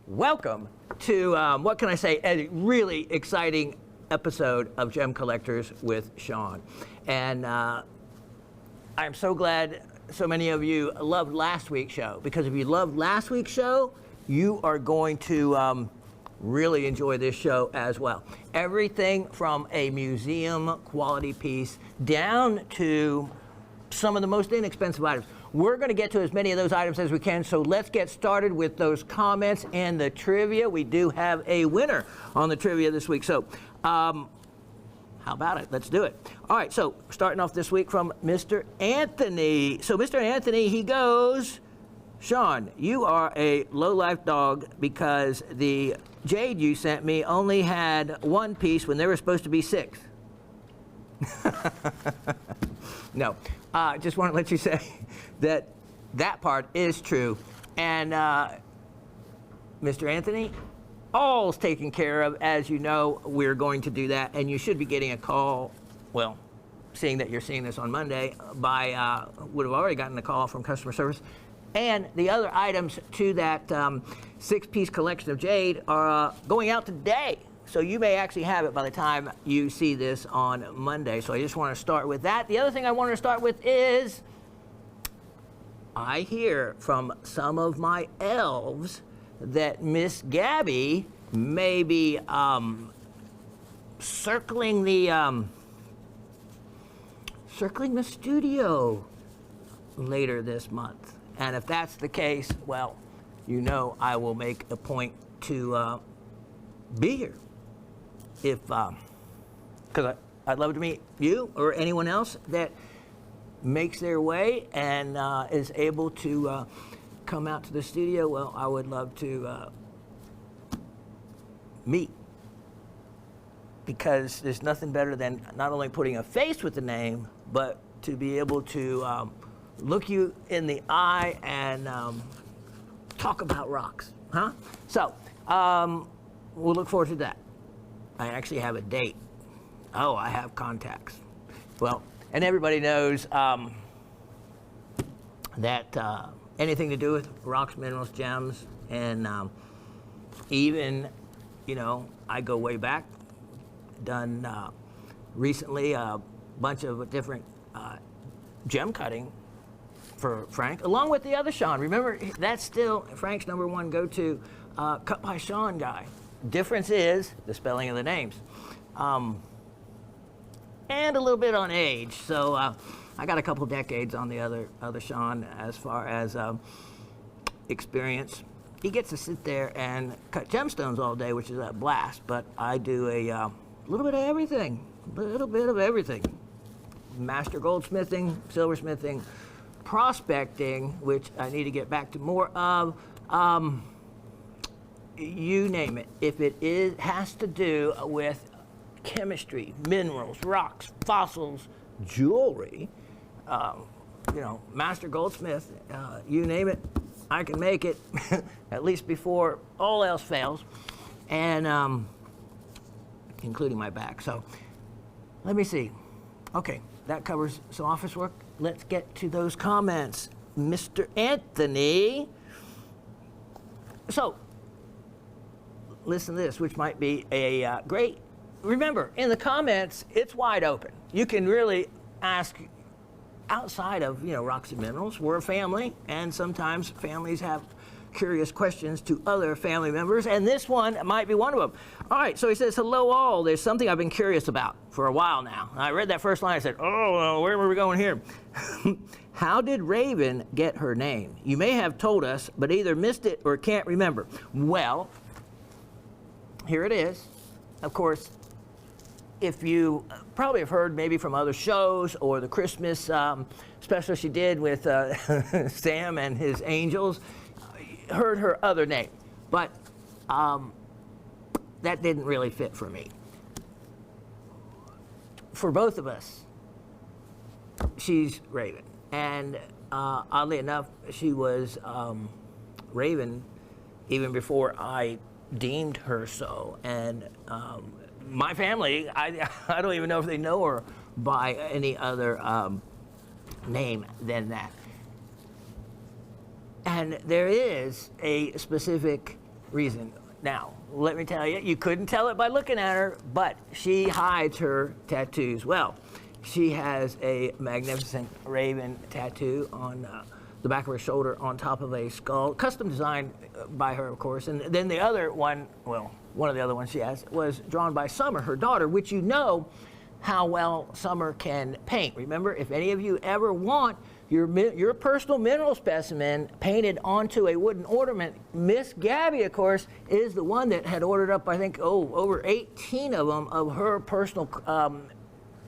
Welcome to, what can I say, a really exciting episode of Gem Collectors with Shawn. And I'm so glad so many of you loved last week's show, because if you loved last week's show, you are going to really enjoy this show as well. Everything from a museum quality piece down to some of the most inexpensive items. We're going to get to as many of those items as we can, so let's get started with those comments and the trivia. We do have a winner on the trivia this week, so how about it? Let's do it. All right, so starting off this week from Mr. Anthony. So Mr. Anthony, he goes, Shawn, you are a low-life dog because the jade you sent me only had one piece when there were supposed to be 6. No, just want to let you say that that part is true. And Mr. Anthony, all's taken care of. As you know, we're going to do that, and you should be getting a call, well, seeing that you're seeing this on Monday, by, would have already gotten a call from customer service. And the other items to that 6-piece collection of jade are going out today. So you may actually have it by the time you see this on Monday. So I just want to start with that. The other thing I want to start with is, I hear from some of my elves that Miss Gabby may be circling the studio later this month. And if that's the case, well, you know I will make a point to be here. If, because I'd love to meet you or anyone else that makes their way and is able to come out to the studio. Well, I would love to meet, because there's nothing better than not only putting a face with the name, but to be able to look you in the eye and talk about rocks, huh? So we'll look forward to that. I actually have a date. Oh, I have contacts. Well, and everybody knows that anything to do with rocks, minerals, gems, and even, you know, I go way back. Done recently a bunch of different gem cutting for Frank, along with the other Shawn. Remember, that's still Frank's #1 go-to cut by Shawn guy. Difference is the spelling of the names, and a little bit on age. So I got a couple decades on the other Shawn as far as experience. He gets to sit there and cut gemstones all day, which is a blast. But I do a little bit of everything, Master goldsmithing, silversmithing, prospecting, which I need to get back to more of. You name it. If it has to do with chemistry, minerals, rocks, fossils, jewelry, you know, master goldsmith, you name it, I can make it, at least before all else fails, and including my back. So let me see. Okay, that covers some office work. Let's get to those comments. Mr. Anthony. So, listen to this, which might be a great, remember, in the comments, it's wide open. You can really ask outside of, you know, rocks and minerals. We're a family, and sometimes families have curious questions to other family members, and this one might be one of them. All right, so he says, hello all, there's something I've been curious about for a while now. I read that first line, I said, oh, where were we going here? How did Raven get her name? You may have told us, but either missed it or can't remember. Well, here it is. Of course, if you probably have heard maybe from other shows or the Christmas special she did with Sam and his angels, heard her other name, but that didn't really fit for me. For both of us, she's Raven, and oddly enough, she was Raven even before I deemed her so. And my family, I don't even know if they know her by any other name than that. And there is a specific reason. Now, let me tell you, you couldn't tell it by looking at her, but she hides her tattoos well. She has a magnificent raven tattoo on the back of her shoulder on top of a skull, custom designed by her, of course. And then the other one, well, one of the other ones she has, was drawn by Summer, her daughter, which you know how well Summer can paint. Remember, if any of you ever want your personal mineral specimen painted onto a wooden ornament, Miss Gabby, of course, is the one that had ordered up, I think, over 18 of them of her personal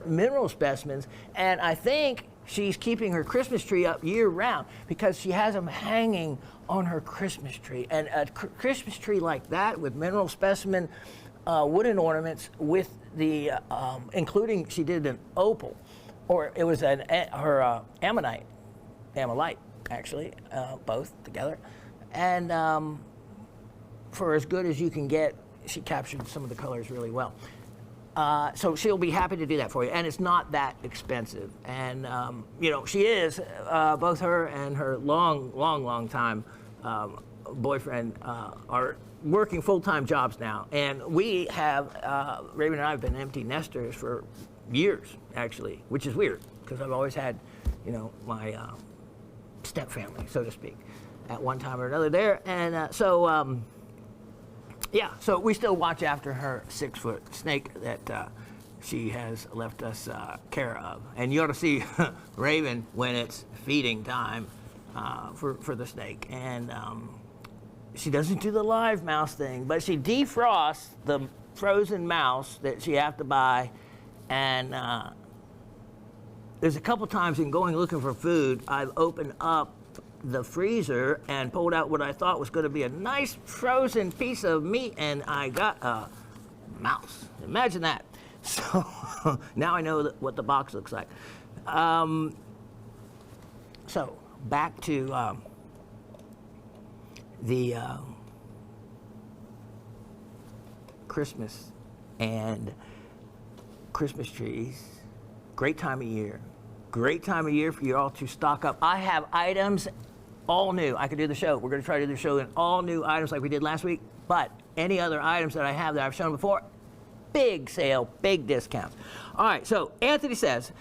mineral specimens. And I think she's keeping her Christmas tree up year-round because she has them hanging on her Christmas tree. And a Christmas tree like that with mineral specimen wooden ornaments with the, including, she did an opal, or it was her ammonite, actually, both together. And for as good as you can get, she captured some of the colors really well. So she'll be happy to do that for you, and it's not that expensive. And you know, she is, both her and her long time boyfriend are working full-time jobs now. And we have, Raven and I have been empty nesters for years, actually, which is weird, because I've always had, you know, my step family, so to speak, at one time or another there. And yeah, so we still watch after her 6-foot snake that she has left us care of. And you ought to see Raven when it's feeding time for the snake. And she doesn't do the live mouse thing, but she defrosts the frozen mouse that she have to buy. And there's a couple times in going looking for food, I've opened up the freezer and pulled out what I thought was going to be a nice frozen piece of meat, and I got a mouse. Imagine that. So now I know what the box looks like. So back to the Christmas and Christmas trees. Great time of year. Great time of year for you all to stock up. I have items all new. I could do the show. We're going to try to do the show in all new items like we did last week. But any other items that I have that I've shown before, big sale, big discounts. All right, so Anthony says,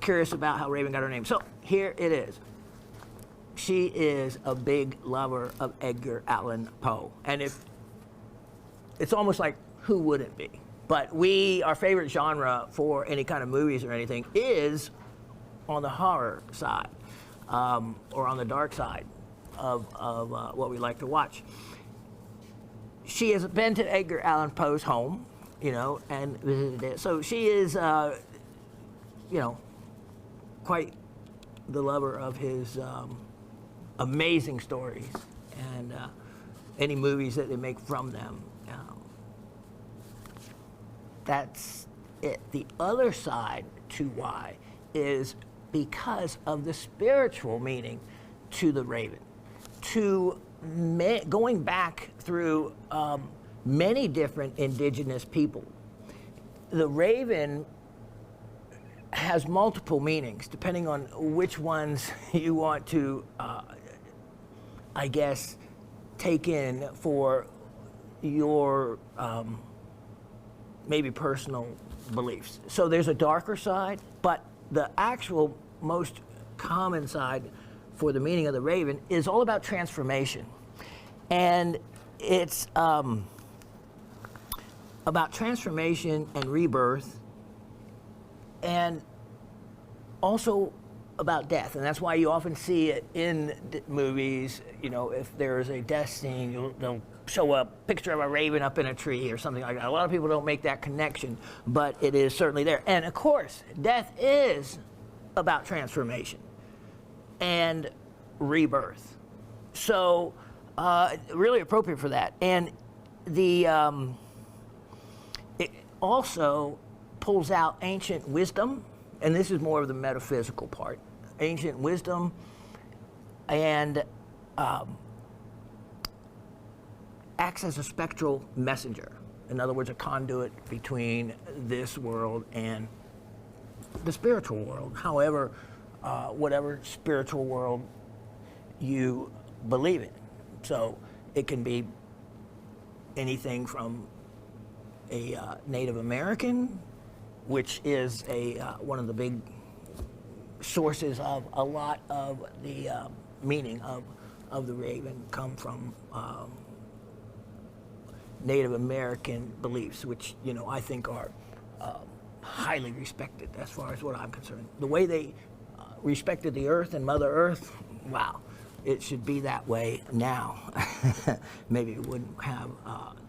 curious about how Raven got her name. So here it is. She is a big lover of Edgar Allan Poe. And if it's almost like, who wouldn't be? But our favorite genre for any kind of movies or anything is on the horror side, or on the dark side of what we like to watch. She has been to Edgar Allan Poe's home, you know, and visited it. So she is, you know, quite the lover of his amazing stories and any movies that they make from them. That's it. The other side to why is because of the spiritual meaning to the raven. Going back through many different indigenous people, the raven has multiple meanings depending on which ones you want to, I guess, take in for your maybe personal beliefs. So there's a darker side, but the actual most common side for the meaning of the raven is all about transformation. And it's about transformation and rebirth, and also about death. And that's why you often see it in movies. You know, if there's a death scene, they'll show a picture of a raven up in a tree or something like that. A lot of people don't make that connection, but it is certainly there. And of course, death is about transformation and rebirth. So really appropriate for that. And it also pulls out ancient wisdom, and this is more of the metaphysical part, ancient wisdom, and acts as a spectral messenger. In other words, a conduit between this world and the spiritual world. However, whatever spiritual world you believe in. So it can be anything from a Native American, which is one of the big sources of a lot of the meaning of the raven come from Native American beliefs, which I think are highly respected as far as what I'm concerned. The way they respected the earth and Mother Earth, wow, it should be that way now. Maybe it wouldn't have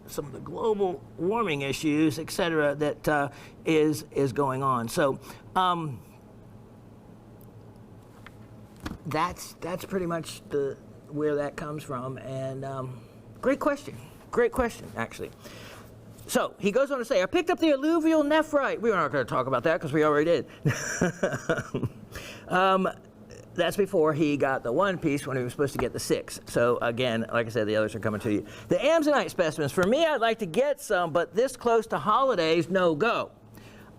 some of the global warming issues, et cetera, that is going on. So that's pretty much where that comes from. And great question, actually. So he goes on to say, I picked up the alluvial nephrite. We aren't going to talk about that because we already did. That's before he got the 1 piece when he was supposed to get the 6. So again, like I said, the others are coming to you. The Amazonite specimens, for me, I'd like to get some, but this close to holidays, no go.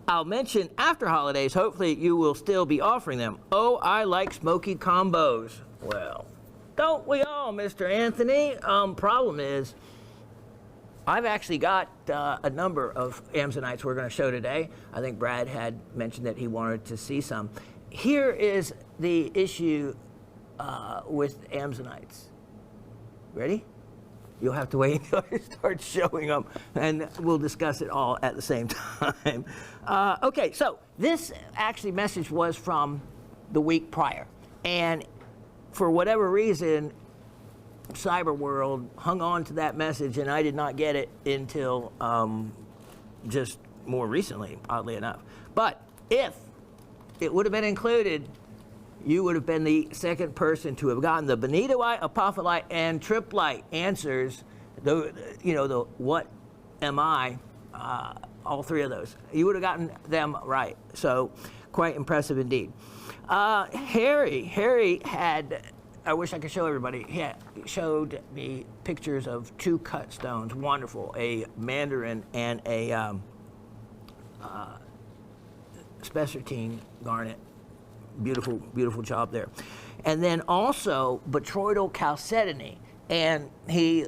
I'll mention after holidays, hopefully you will still be offering them. Oh, I like smoky combos. Well, don't we all, Mr. Anthony? Problem is, I've actually got a number of Amazonites we're going to show today. I think Brad had mentioned that he wanted to see some. Here is the issue with Amazonites. Ready? You'll have to wait until I start showing them, and we'll discuss it all at the same time. Okay, so this actually message was from the week prior, and for whatever reason, Cyber World hung on to that message, and I did not get it until just more recently, oddly enough. But if it would have been included, you would have been the second person to have gotten the bonitoite, apophyllite, and triplite answers. The what am I? All three of those. You would have gotten them right. So quite impressive indeed. Harry had, I wish I could show everybody, he showed me pictures of 2 cut stones. Wonderful. A mandarin and a spessartine garnet. Beautiful, beautiful job there. And then also botryoidal chalcedony. And he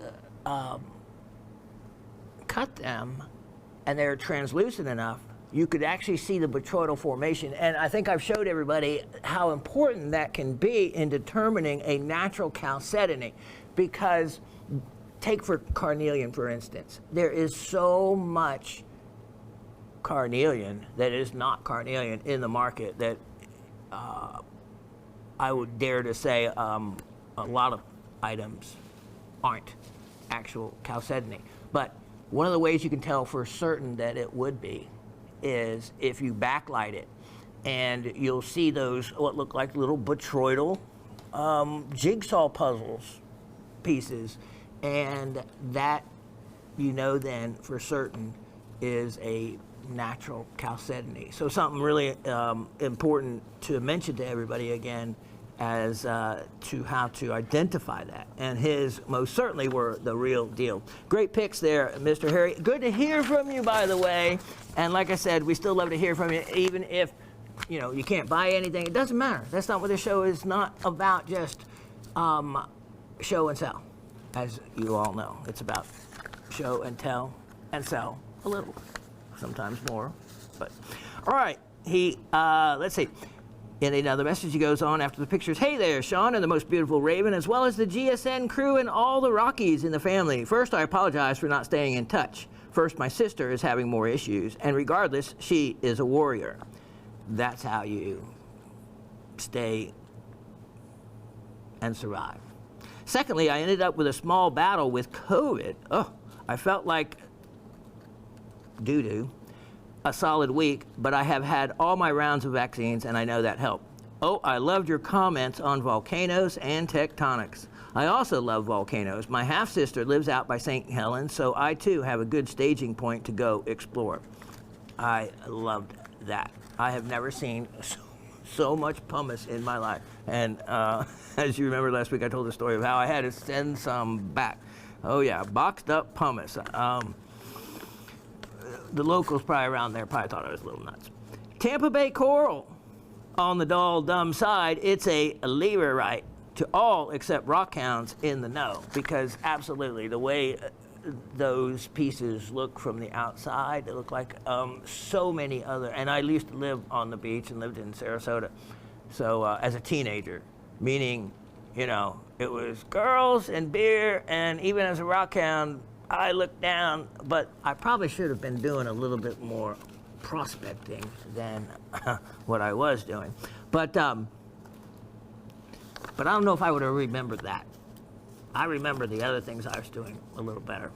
cut them, and they're translucent enough, you could actually see the botryoidal formation. And I think I've showed everybody how important that can be in determining a natural chalcedony. Because, take for carnelian, for instance, there is so much carnelian that is not carnelian in the market that I would dare to say a lot of items aren't actual chalcedony. But one of the ways you can tell for certain that it would be is if you backlight it, and you'll see those what look like little botryoidal jigsaw puzzles pieces, and that then for certain is a natural chalcedony. So something really important to mention to everybody again as to how to identify that. And his most certainly were the real deal. Great picks there, Mr. Harry. Good to hear from you, by the way. And like I said, we still love to hear from you, even if you can't buy anything. It doesn't matter. That's not what this show is. Not about just show and sell, as you all know. It's about show and tell and sell a little. Sometimes more, but all right. Let's see. In another message, he goes on after the pictures. Hey there, Shawn, and the most beautiful Raven, as well as the GSN crew and all the Rockies in the family. First, I apologize for not staying in touch. First, my sister is having more issues, and regardless, she is a warrior. That's how you stay and survive. Secondly, I ended up with a small battle with COVID. Oh, I felt like doo-doo a solid week, but I have had all my rounds of vaccines, and I know that helped. Oh, I loved your comments on volcanoes and tectonics. I also love volcanoes. My half-sister lives out by St. Helens, so I too have a good staging point to go explore. I loved that. I have never seen so much pumice in my life. And as you remember last week, I told the story of how I had to send some back. Oh yeah, boxed up pumice. The locals probably around there probably thought I was a little nuts. Tampa Bay coral. On the dull, dumb side, it's a leverite. to all except rockhounds in the know, because absolutely the way those pieces look from the outside, they look like so many other, and I used to live on the beach and lived in Sarasota, so as a teenager, meaning, you know, it was girls and beer, and even as a rockhound, I looked down, but I probably should have been doing a little bit more prospecting than what I was doing. But I don't know if I would have remembered that. I remember the other things I was doing a little better.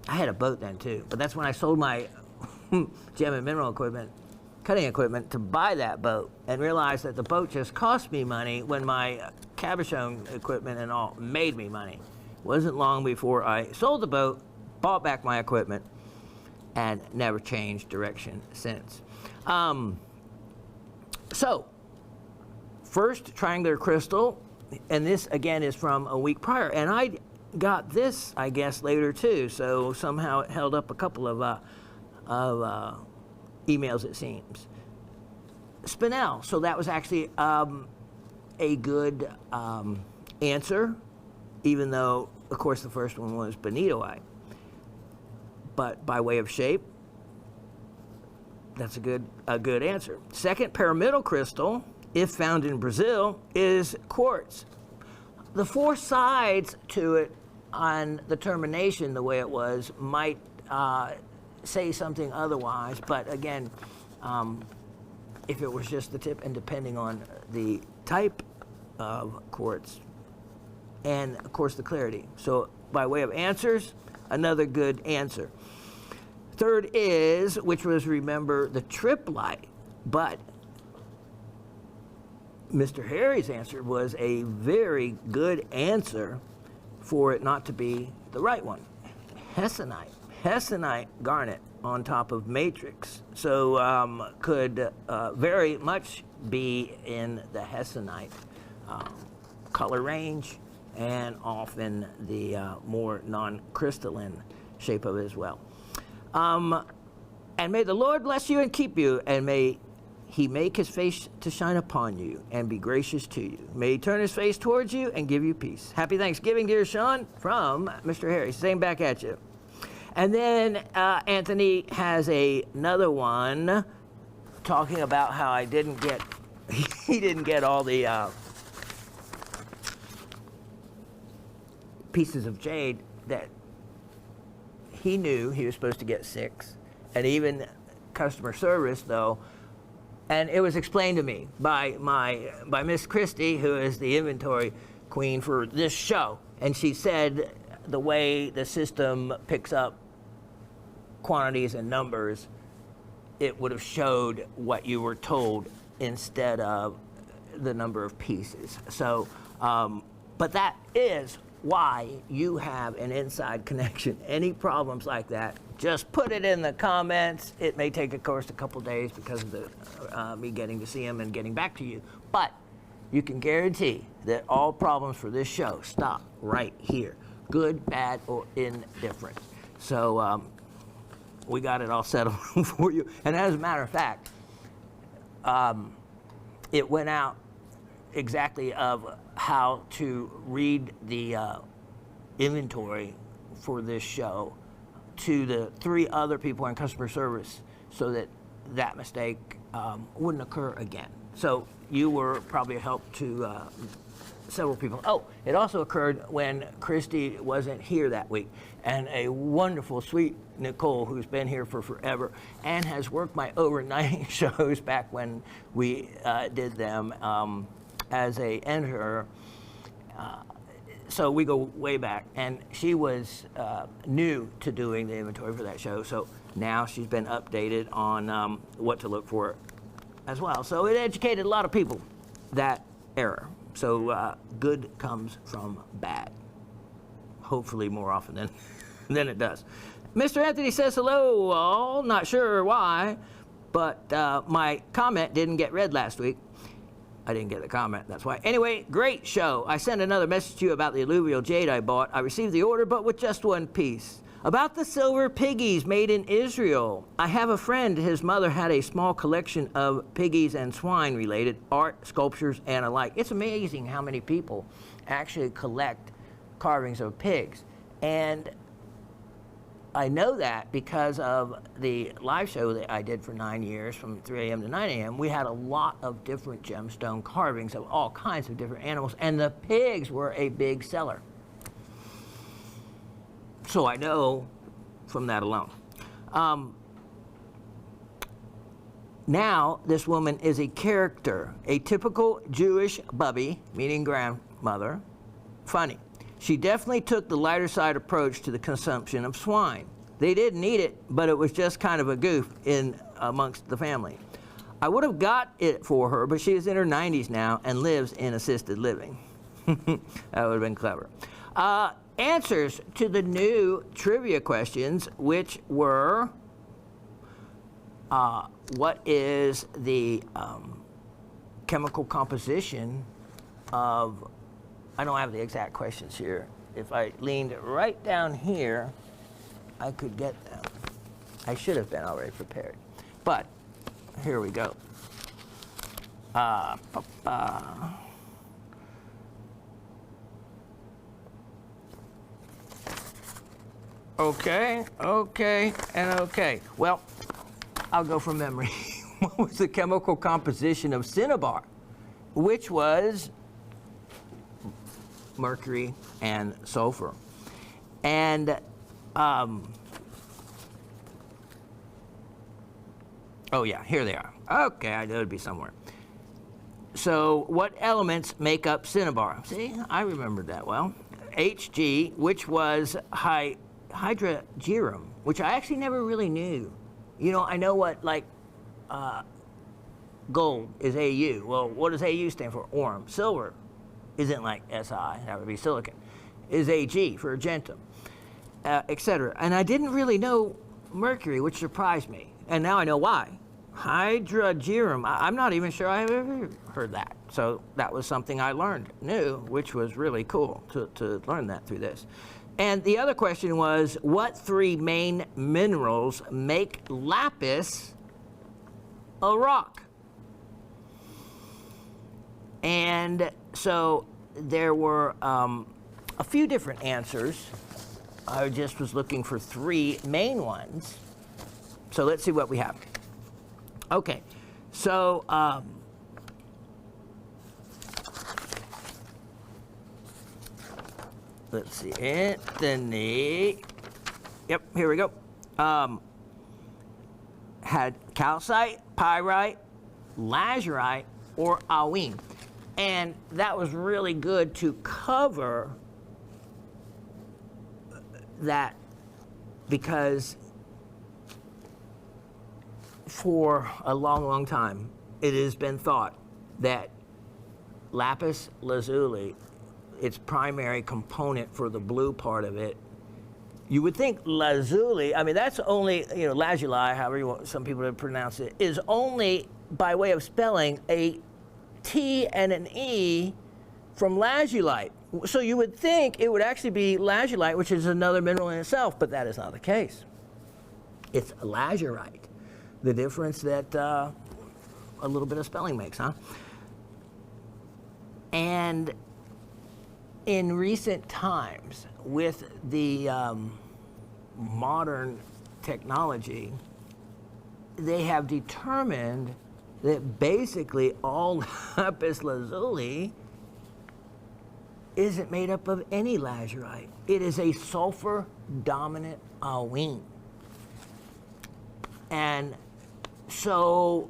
I had a boat then too, but that's when I sold my gem and mineral equipment, cutting equipment, to buy that boat, and realized that the boat just cost me money when my cabochon equipment and all made me money. It wasn't long before I sold the boat, bought back my equipment, and never changed direction since. So, first triangular crystal, and this again is from a week prior, and I got this, I guess, later too, so somehow it held up a couple of emails, it seems. Spinel, so that was actually a good answer, even though, of course, the first one was bonitoite. But by way of shape, that's a good answer. Second, pyramidal crystal, if found in Brazil, is quartz. The four sides to it on the termination, the way it was, might say something otherwise, but again, if it was just the tip, and depending on the type of quartz, and of course the clarity. So by way of answers, another good answer. Third is, which was, remember, the triplite, but Mr. Harry's answer was a very good answer for it not to be the right one. Hessonite garnet on top of matrix. So could very much be in the hessonite color range, and often the more non-crystalline shape of it as well. And may the Lord bless you and keep you, and may he make his face to shine upon you and be gracious to you. May he turn his face towards you and give you peace. Happy Thanksgiving, dear Shawn, from Mr. Harry. Same back at you. And then Anthony has another one talking about how I didn't get, he didn't get all the pieces of jade that he knew he was supposed to get 6. And even customer service, though, and it was explained to me by Miss Christie, who is the inventory queen for this show. And she said the way the system picks up quantities and numbers, it would have showed what you were told instead of the number of pieces. So, but that is why you have an inside connection. Any problems like that, just put it in the comments. It may take, of course, a couple days because of the, me getting to see them and getting back to you. But you can guarantee that all problems for this show stop right here. Good, bad, or indifferent. So we got it all settled for you. And as a matter of fact, it went out exactly of how to read the inventory for this show to the 3 other people in customer service, so that that mistake wouldn't occur again. So you were probably a help to several people. Oh, it also occurred when Christy wasn't here that week, and a wonderful, sweet Nicole, who's been here for forever and has worked my overnight shows back when we did them as a enterer. So we go way back, and she was new to doing the inventory for that show, so now she's been updated on what to look for as well. So it educated a lot of people, that error. So good comes from bad, hopefully more often than it does. Mr. Anthony says, hello all, not sure why, but my comment didn't get read last week. I didn't get the comment, that's why. Anyway, great show. I sent another message to you about the alluvial jade I bought. I received the order, but with just 1 piece. About the silver piggies made in Israel. I have a friend, his mother had a small collection of piggies and swine related art, sculptures, and alike. It's amazing how many people actually collect carvings of pigs. And I know that because of the live show that I did for 9 years from 3 a.m. to 9 a.m. We had a lot of different gemstone carvings of all kinds of different animals, and the pigs were a big seller. So I know from that alone. Now, this woman is a character, a typical Jewish bubby, meaning grandmother. Funny. She definitely took the lighter side approach to the consumption of swine. They didn't eat it, but it was just kind of a goof in amongst the family. I would have got it for her, but she is in her 90s now and lives in assisted living. That would have been clever. Answers to the new trivia questions, which were, what is the chemical composition of, I don't have the exact questions here. If I leaned right down here, I could get them. I should have been already prepared. But here we go. Okay, and okay. Well, I'll go from memory. What was the chemical composition of cinnabar? Which was mercury and sulfur. And, oh yeah, here they are. Okay, I knew it'd be somewhere. So, what elements make up cinnabar? See, I remembered that well. Hg, which was hydrogerum, which I actually never really knew. You know, I know what, like, gold is Au. Well, what does Au stand for? Aurum. Silver isn't like Si, that would be silicon. Is Ag for argentum, etc. And I didn't really know mercury, which surprised me. And now I know why. Hydrogerum, I'm not even sure I've ever heard that. So that was something I learned new, which was really cool to learn that through this. And the other question was, what three main minerals make lapis a rock? And so there were a few different answers. I just was looking for three main ones. So let's see what we have. Okay, so let's see, Anthony, yep, here we go. Had calcite, pyrite, lazurite, or aween. And that was really good to cover that, because for a long, long time, it has been thought that lapis lazuli, its primary component for the blue part of it, you would think lazuli, I mean, that's only, you know, lazuli, however you want, some people would pronounce it, is only, by way of spelling, a T and an E from lazulite. So you would think it would actually be lazulite, which is another mineral in itself, but that is not the case. It's lazurite. The difference that a little bit of spelling makes, huh? And in recent times, with the modern technology, they have determined that basically all lapis lazuli isn't made up of any lazurite. It is a sulfur-dominant aween. And so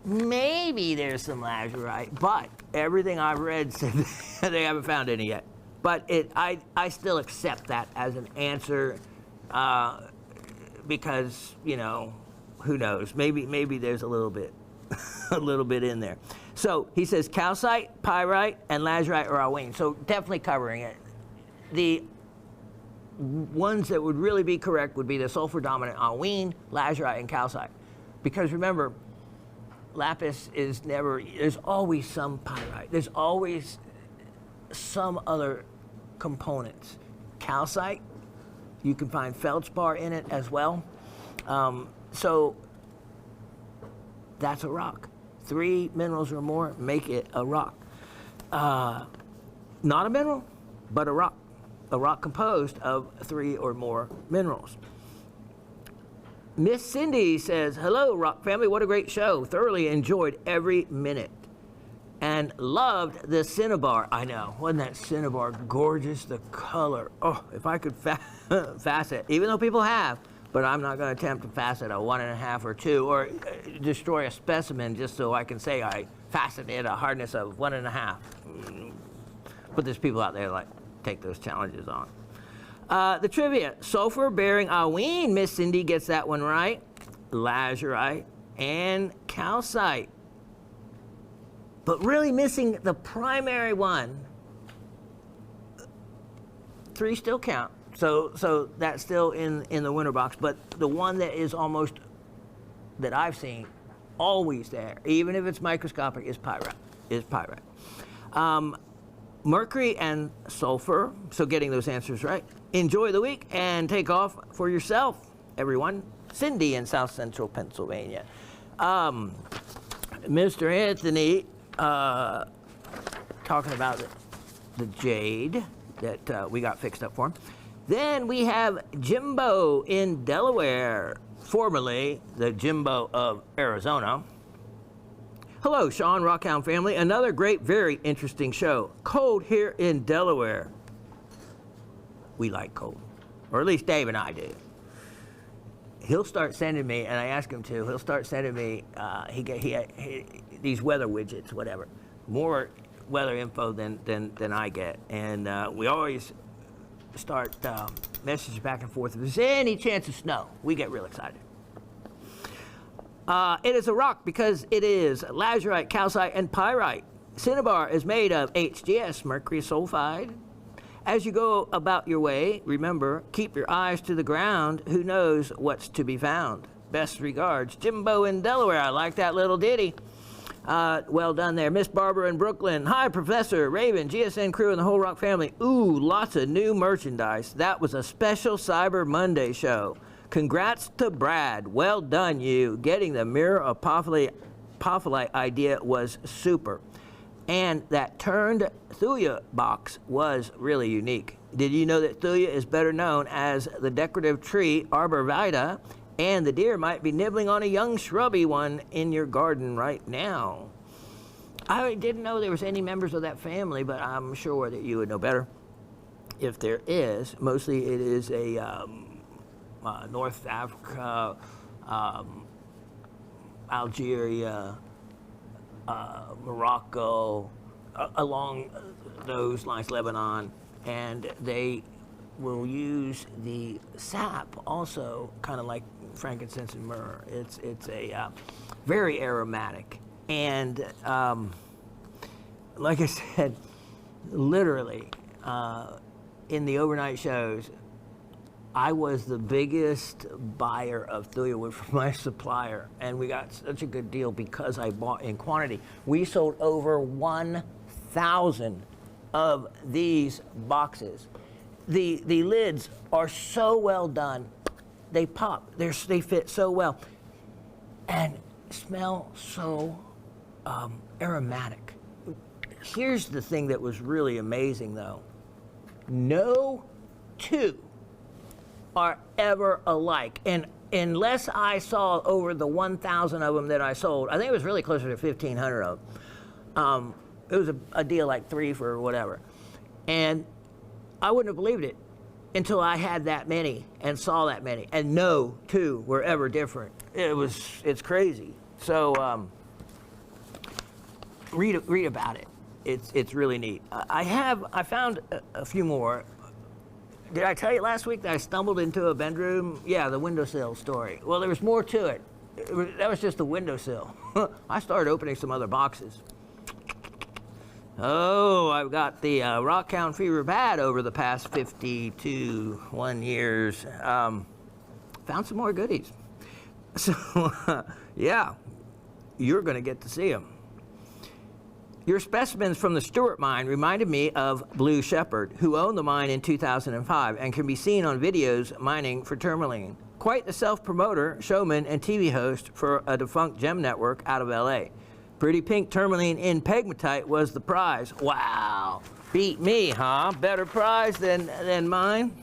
maybe there's some lazurite, but everything I've read said they haven't found any yet. But I still accept that as an answer because, you know, who knows? Maybe there's a little bit, a little bit in there. So he says calcite, pyrite, and lazurite or aween. So definitely covering it. The ones that would really be correct would be the sulfur-dominant aween, lazurite, and calcite. Because remember, lapis is never, there's always some pyrite. There's always some other components. Calcite, You can find feldspar in it as well. So that's a rock. 3 minerals or more make it a rock. Not a mineral, but a rock. A rock composed of 3 or more minerals. Miss Cindy says, hello, Rock family. What a great show. Thoroughly enjoyed every minute. And loved the cinnabar. I know. Wasn't that cinnabar gorgeous? The color. Oh, if I could facet, even though people have, but I'm not going to attempt to facet a 1.5 or 2 or destroy a specimen just so I can say I faceted a hardness of 1.5. But there's people out there like take those challenges on. The trivia, sulfur-bearing aween, Miss Cindy gets that one right. Lazurite and calcite. But really missing the primary one. 3 still count. So that's still in the winter box. But the one that is almost, that I've seen, always there, even if it's microscopic, is pyrite. Mercury and sulfur, so getting those answers right. Enjoy the week and take off for yourself, everyone. Cindy in South Central Pennsylvania. Mr. Anthony, talking about the jade that we got fixed up for him. Then we have Jimbo in Delaware, formerly the Jimbo of Arizona. Hello, Shawn, Rockhound family. Another great, very interesting show. Cold here in Delaware. We like cold, or at least Dave and I do. He'll start sending me, and I ask him to, he'll start sending me these weather widgets, whatever. More weather info than I get. And we always start messages back and forth. If there's any chance of snow, we get real excited. It is a rock because it is lazurite, calcite, and pyrite. Cinnabar is made of HGS, mercury sulfide. As you go about your way, remember, keep your eyes to the ground. Who knows what's to be found? Best regards, Jimbo in Delaware. I like that little ditty. Well done there. Miss Barbara in Brooklyn. Hi, Professor, Raven, GSN crew, and the whole Rock family. Ooh, lots of new merchandise. That was a special Cyber Monday show. Congrats to Brad. Well done, you. Getting the mirror of apophyllite idea was super. And that turned thuya box was really unique. Did you know that thuya is better known as the decorative tree arbor vitae, and the deer might be nibbling on a young shrubby one in your garden right now? I didn't know there was any members of that family, but I'm sure that you would know better. If there is, mostly it is a North Africa, Algeria, Morocco, along those lines, Lebanon, and they will use the sap also, kind of like frankincense and myrrh. It's a very aromatic, and like I said, literally in the overnight shows, I was the biggest buyer of thuya wood from my supplier, and we got such a good deal because I bought in quantity. We sold over 1,000 of these boxes. The lids are so well done. They pop. They fit so well, and smell so aromatic. Here's the thing that was really amazing, though. No two are ever alike, and unless I saw over the 1,000 of them that I sold, I think it was really closer to 1,500 of them. It was a deal like 3 for whatever, and I wouldn't have believed it until I had that many and saw that many, and no two were ever different. It's crazy. So read about it. It's really neat. I found a few more. Did I tell you last week that I stumbled into a bedroom? Yeah, the windowsill story. Well, there was more to it. That was just the windowsill. I started opening some other boxes. Oh, I've got the Rockhound Fever bad over the past 51 years. Found some more goodies. So, yeah, you're going to get to see them. Your specimens from the Stewart mine reminded me of Blue Shepherd, who owned the mine in 2005 and can be seen on videos mining for tourmaline. Quite the self-promoter, showman, and TV host for a defunct gem network out of LA. Pretty pink tourmaline in pegmatite was the prize. Wow. Beat me, huh? Better prize than mine?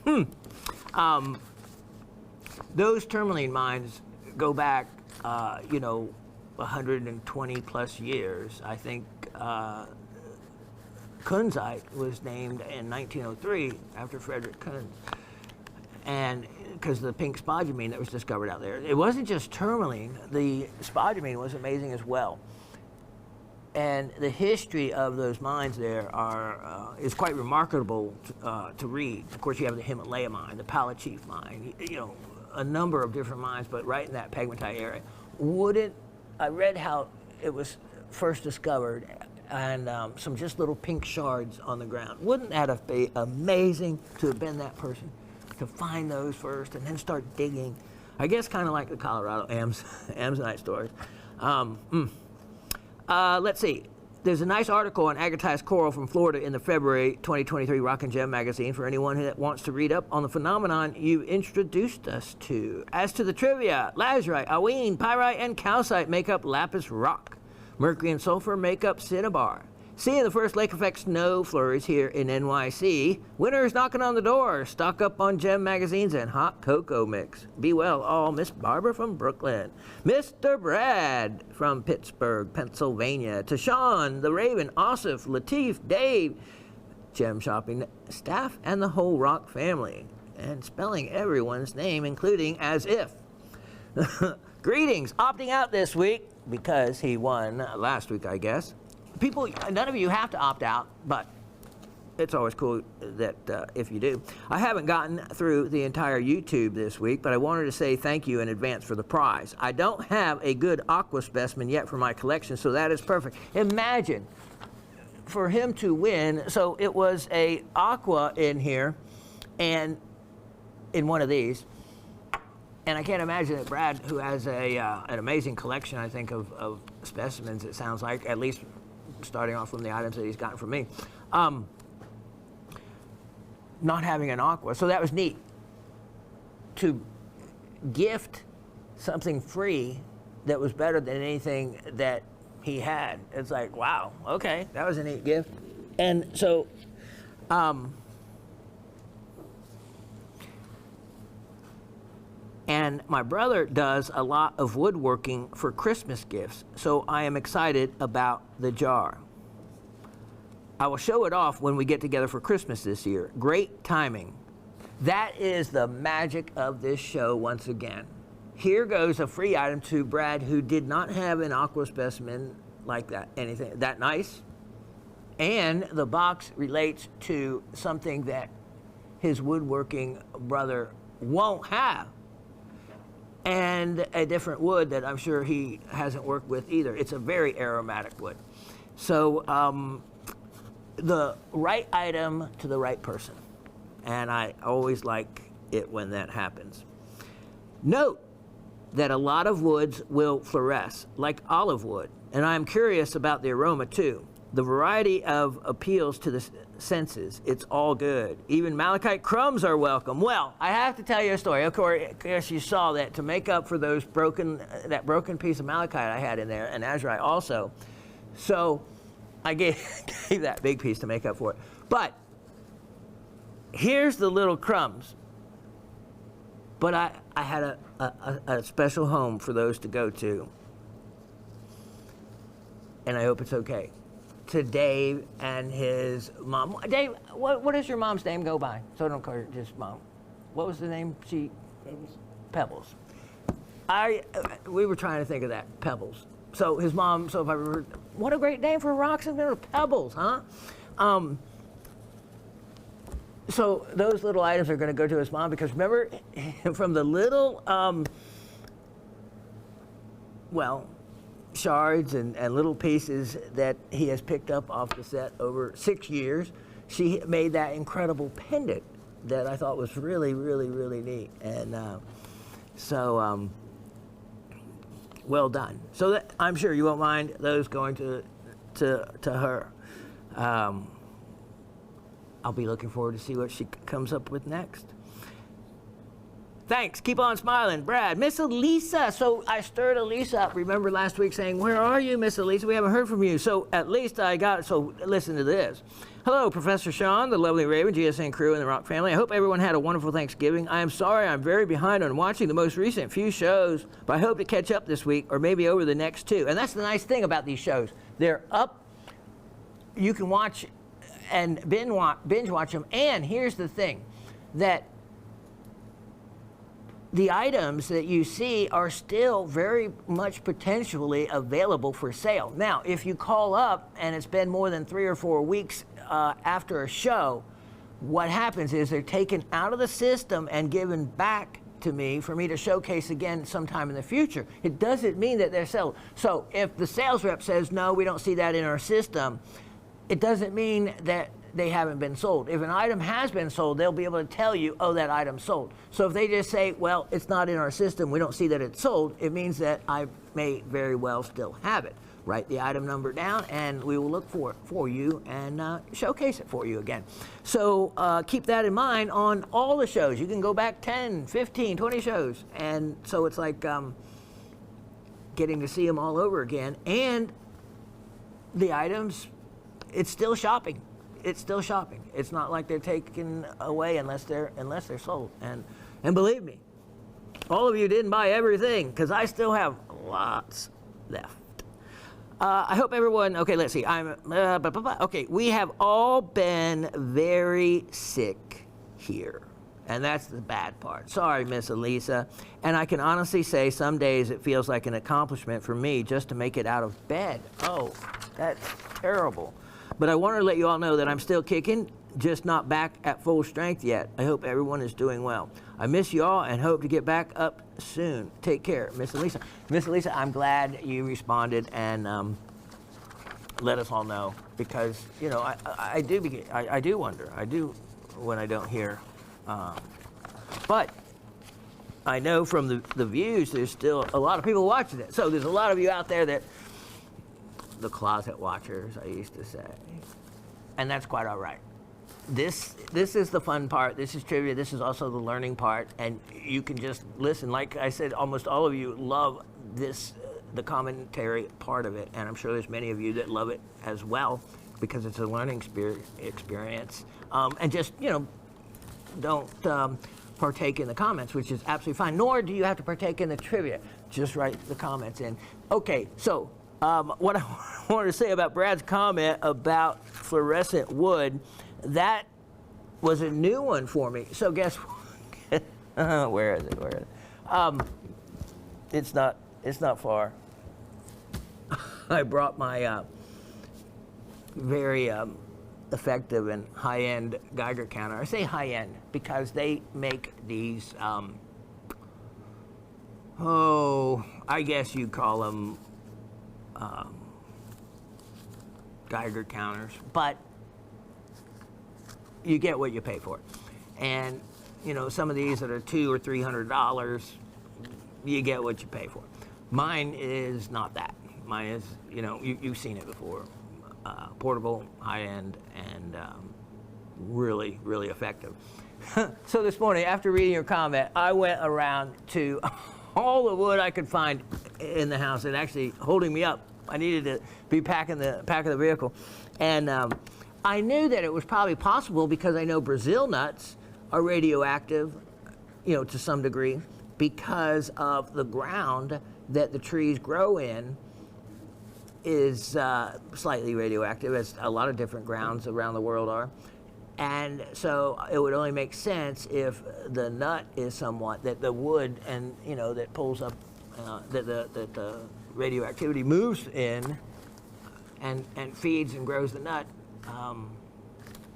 Those tourmaline mines go back, 120 plus years. I think Kunzite was named in 1903 after Frederick Kunz, and because of the pink spodumene that was discovered out there. It wasn't just tourmaline, the spodumene was amazing as well. And the history of those mines there is quite remarkable to read. Of course, you have the Himalaya mine, the Palachief mine, a number of different mines, but right in that pegmatite area. I read how it was first discovered, and some just little pink shards on the ground. Wouldn't that be amazing to have been that person, to find those first and then start digging? I guess kind of like the Colorado Amazonite stories. Let's see. There's a nice article on agatized coral from Florida in the February 2023 Rock and Gem magazine for anyone that wants to read up on the phenomenon you introduced us to. As to the trivia, lazurite, aween, pyrite, and calcite make up lapis rock. Mercury and sulfur make up cinnabar. Seeing the first lake effect snow flurries here in NYC. Winter is knocking on the door. Stock up on gem magazines and hot cocoa mix. Be well all. Miss Barbara from Brooklyn. Mr. Brad from Pittsburgh, Pennsylvania. To Shawn, the Raven, Asif, Latif, Dave, gem shopping staff, and the whole Rock family. And spelling everyone's name, including as if. Greetings. Opting out this week because he won last week, I guess. People, none of you have to opt out, but it's always cool that if you do. I haven't gotten through the entire YouTube this week, but I wanted to say thank you in advance for the prize. I don't have a good aqua specimen yet for my collection, so that is perfect. Imagine for him to win. So it was a aqua in here, and in one of these. And I can't imagine that Brad, who has an amazing collection, I think, of specimens, it sounds like, at least starting off from the items that he's gotten from me, not having an aqua. So that was neat. To gift something free that was better than anything that he had. It's like, wow, okay, that was a neat gift. And so, and my brother does a lot of woodworking for Christmas gifts, so I am excited about the jar. I will show it off when we get together for Christmas this year. Great timing. That is the magic of this show once again. Here goes a free item to Brad, who did not have an aqua specimen like that, anything that nice. And the box relates to something that his woodworking brother won't have. And a different wood that I'm sure he hasn't worked with either. It's a very aromatic wood. So the right item to the right person. And I always like it when that happens. Note that a lot of woods will fluoresce, like olive wood. And I'm curious about the aroma too. The variety of appeals to the senses. It's all good. Even malachite crumbs are welcome. Well, I have to tell you a story. Of course, you saw that to make up for that broken piece of malachite I had in there, and azurite also. So I gave that big piece to make up for it. But here's the little crumbs. But I had a special home for those to go to. And I hope it's okay. To Dave and his mom. Dave, what does your mom's name go by? So I don't call her just mom. What was the name? Pebbles. We were trying to think of that, Pebbles. So his mom, so if I remember, what a great name for rocks and Pebbles, huh? So those little items are going to go to his mom because remember, from the little, shards and little pieces that he has picked up off the set over 6 years, she made that incredible pendant that I thought was really, really, really neat. And well done. So I'm sure you won't mind those going to to her. I'll be looking forward to see what she comes up with next. Thanks. Keep on smiling. Brad. Miss Elisa. So I stirred Elisa up. Remember last week saying, where are you, Miss Elisa? We haven't heard from you. So at least I got, so listen to this. Hello, Professor Shawn, the lovely Raven, GSN crew, and the Rock family. I hope everyone had a wonderful Thanksgiving. I am sorry I'm very behind on watching the most recent few shows, but I hope to catch up this week or maybe over the next 2. And that's the nice thing about these shows. They're up. You can watch and binge watch them. And here's the thing, that the items that you see are still very much potentially available for sale. Now, if you call up and it's been more than 3 or 4 weeks after a show, what happens is they're taken out of the system and given back to me for me to showcase again sometime in the future. It doesn't mean that they're sold. So if the sales rep says, no, we don't see that in our system, it doesn't mean that they haven't been sold. If an item has been sold, they'll be able to tell you, oh, that item's sold. So if they just say, well, it's not in our system, we don't see that it's sold, it means that I may very well still have it. Write the item number down and we will look for it for you and showcase it for you again. So keep that in mind on all the shows. You can go back 10, 15, 20 shows. And so it's like getting to see them all over again. And the items, it's still shopping. It's still shopping. It's not like they're taken away unless they're sold. And believe me, all of you didn't buy everything because I still have lots left. I hope everyone. Okay, let's see. Okay, we have all been very sick here, and that's the bad part. Sorry, Miss Elisa. And I can honestly say some days it feels like an accomplishment for me just to make it out of bed. Oh, that's terrible. But I want to let you all know that I'm still kicking, just not back at full strength yet. I hope everyone is doing well. I miss you all and hope to get back up soon. Take care, Miss Elisa. Miss Elisa, I'm glad you responded and let us all know because, you know, I do wonder. I do when I don't hear. But I know from the views, there's still a lot of people watching it. So there's a lot of you out there that, the closet watchers, I used to say. And that's quite all right. This is the fun part. This is trivia. This is also the learning part. And you can just listen. Like I said, almost all of you love this, the commentary part of it. And I'm sure there's many of you that love it as well because it's a learning experience. And just, you know, don't partake in the comments, which is absolutely fine. Nor do you have to partake in the trivia. Just write the comments in. Okay, so what I wanted to say about Brad's comment about fluorescent wood, that was a new one for me. So guess what? Where is it? It's not far. I brought my very effective and high-end Geiger counter. I say high-end because they make these, I guess you call them Geiger counters, but you get what you pay for. And you know, some of these that are $200 or $300, you get what you pay for. Mine is not that. Mine is, you know, you've seen it before, portable, high-end, and really, really effective. So this morning, after reading your comment, I went around to all the wood I could find in the house and actually holding me up. I needed to be packing the vehicle. And I knew that it was probably possible because I know Brazil nuts are radioactive, you know, to some degree because of the ground that the trees grow in is slightly radioactive, as a lot of different grounds around the world are. And so it would only make sense if the nut is somewhat, that the wood and, you know, that pulls up, that the radioactivity moves in and feeds and grows the nut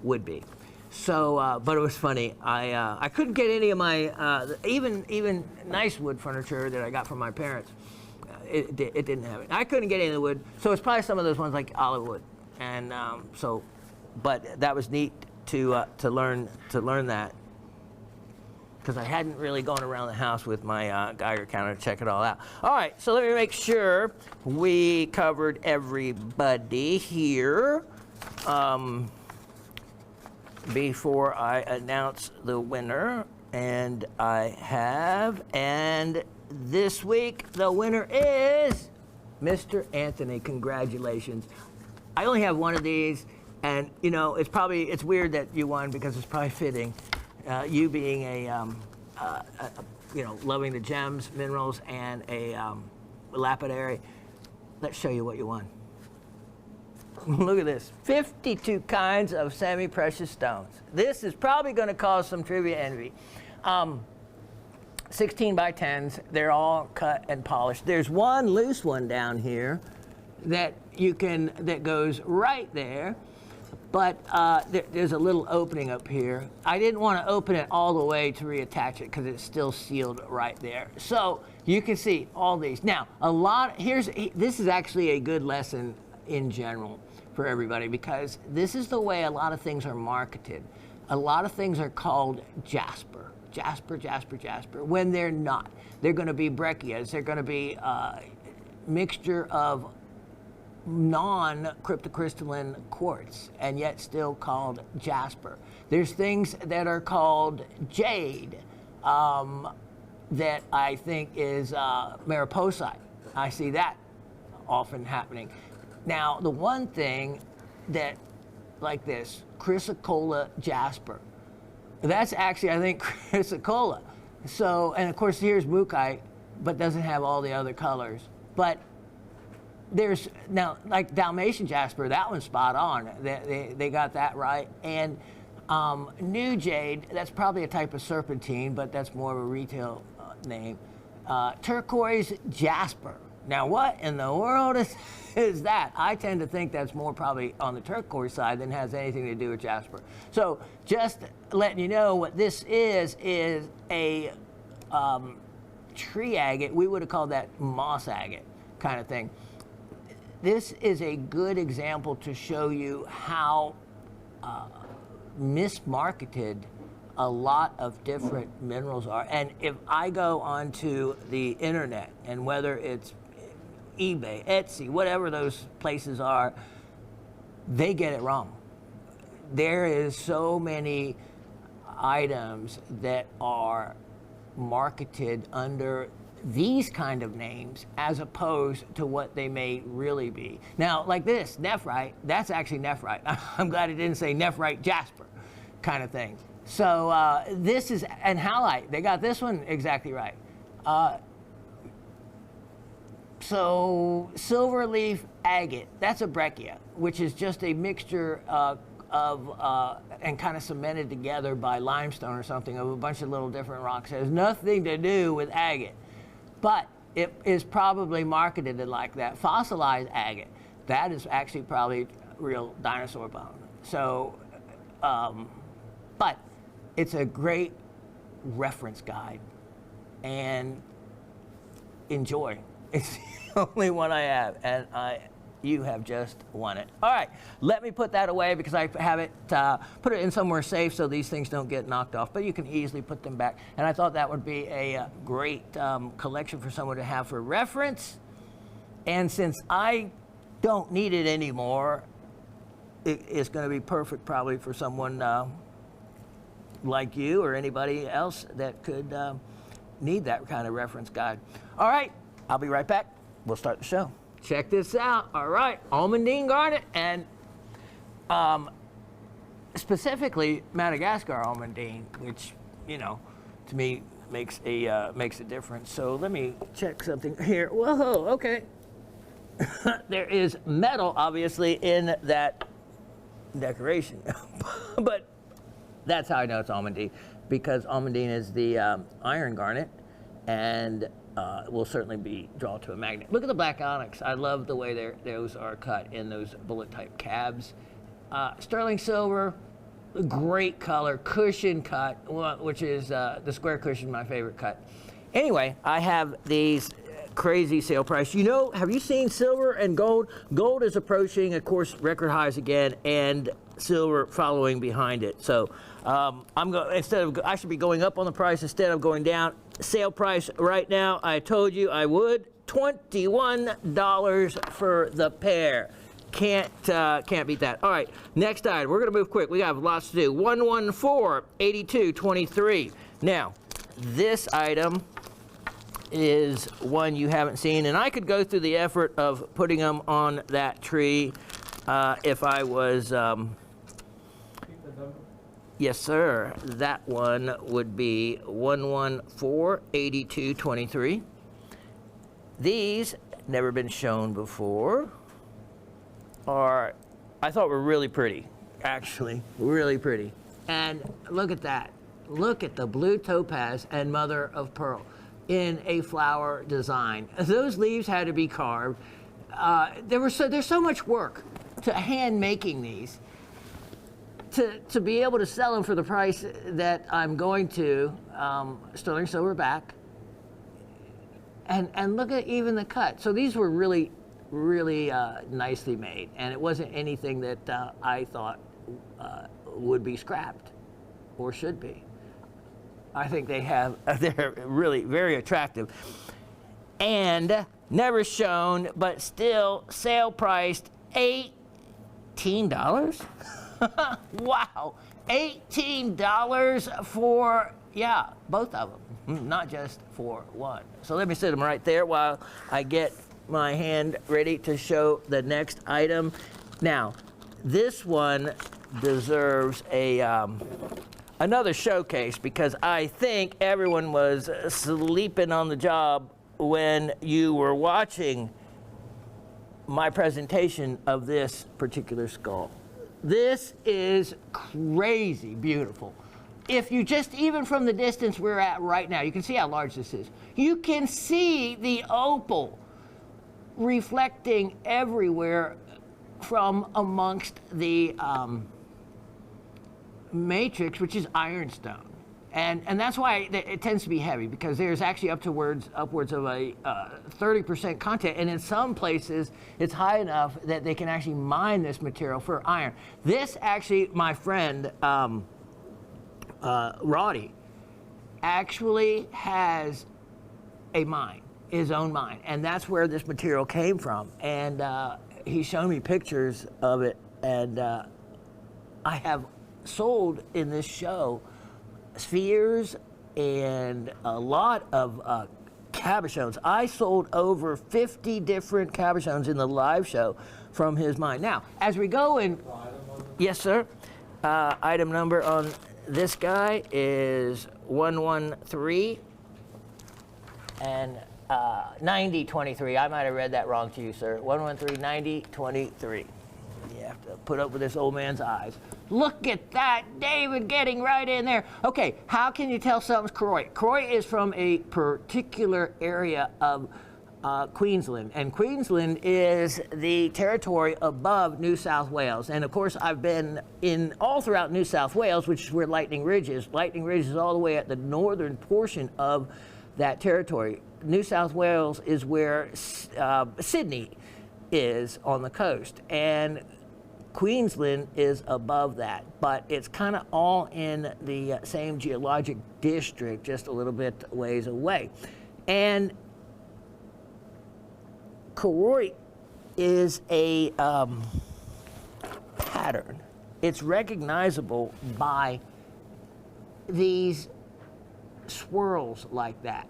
would be. So, but it was funny. I couldn't get any of my, even nice wood furniture that I got from my parents. It didn't have it. I couldn't get any of the wood. So it's probably some of those ones like olive wood. And but that was neat to learn that. because I hadn't really gone around the house with my Geiger counter to check it all out. All right, so let me make sure we covered everybody here before I announce the winner. And I have, and this week the winner is Mr. Anthony. Congratulations. I only have one of these, and you know, it's weird that you won because it's probably fitting. You being you know, loving the gems, minerals, and a lapidary. Let's show you what you won. Look at this, 52 kinds of semi-precious stones. This is probably going to cause some trivia envy. 16 by 10s, they're all cut and polished. There's one loose one down here that goes right there. But there's a little opening up here. I didn't want to open it all the way to reattach it because it's still sealed right there. So you can see all these. Now, this is actually a good lesson in general for everybody, because this is the way a lot of things are marketed. A lot of things are called jasper, when they're not. They're going to be breccias. They're going to be a mixture of non-cryptocrystalline quartz, and yet still called jasper. There's things that are called jade that I think is mariposite. I see that often happening. Now, the one thing that, like this, chrysocolla jasper, that's actually, I think, chrysocolla. So, and of course, here's mookaite, but doesn't have all the other colors. But there's, now, like Dalmatian jasper, that one's spot on. They got that right. And new jade, that's probably a type of serpentine, but that's more of a retail name. Turquoise jasper. Now, what in the world is that? I tend to think that's more probably on the turquoise side than has anything to do with jasper. So just letting you know what this is a tree agate. We would have called that moss agate kind of thing. This is a good example to show you how mismarketed a lot of different minerals are. And if I go onto the internet, and whether it's eBay, Etsy, whatever those places are, they get it wrong. There is so many items that are marketed under these kind of names as opposed to what they may really be. Now, like this, nephrite, that's actually nephrite. I'm glad it didn't say nephrite jasper kind of thing. So this is, and halite, they got this one exactly right. So silver leaf agate, that's a breccia, which is just a mixture and kind of cemented together by limestone or something of a bunch of little different rocks. It has nothing to do with agate, but it is probably marketed like that. Fossilized agate, that is actually probably real dinosaur bone. So, but it's a great reference guide, and enjoy. It's the only one I have, and you have just won it. All right, let me put that away because I have it, put it in somewhere safe so these things don't get knocked off, but you can easily put them back. And I thought that would be a great collection for someone to have for reference. And since I don't need it anymore, it's going to be perfect probably for someone like you or anybody else that could need that kind of reference guide. All right, I'll be right back. We'll start the show. Check this out. All right, almandine garnet, and specifically Madagascar almandine, which, you know, to me makes a difference. So let me check something here. Whoa, okay. There is metal, obviously, in that decoration, but that's how I know it's almandine, because almandine is the iron garnet, and will certainly be drawn to a magnet. Look at the black onyx. I love the way those are cut in those bullet type cabs. Sterling silver, great color, cushion cut, which is the square cushion, my favorite cut. Anyway, I have these crazy sale price. You know, have you seen silver and gold? Gold is approaching, of course, record highs again, and silver following behind it. So I should be going up on the price instead of going down. Sale price right now, I told you I would, $21 for the pair. Can't beat that. All right, next item. We're gonna move quick. We have lots to do. 114-8223. Now, this item is one you haven't seen, and I could go through the effort of putting them on that tree if I was. Yes, sir. That one would be 114-8223. These, never been shown before, I thought were really pretty, actually, really pretty. And look at that. Look at the blue topaz and mother of pearl in a flower design. Those leaves had to be carved. There's so much work to hand making these. To be able to sell them for the price that I'm going to, sterling silver back, and look at even the cut. So these were really, really nicely made, and it wasn't anything that I thought would be scrapped or should be. I think they're really very attractive, and never shown, but still sale priced $18. Wow, $18 for, both of them, not just for one. So let me set them right there while I get my hand ready to show the next item. Now, this one deserves another showcase because I think everyone was sleeping on the job when you were watching my presentation of this particular skull. This is crazy beautiful. If you just, even from the distance we're at right now, you can see how large this is. You can see the opal reflecting everywhere from amongst the matrix, which is ironstone. And that's why it tends to be heavy, because there's actually upwards of a 30% content, and in some places it's high enough that they can actually mine this material for iron. This actually, my friend Roddy actually has a mine, his own mine, and that's where this material came from. And he's shown me pictures of it, and I have sold in this show spheres and a lot of cabochones. I sold over 50 different cabochones in the live show from his mine. Now, as we go in, yes, sir. Item number on this guy is 113 and 9023. I might have read that wrong to you, sir. 113 9023. You have to put up with this old man's eyes. Look at that, David getting right in there. Okay, how can you tell something's Croy? Croy is from a particular area of Queensland, and Queensland is the territory above New South Wales. And of course, I've been in all throughout New South Wales, which is where Lightning Ridge is. Lightning Ridge is all the way at the northern portion of that territory. New South Wales is where Sydney is on the coast, and Queensland is above that, but it's kind of all in the same geologic district, just a little bit ways away. And Koroi is a pattern. It's recognizable by these swirls like that,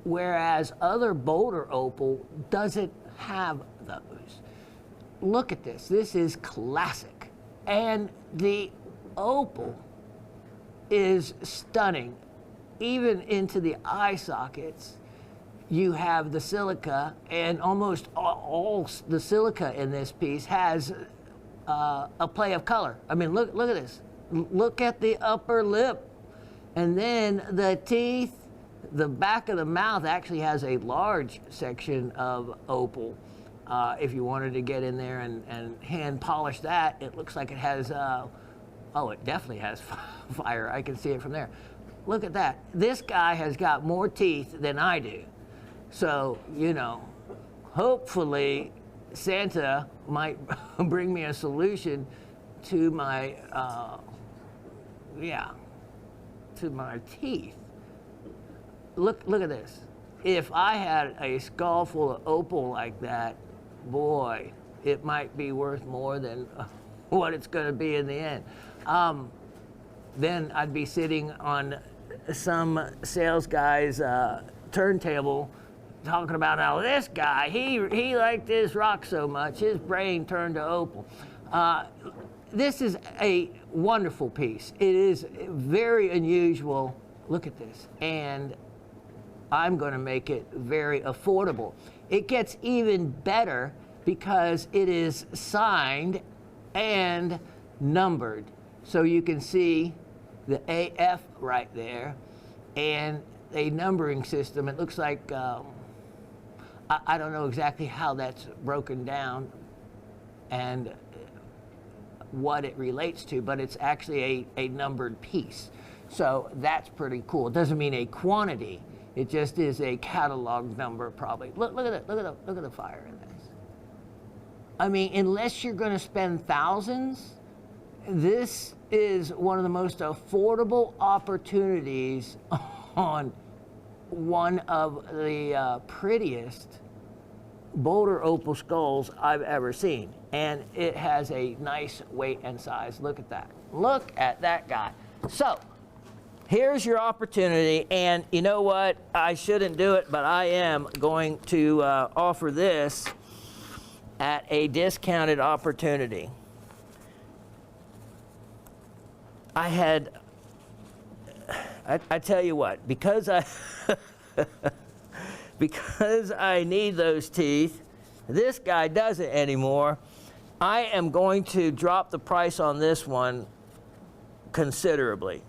whereas other boulder opal doesn't have those. Look at this. This is classic. And the opal is stunning. Even into the eye sockets, you have the silica, and almost all the silica in this piece has a play of color. I mean, look at this. Look at the upper lip. And then the teeth, the back of the mouth actually has a large section of opal. If you wanted to get in there and hand polish that, it looks like it has, it definitely has fire. I can see it from there. Look at that. This guy has got more teeth than I do. So, hopefully Santa might bring me a solution to my, to my teeth. Look at this. If I had a skull full of opal like that, boy, it might be worth more than what it's going to be in the end. Then I'd be sitting on some sales guy's turntable talking about how this guy, he liked this rock so much, his brain turned to opal. This is a wonderful piece. It is very unusual. Look at this. And I'm going to make it very affordable. It gets even better because it is signed and numbered. So you can see the AF right there and a numbering system. It looks like, I don't know exactly how that's broken down and what it relates to, but it's actually a numbered piece. So that's pretty cool. It doesn't mean a quantity. It just is a catalog number, probably. Look at it. Look at the fire in this. I mean, unless you're going to spend thousands, this is one of the most affordable opportunities on one of the prettiest Boulder opal skulls I've ever seen. And it has a nice weight and size. Look at that. Look at that guy. So here's your opportunity, and you know what? I shouldn't do it, but I am going to offer this at a discounted opportunity. I tell you what, because because I need those teeth, this guy doesn't anymore. I am going to drop the price on this one considerably.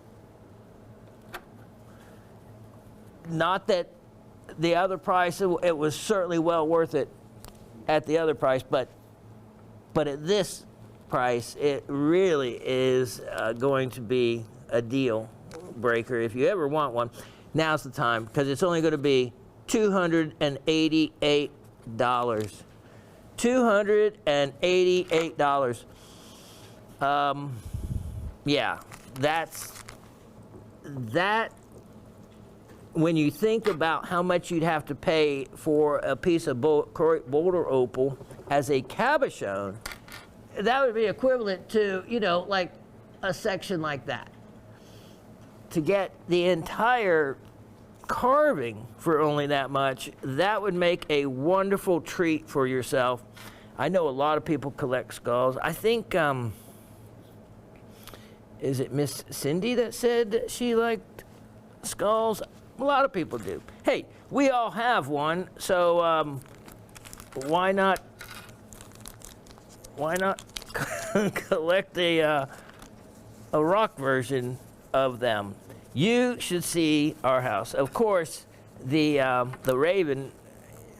Not that the other price, it was certainly well worth it at the other price, but at this price, it really is going to be a deal breaker. If you ever want one, now's the time, because it's only going to be $288. $288. Yeah, that. When you think about how much you'd have to pay for a piece of Boulder opal as a cabochon, that would be equivalent to, you know, like a section like that. To get the entire carving for only that much, that would make a wonderful treat for yourself. I know a lot of people collect skulls. I think, is it Miss Cindy that said that she liked skulls? A lot of people do. Hey, we all have one, so why not collect a rock version of them? You should see our house. Of course, the Raven,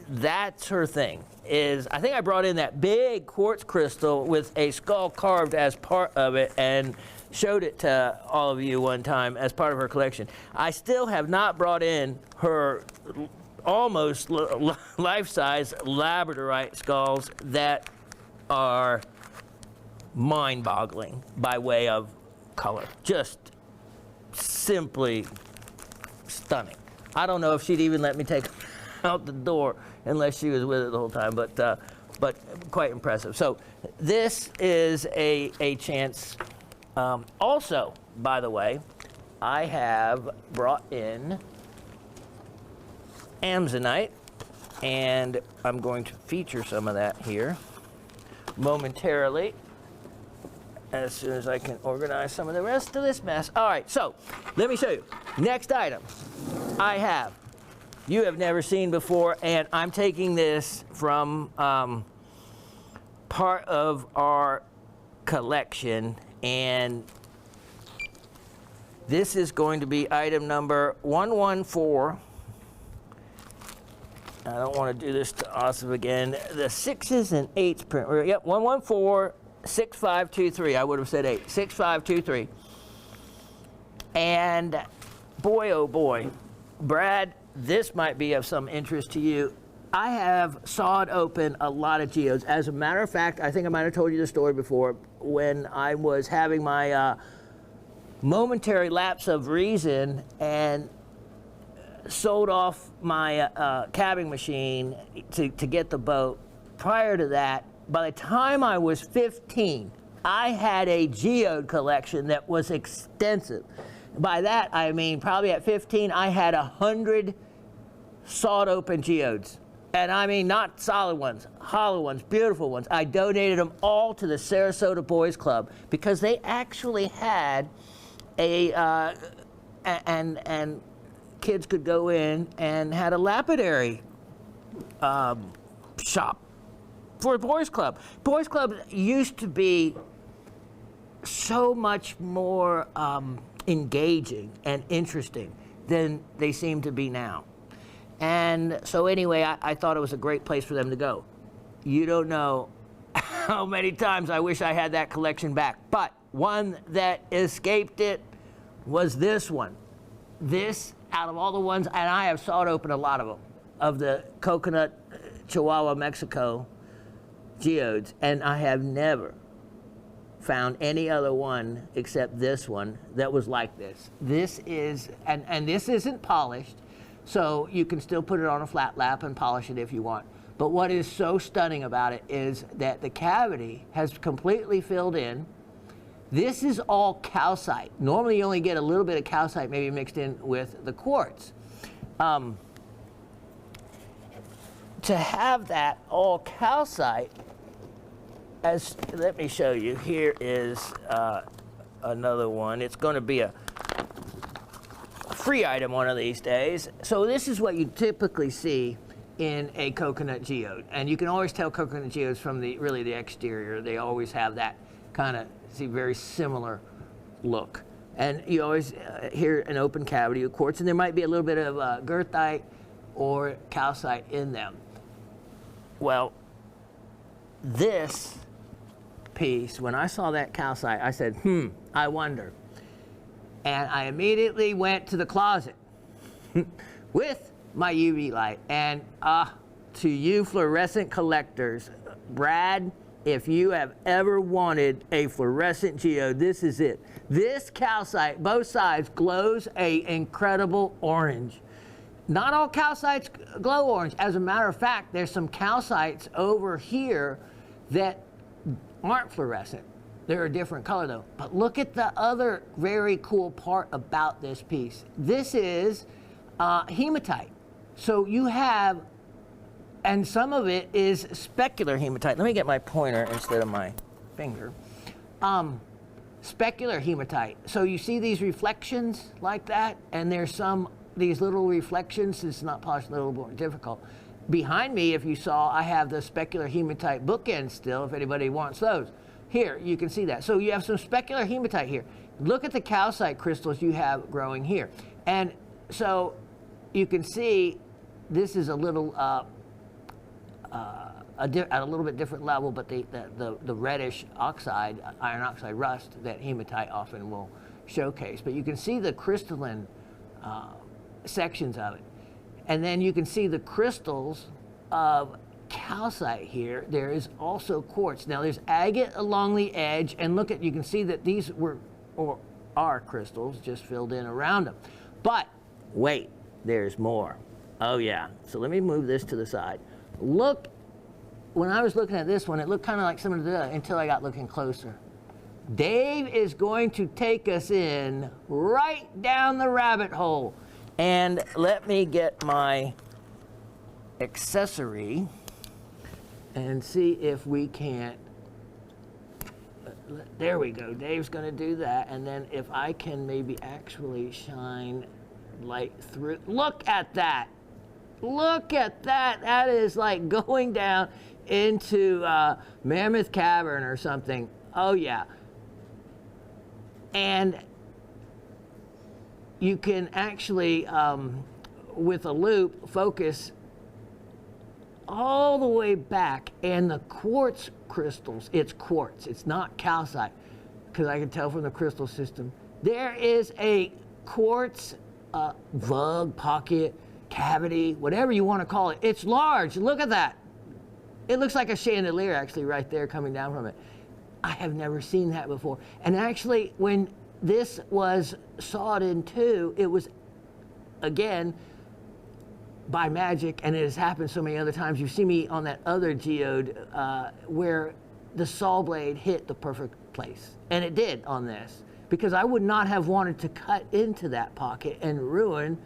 that's her thing. I think I brought in that big quartz crystal with a skull carved as part of it and showed it to all of you one time as part of her collection. I still have not brought in her almost life-size labradorite skulls that are mind-boggling by way of color. Just simply stunning. I don't know if she'd even let me take them out the door unless she was with it the whole time, but quite impressive. So this is a chance. Also, by the way, I have brought in Amazonite, and I'm going to feature some of that here momentarily as soon as I can organize some of the rest of this mess. All right, so let me show you. Next item you have never seen before, and I'm taking this from part of our collection, and this is going to be item number 114. I don't want to do this to Asif again. The 6s and 8s print. Yep, 114 6523. I would have said 8. 6523. And boy, oh boy, Brad, this might be of some interest to you. I have sawed open a lot of geodes. As a matter of fact, I think I might have told you the story before, when I was having my momentary lapse of reason and sold off my cabbing machine to get the boat. Prior to that, by the time I was 15, I had a geode collection that was extensive. By that, I mean probably at 15, I had 100 sawed open geodes. And I mean not solid ones, hollow ones, beautiful ones. I donated them all to the Sarasota Boys Club because they actually had a, and kids could go in and had a lapidary shop for a Boys Club. Boys Club used to be so much more engaging and interesting than they seem to be now. And so anyway, I thought it was a great place for them to go. You don't know how many times I wish I had that collection back. But one that escaped it was this one. This, out of all the ones, and I have sawed open a lot of them, of the coconut Chihuahua, Mexico geodes, and I have never found any other one except this one that was like this. This is, and this isn't polished, so you can still put it on a flat lap and polish it if you want. But what is so stunning about it is that the cavity has completely filled in. This is all calcite. Normally you only get a little bit of calcite maybe mixed in with the quartz. To have that all calcite, let me show you. Here is another one. It's going to be a free item one of these days. So this is what you typically see in a coconut geode, and you can always tell coconut geodes from the exterior. They always have that kind of very similar look, and you always hear an open cavity of quartz, and there might be a little bit of goethite or calcite in them. Well, this piece, when I saw that calcite, I said, I wonder. And I immediately went to the closet with my UV light. And to you fluorescent collectors, Brad, if you have ever wanted a fluorescent geode, this is it. This calcite, both sides, glows an incredible orange. Not all calcites glow orange. As a matter of fact, there's some calcites over here that aren't fluorescent. They're a different color though. But look at the other very cool part about this piece. This is hematite. So you have, and some of it is specular hematite. Let me get my pointer instead of my finger. Specular hematite. So you see these reflections like that, and there's these little reflections. It's not polished, a little more difficult. Behind me, if you saw, I have the specular hematite bookends still, if anybody wants those. Here, you can see that. So you have some specular hematite here. Look at the calcite crystals you have growing here. And so you can see this is a little, at a little bit different level, but the reddish oxide, iron oxide rust that hematite often will showcase. But you can see the crystalline sections of it. And then you can see the crystals of calcite here. There is also quartz. Now there's agate along the edge, and look at, you can see that these are crystals just filled in around them. But wait, there's more. Oh yeah. So let me move this to the side. Look, when I was looking at this one, it looked kind of like some of the until I got looking closer. Dave is going to take us in right down the rabbit hole. And let me get my accessory and see if we can't. There we go. Dave's going to do that. And then if I can maybe actually shine light through. Look at that. Look at that. That is like going down into Mammoth Cavern or something. Oh, yeah. And you can actually, with a loop, focus all the way back, and the quartz crystals, it's quartz, it's not calcite, because I can tell from the crystal system. There is a quartz vug pocket cavity, whatever you want to call it. It's large. Look at that. It looks like a chandelier actually right there coming down from it. I have never seen that before. And actually, when this was sawed in two, it was, again, by magic, and it has happened so many other times. You see me on that other geode where the saw blade hit the perfect place. And it did on this, because I would not have wanted to cut into that pocket and ruin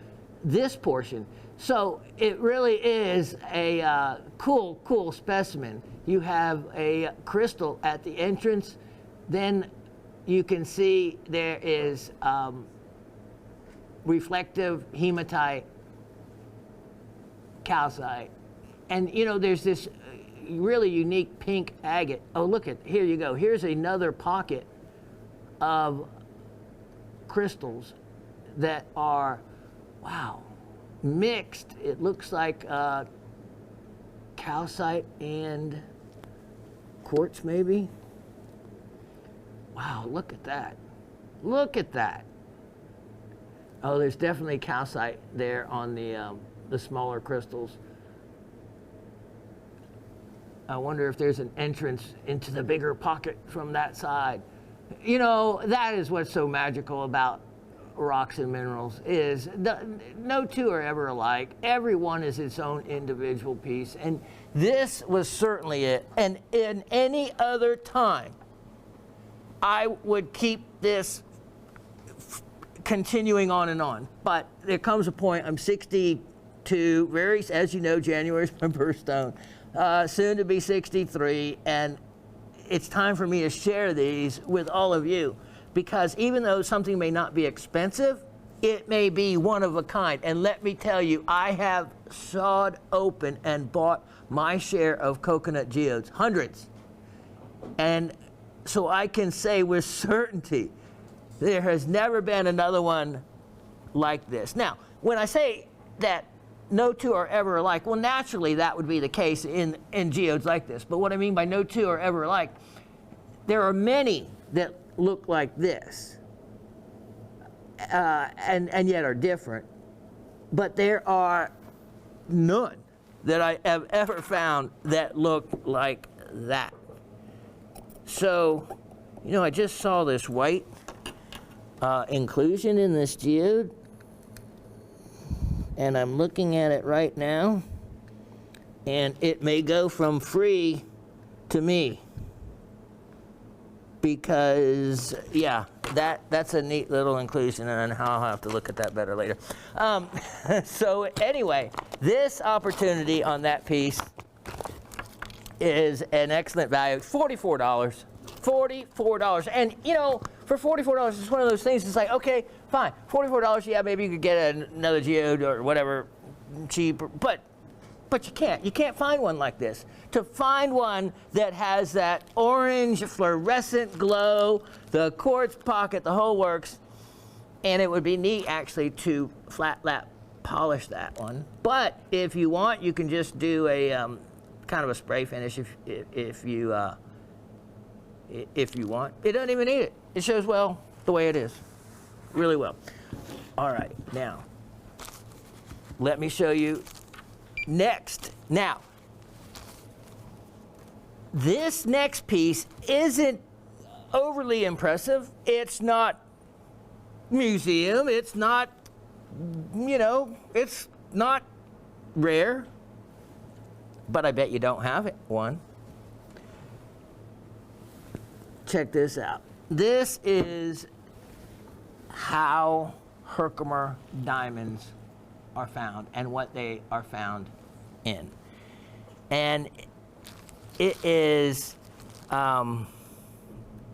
this portion. So it really is a cool specimen. You have a crystal at the entrance. Then you can see there is reflective hematite, calcite. And you know, there's this really unique pink agate. Oh, look at, here you go. Here's another pocket of crystals that are, wow, mixed. It looks like calcite and quartz maybe. Wow, look at that. Look at that. Oh, there's definitely calcite there on the smaller crystals. I wonder if there's an entrance into the bigger pocket from that side. You know, that is what's so magical about rocks and minerals, is no two are ever alike. Every one is its own individual piece, and this was certainly it. And in any other time, I would keep this continuing on and on. But there comes a point, I'm 62, as you know, January is my birthstone, soon to be 63, and it's time for me to share these with all of you. Because even though something may not be expensive, it may be one of a kind. And let me tell you, I have sawed open and bought my share of coconut geodes, hundreds. And so I can say with certainty, there has never been another one like this. Now, when I say that no two are ever alike, well, naturally that would be the case in geodes like this. But what I mean by no two are ever alike, there are many that look like this, and yet are different. But there are none that I have ever found that look like that. So, you know, I just saw this white inclusion in this geode, and I'm looking at it right now, and it may go from free to me. Because, yeah, that's a neat little inclusion, and I'll have to look at that better later. So anyway, this opportunity on that piece is an excellent value. $44. $44. And, you know, for $44, it's one of those things, it's like, okay, fine. $44, yeah, maybe you could get another geode or whatever cheaper, but you can't. You can't find one like this. To find one that has that orange fluorescent glow, the quartz pocket, the whole works, and it would be neat actually to flat lap polish that one. But if you want, you can just do a kind of a spray finish if you want. It doesn't even need it. It shows well the way it is, really well. All right, now let me show you next. Now, this next piece isn't overly impressive. It's not museum. It's not, you know, it's not rare. But I bet you don't have it, one. Check this out. This is how Herkimer diamonds are found and what they are found in. And it is,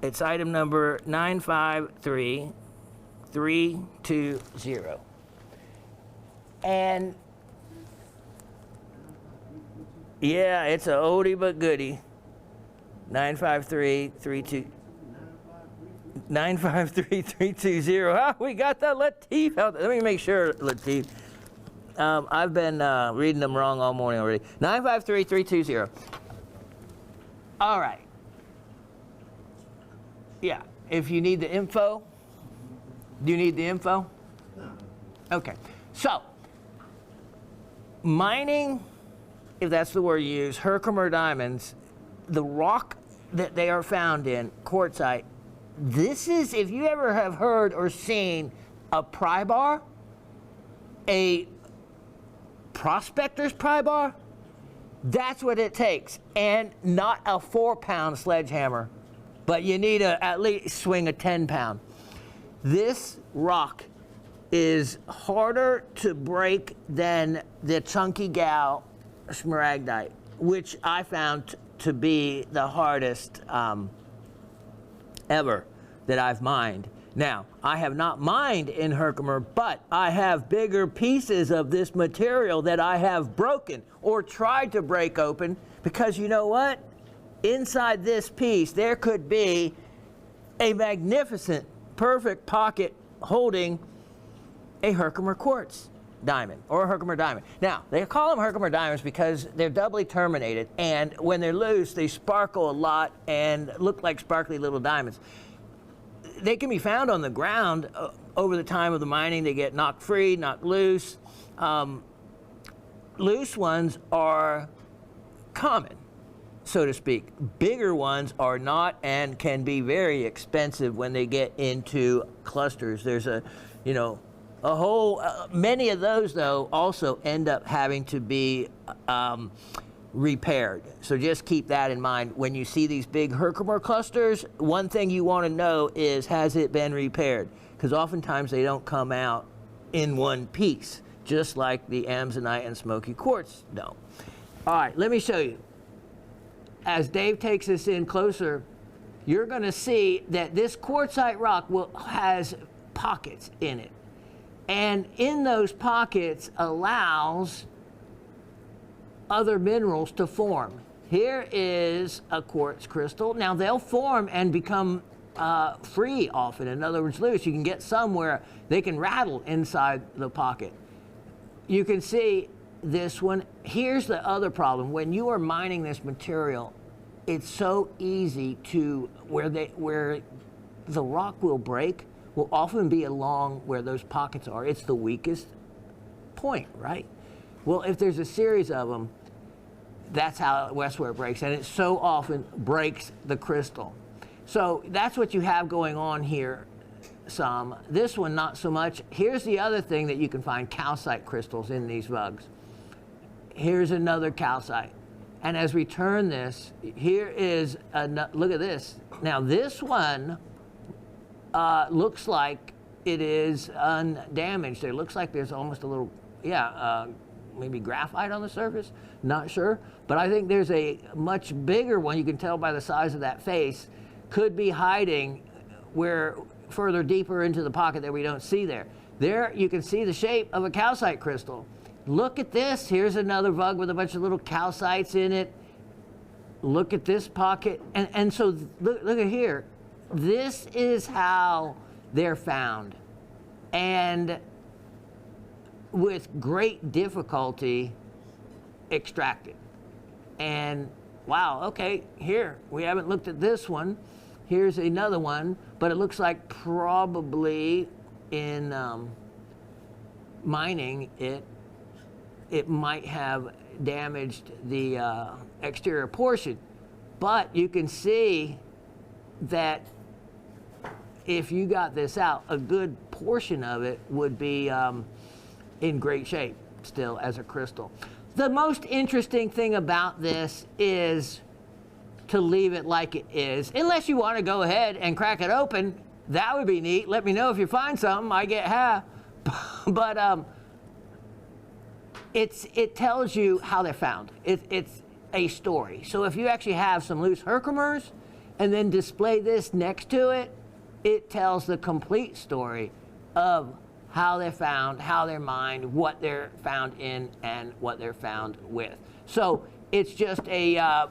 it's item number 953320. And yeah, it's a oldie but goodie. 953320. Ah, we got that Latif out there. Let me make sure, Latif. I've been reading them wrong all morning already. 953320. All right. Yeah, if you need the info. Do you need the info? Okay. So, mining, if that's the word you use, Herkimer diamonds, the rock that they are found in, quartzite, this is, if you ever have heard or seen a pry bar, a prospector's pry bar, that's what it takes. And not a 4-pound sledgehammer, but you need to at least swing a 10-pound. This rock is harder to break than the chunky gal smaragdite, which I found to be the hardest ever that I've mined. Now, I have not mined in Herkimer, but I have bigger pieces of this material that I have broken or tried to break open, because you know what? Inside this piece, there could be a magnificent, perfect pocket holding a Herkimer quartz diamond or a Herkimer diamond. Now, they call them Herkimer diamonds because they're doubly terminated, and when they're loose, they sparkle a lot and look like sparkly little diamonds. They can be found on the ground over the time of the mining. They get knocked free, knocked loose. Loose ones are common, so to speak. Bigger ones are not and can be very expensive when they get into clusters. There's a whole, many of those though also end up having to be repaired. So just keep that in mind. When you see these big Herkimer clusters, one thing you want to know is, has it been repaired? Because oftentimes they don't come out in one piece, just like the amazonite and smoky quartz don't. All right, let me show you. As Dave takes us in closer, you're going to see that this quartzite rock has pockets in it. And in those pockets allows other minerals to form. Here is a quartz crystal. Now they'll form and become free often, in other words loose. You can get some where they can rattle inside the pocket. You can see this one. Here's the other problem. When you are mining this material, it's so easy to, where the rock will break will often be along where those pockets are. It's the weakest point, right? Well, if there's a series of them, that's where it breaks, and it so often breaks the crystal. So that's what you have going on here some. This one, not so much. Here's the other thing that you can find, calcite crystals in these vugs. Here's another calcite. And as we turn this, here is, look at this. Now this one looks like it is undamaged. It looks like there's almost a little, maybe graphite on the surface, not sure. But I think there's a much bigger one, you can tell by the size of that face, could be hiding where further deeper into the pocket that we don't see there. There you can see the shape of a calcite crystal. Look at this, here's another vug with a bunch of little calcites in it. Look at this pocket, and so look at here. This is how they're found. And with great difficulty extracted. And wow, okay, here, we haven't looked at this one. Here's another one, but it looks like probably in mining it might have damaged the exterior portion. But you can see that if you got this out, a good portion of it would be in great shape still as a crystal. The most interesting thing about this is to leave it like it is, unless you want to go ahead and crack it open. That would be neat. Let me know if you find something. I get half. But it tells you how they're found. It's a story. So if you actually have some loose Herkimers and then display this next to it, it tells the complete story of how they're found, how they're mined, what they're found in, and what they're found with. So it's just a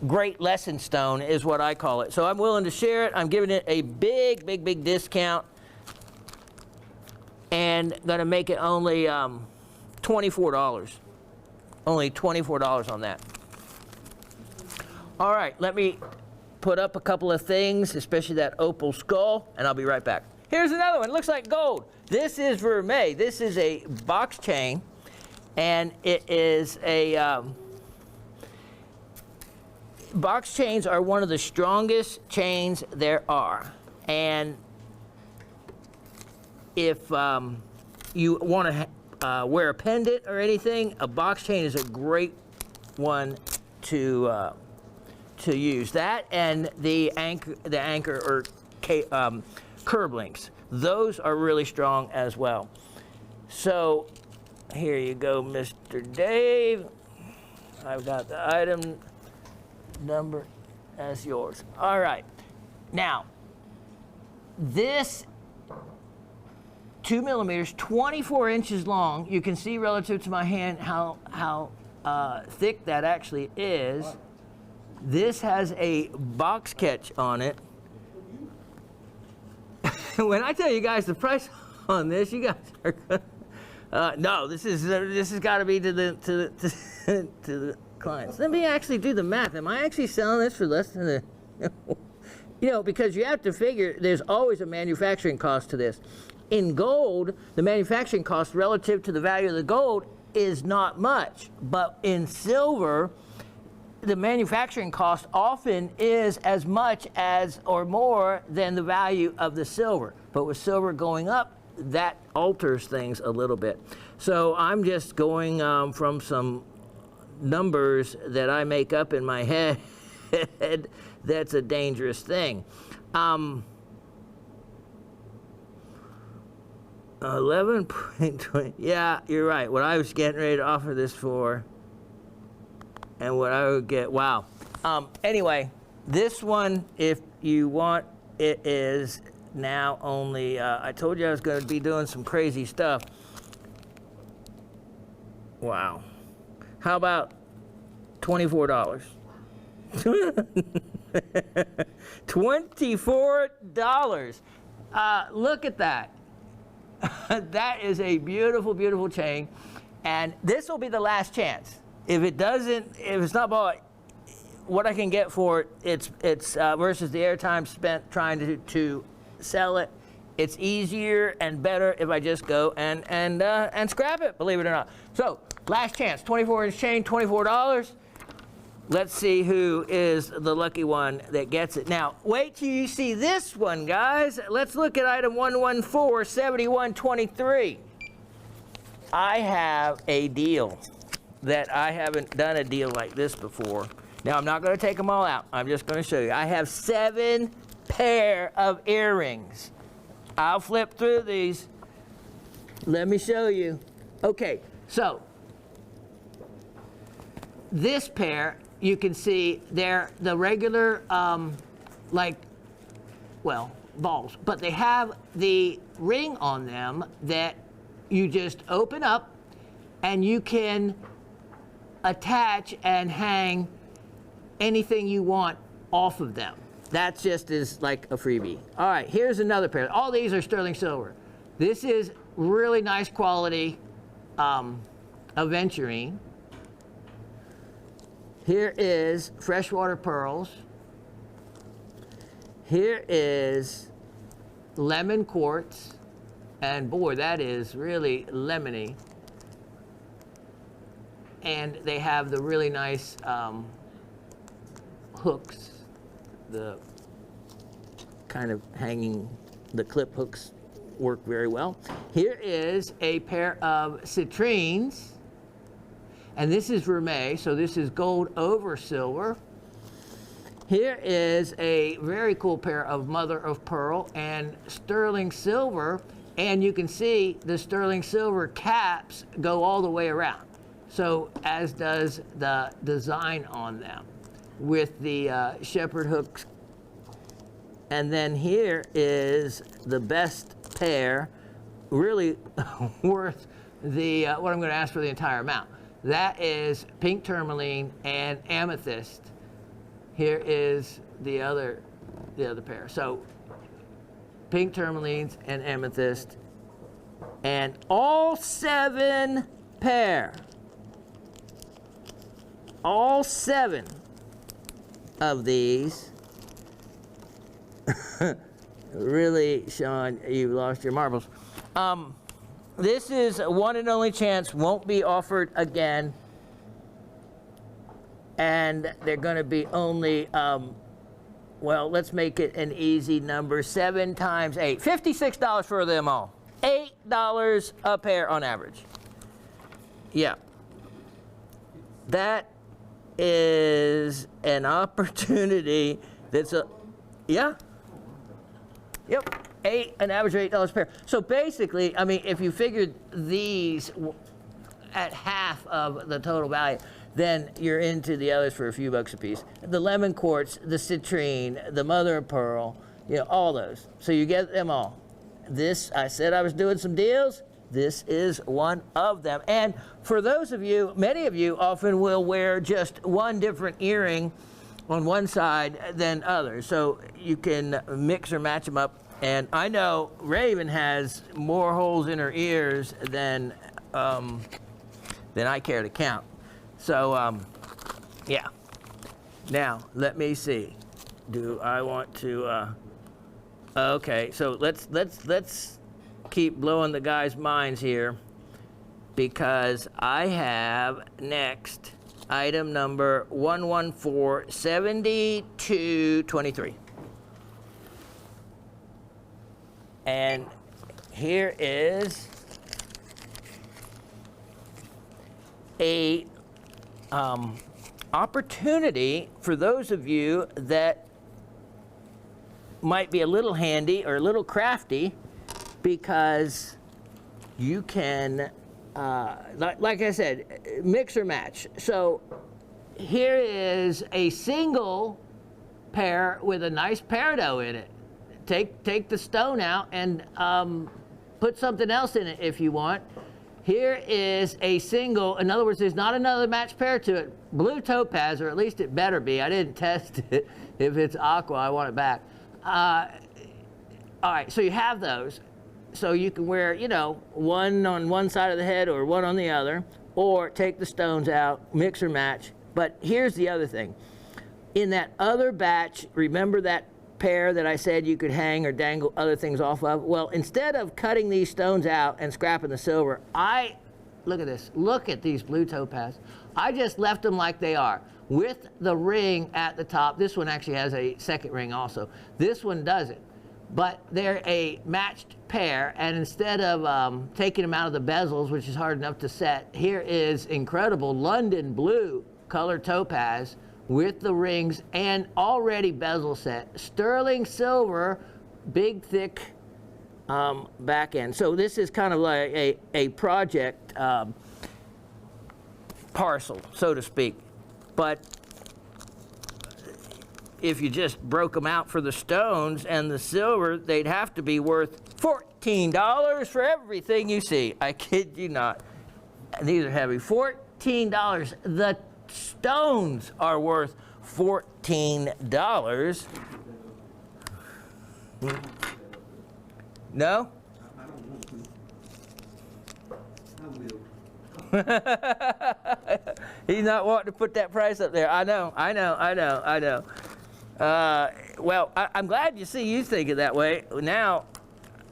great lesson stone is what I call it. So I'm willing to share it. I'm giving it a big, big, big discount, and going to make it only $24. Only $24 on that. All right, let me put up a couple of things, especially that opal skull, and I'll be right back. Here's another one. It looks like gold. This is vermeil. This is a box chain, And it is a box chains are one of the strongest chains there are. And if you want to wear a pendant or anything, a box chain is a great one to use. That and the anchor or curb links. Those are really strong as well. So here you go, Mr. Dave. I've got the item number as yours. All right. Now, this 2 millimeters, 24 inches long. You can see relative to my hand how thick that actually is. This has a box catch on it. When I tell you guys the price on this, you guys are gonna, no, this has got to be to the clients. Let me actually do the math. Am I actually selling this for less than the? You know, because you have to figure there's always a manufacturing cost to this. In gold, the manufacturing cost relative to the value of the gold is not much, but in silver, the manufacturing cost often is as much as or more than the value of the silver. But with silver going up, that alters things a little bit. So I'm just going from some numbers that I make up in my head. That's a dangerous thing. 11.20. Yeah, you're right. What I was getting ready to offer this for, and what I would get. Wow. Anyway, this one, if you want, it is now only. I told you I was going to be doing some crazy stuff. Wow. How about $24? $24. Look at that. That is a beautiful, beautiful chain, and this will be the last chance. If it's not bought, what I can get for it, it's versus the airtime spent trying to sell it. It's easier and better if I just go and scrap it. Believe it or not. So last chance, 24-inch chain, $24. Let's see who is the lucky one that gets it. Now, wait till you see this one, guys. Let's look at item 114-7123. I have a deal that I haven't done a deal like this before. Now, I'm not going to take them all out. I'm just going to show you. I have 7 pair of earrings. I'll flip through these. Let me show you. Okay, so this pair, you can see they're the regular, balls, but they have the ring on them that you just open up and you can attach and hang anything you want off of them. That just is like a freebie. All right, here's another pair. All these are sterling silver. This is really nice quality aventurine. Here is freshwater pearls. Here is lemon quartz. And boy, that is really lemony. And they have the really nice hooks, the kind of hanging, the clip hooks work very well. Here is a pair of citrines. And this is vermeil, so this is gold over silver. Here is a very cool pair of mother of pearl and sterling silver. And you can see the sterling silver caps go all the way around. So as does the design on them with the shepherd hooks. And then here is the best pair, really worth the what I'm going to ask for the entire amount. That is pink tourmaline and amethyst. Here is the other pair. So pink tourmalines and amethyst, and all 7 pair. All 7 of these. Really, Shawn, you've lost your marbles. This is a one and only chance, won't be offered again. And they're going to be only, well, let's make it an easy number. 7 times 8, $56 for them all. $8 a pair on average. Yeah. That is an opportunity that's a, yeah. Yep. An average of $8 a pair. So basically, I mean, if you figured these at half of the total value, then you're into the others for a few bucks a piece. The lemon quartz, the citrine, the mother of pearl, you know, all those. So you get them all. This, I said I was doing some deals. This is one of them. And for those of you, many of you often will wear just one different earring on one side than others. So you can mix or match them up. And I know Raven has more holes in her ears than I care to count. So, yeah. Now, let me see. Do I want to, okay, so let's keep blowing the guys' minds here, because I have next item number 1147223. And here is a opportunity for those of you that might be a little handy or a little crafty, because you can, like I said, mix or match. So here is a single pair with a nice peridot in it. Take the stone out and put something else in it if you want. Here is a single, in other words, there's not another matched pair to it. Blue topaz, or at least it better be. I didn't test it. If it's aqua, I want it back. All right, so you have those. So you can wear, you know, one on one side of the head or one on the other, or take the stones out, mix or match. But here's the other thing. In that other batch, remember that pair that I said you could hang or dangle other things off of? Well, instead of cutting these stones out and scrapping the silver, look at this, look at these blue topaz. I just left them like they are, with the ring at the top. This one actually has a second ring also. This one doesn't, but they're a matched pair, and instead of taking them out of the bezels, which is hard enough to set, here is incredible London blue color topaz with the rings and already bezel set. Sterling silver, big thick back end. So this is kind of like a project parcel, so to speak. But if you just broke them out for the stones and the silver, they'd have to be worth $14 for everything you see. I kid you not. These are heavy. $14. The stones are worth $14. No? He's not wanting to put that price up there. I know. Well, I'm glad you think it that way. Now,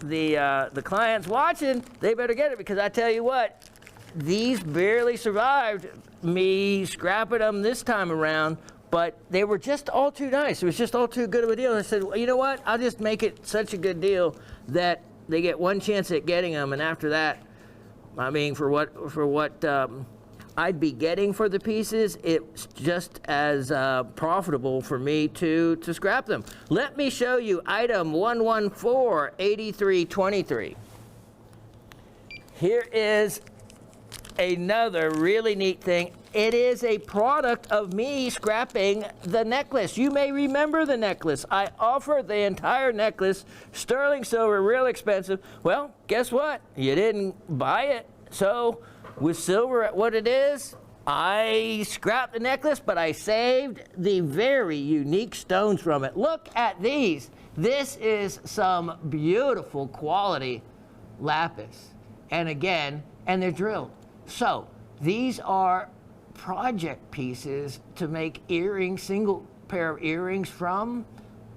the clients watching, they better get it, because I tell you what, these barely survived me scrapping them this time around, but they were just all too nice. It was just all too good of a deal. I said, well, you know what? I'll just make it such a good deal that they get one chance at getting them, and after that, I mean, for what I'd be getting for the pieces, it's just as profitable for me to scrap them. Let me show you item 1148323. Here is another really neat thing. It is a product of me scrapping the necklace. You may remember the necklace. I offered the entire necklace, sterling silver, real expensive. Well, guess what? You didn't buy it. So with silver at what it is, I scrapped the necklace, but I saved the very unique stones from it. Look at these. This is some beautiful quality lapis. And again, and they're drilled. So these are project pieces to make earrings, single pair of earrings from,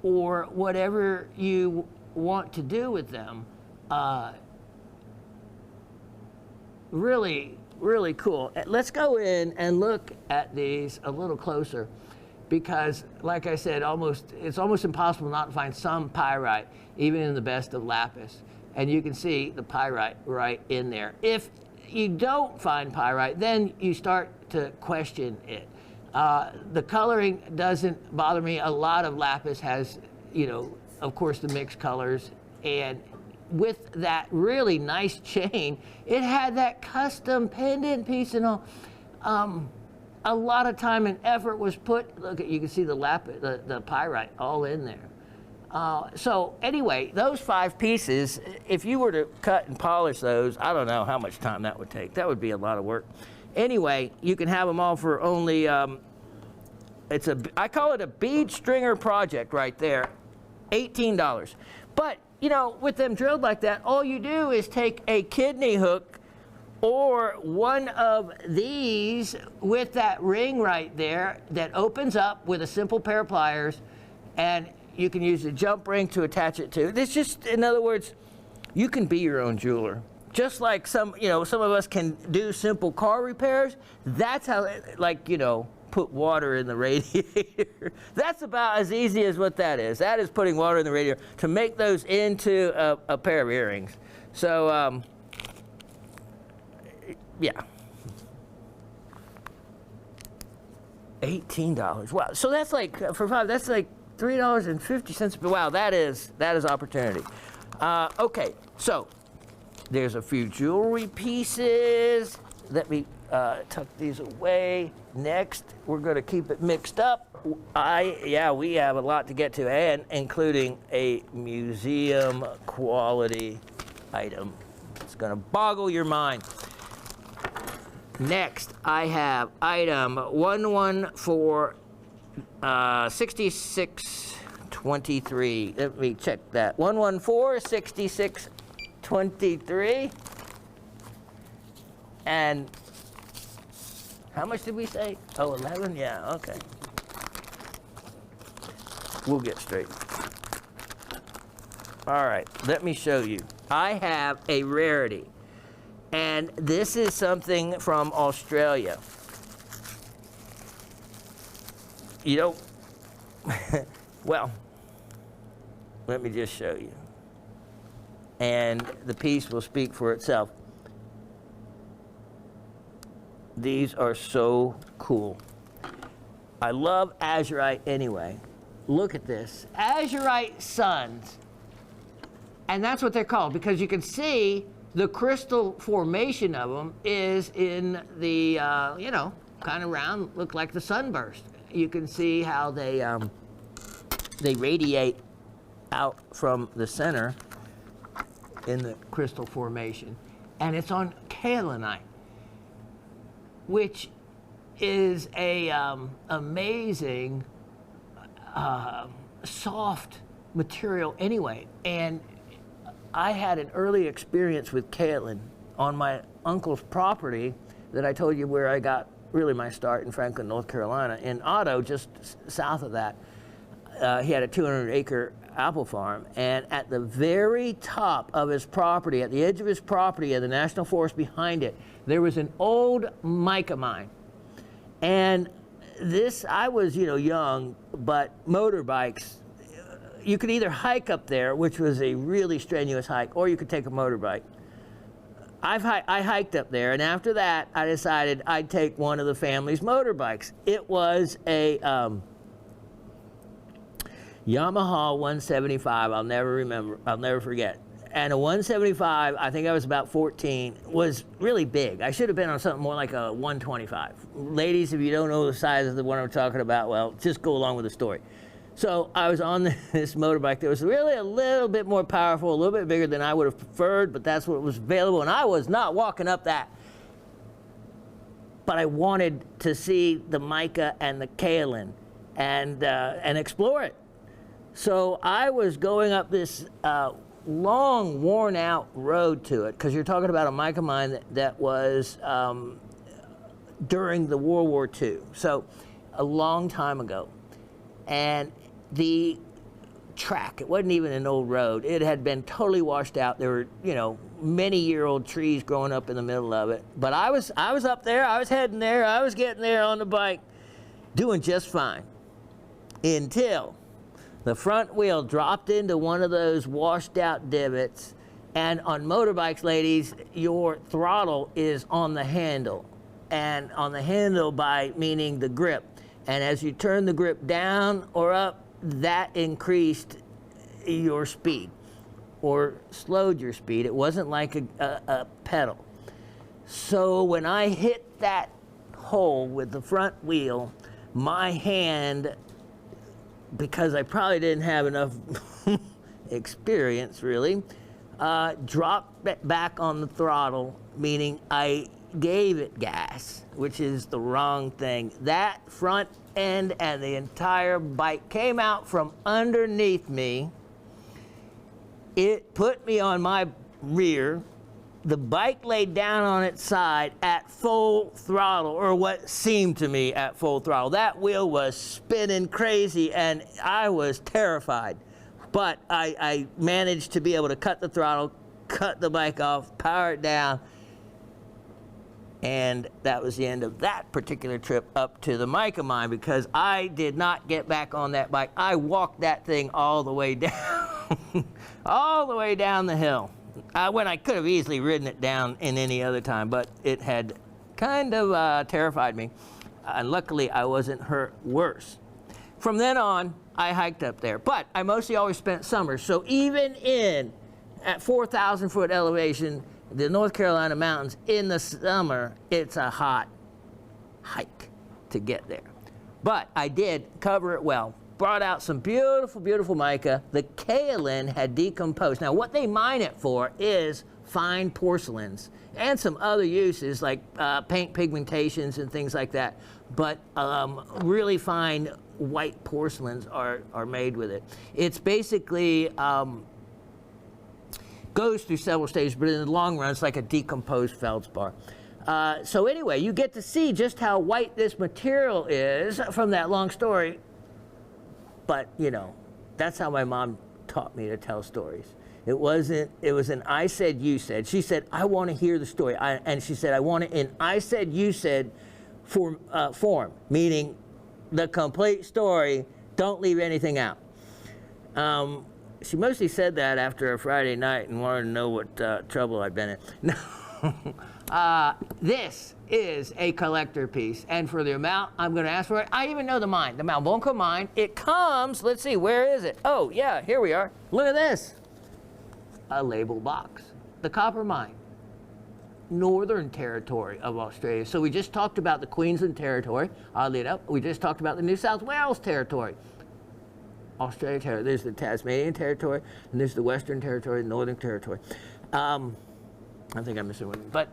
or whatever you want to do with them. really, really cool. Let's go in and look at these a little closer, because like I said, it's almost impossible not to find some pyrite, even in the best of lapis. And you can see the pyrite right in there. If you don't find pyrite, then you start to question it. The coloring doesn't bother me. A lot of lapis has, of course, the mixed colors. And with that really nice chain, it had that custom pendant piece and all. A lot of time and effort was put. Look, you can see the lapis, the pyrite all in there. So anyway, those 5 pieces, if you were to cut and polish those, I don't know how much time that would take. That would be a lot of work. Anyway, you can have them all for only, I call it a bead stringer project right there, $18. But, with them drilled like that, all you do is take a kidney hook or one of these with that ring right there that opens up with a simple pair of pliers, and you can use a jump ring to attach it to. It's just, in other words, you can be your own jeweler. Just like some of us can do simple car repairs. That's how, put water in the radiator. That's about as easy as what that is. That is putting water in the radiator to make those into a pair of earrings. So, yeah. $18. Wow. So that's like, for 5, that's like $3.50. Wow, that is opportunity. Okay, so there's a few jewelry pieces. Let me tuck these away. Next, we're going to keep it mixed up. We have a lot to get to, and including a museum quality item. It's going to boggle your mind. Next, I have item 1146623. Let me check that. 1146623. And how much did we say? Oh, 11? Yeah, okay. We'll get straight. All right, let me show you. I have a rarity. And this is something from Australia. Well, let me just show you. And the piece will speak for itself. These are so cool. I love azurite anyway. Look at this. Azurite suns. And that's what they're called, because you can see the crystal formation of them is in the, kind of round, look like the sunburst. You can see how they radiate out from the center in the crystal formation. And it's on kaolinite, which is a amazing soft material anyway. And I had an early experience with kaolin on my uncle's property that I told you where I got really my start in Franklin, North Carolina. In Otto, just south of that, he had a 200-acre apple farm. And at the very top of his property, at the edge of his property, and the national forest behind it, there was an old mica mine. And this, I was, young, but motorbikes, you could either hike up there, which was a really strenuous hike, or you could take a motorbike. I hiked up there, and after that, I decided I'd take one of the family's motorbikes. It was a Yamaha 175. I'll never forget. And a 175, I think I was about 14, was really big. I should have been on something more like a 125. Ladies, if you don't know the size of the one I'm talking about, well, just go along with the story. So I was on this motorbike that was really a little bit more powerful, a little bit bigger than I would have preferred, but that's what was available, and I was not walking up that. But I wanted to see the mica and the kaolin and explore it. So I was going up this long, worn-out road to it, because you're talking about a mica mine that was during the World War II, so a long time ago. And the track, it wasn't even an old road. It had been totally washed out. There were, many-year-old trees growing up in the middle of it. But I was up there, I was heading there, I was getting there on the bike, doing just fine. Until the front wheel dropped into one of those washed out divots. And on motorbikes, ladies, your throttle is on the handle. And on the handle by meaning the grip. And as you turn the grip down or up, that increased your speed or slowed your speed. It wasn't like a pedal. So when I hit that hole with the front wheel, my hand, because I probably didn't have enough experience really, dropped back on the throttle, meaning I gave it gas, which is the wrong thing. That front end and the entire bike came out from underneath me. It put me on my rear. The bike laid down on its side at full throttle, or what seemed to me at full throttle. That wheel was spinning crazy and I was terrified. But I managed to be able to cut the throttle, cut the bike off, power it down, and that was the end of that particular trip up to the mic of mine, because I did not get back on that bike. I walked that thing all the way down, all the way down the hill. When I could have easily ridden it down in any other time, but it had kind of terrified me. And luckily, I wasn't hurt worse. From then on, I hiked up there, but I mostly always spent summers. So even at 4,000 foot elevation, the North Carolina mountains, in the summer, it's a hot hike to get there. But I did cover it well. Brought out some beautiful, beautiful mica. The kaolin had decomposed. Now, what they mine it for is fine porcelains and some other uses like paint pigmentations and things like that. But really fine white porcelains are made with it. It's basically goes through several stages, but in the long run, it's like a decomposed feldspar. So anyway, you get to see just how white this material is from that long story. But, you know, that's how my mom taught me to tell stories. It was an I said, you said. She said, I want to hear the story. And she said, I want it in I said, you said form, meaning the complete story, don't leave anything out. She mostly said that after a Friday night and wanted to know what trouble I'd been in. This is a collector piece, and for the amount I'm going to ask for it, I even know the mine. The Malbonco mine. It comes, let's see, where is it? Oh, yeah, here we are. Look at this. A label box. The copper mine. Northern Territory of Australia. So we just talked about the Queensland Territory. Oddly enough, we just talked about the New South Wales Territory. Australia Territory. There's the Tasmanian Territory, and there's the Western Territory, the Northern Territory. I think I'm missing one, but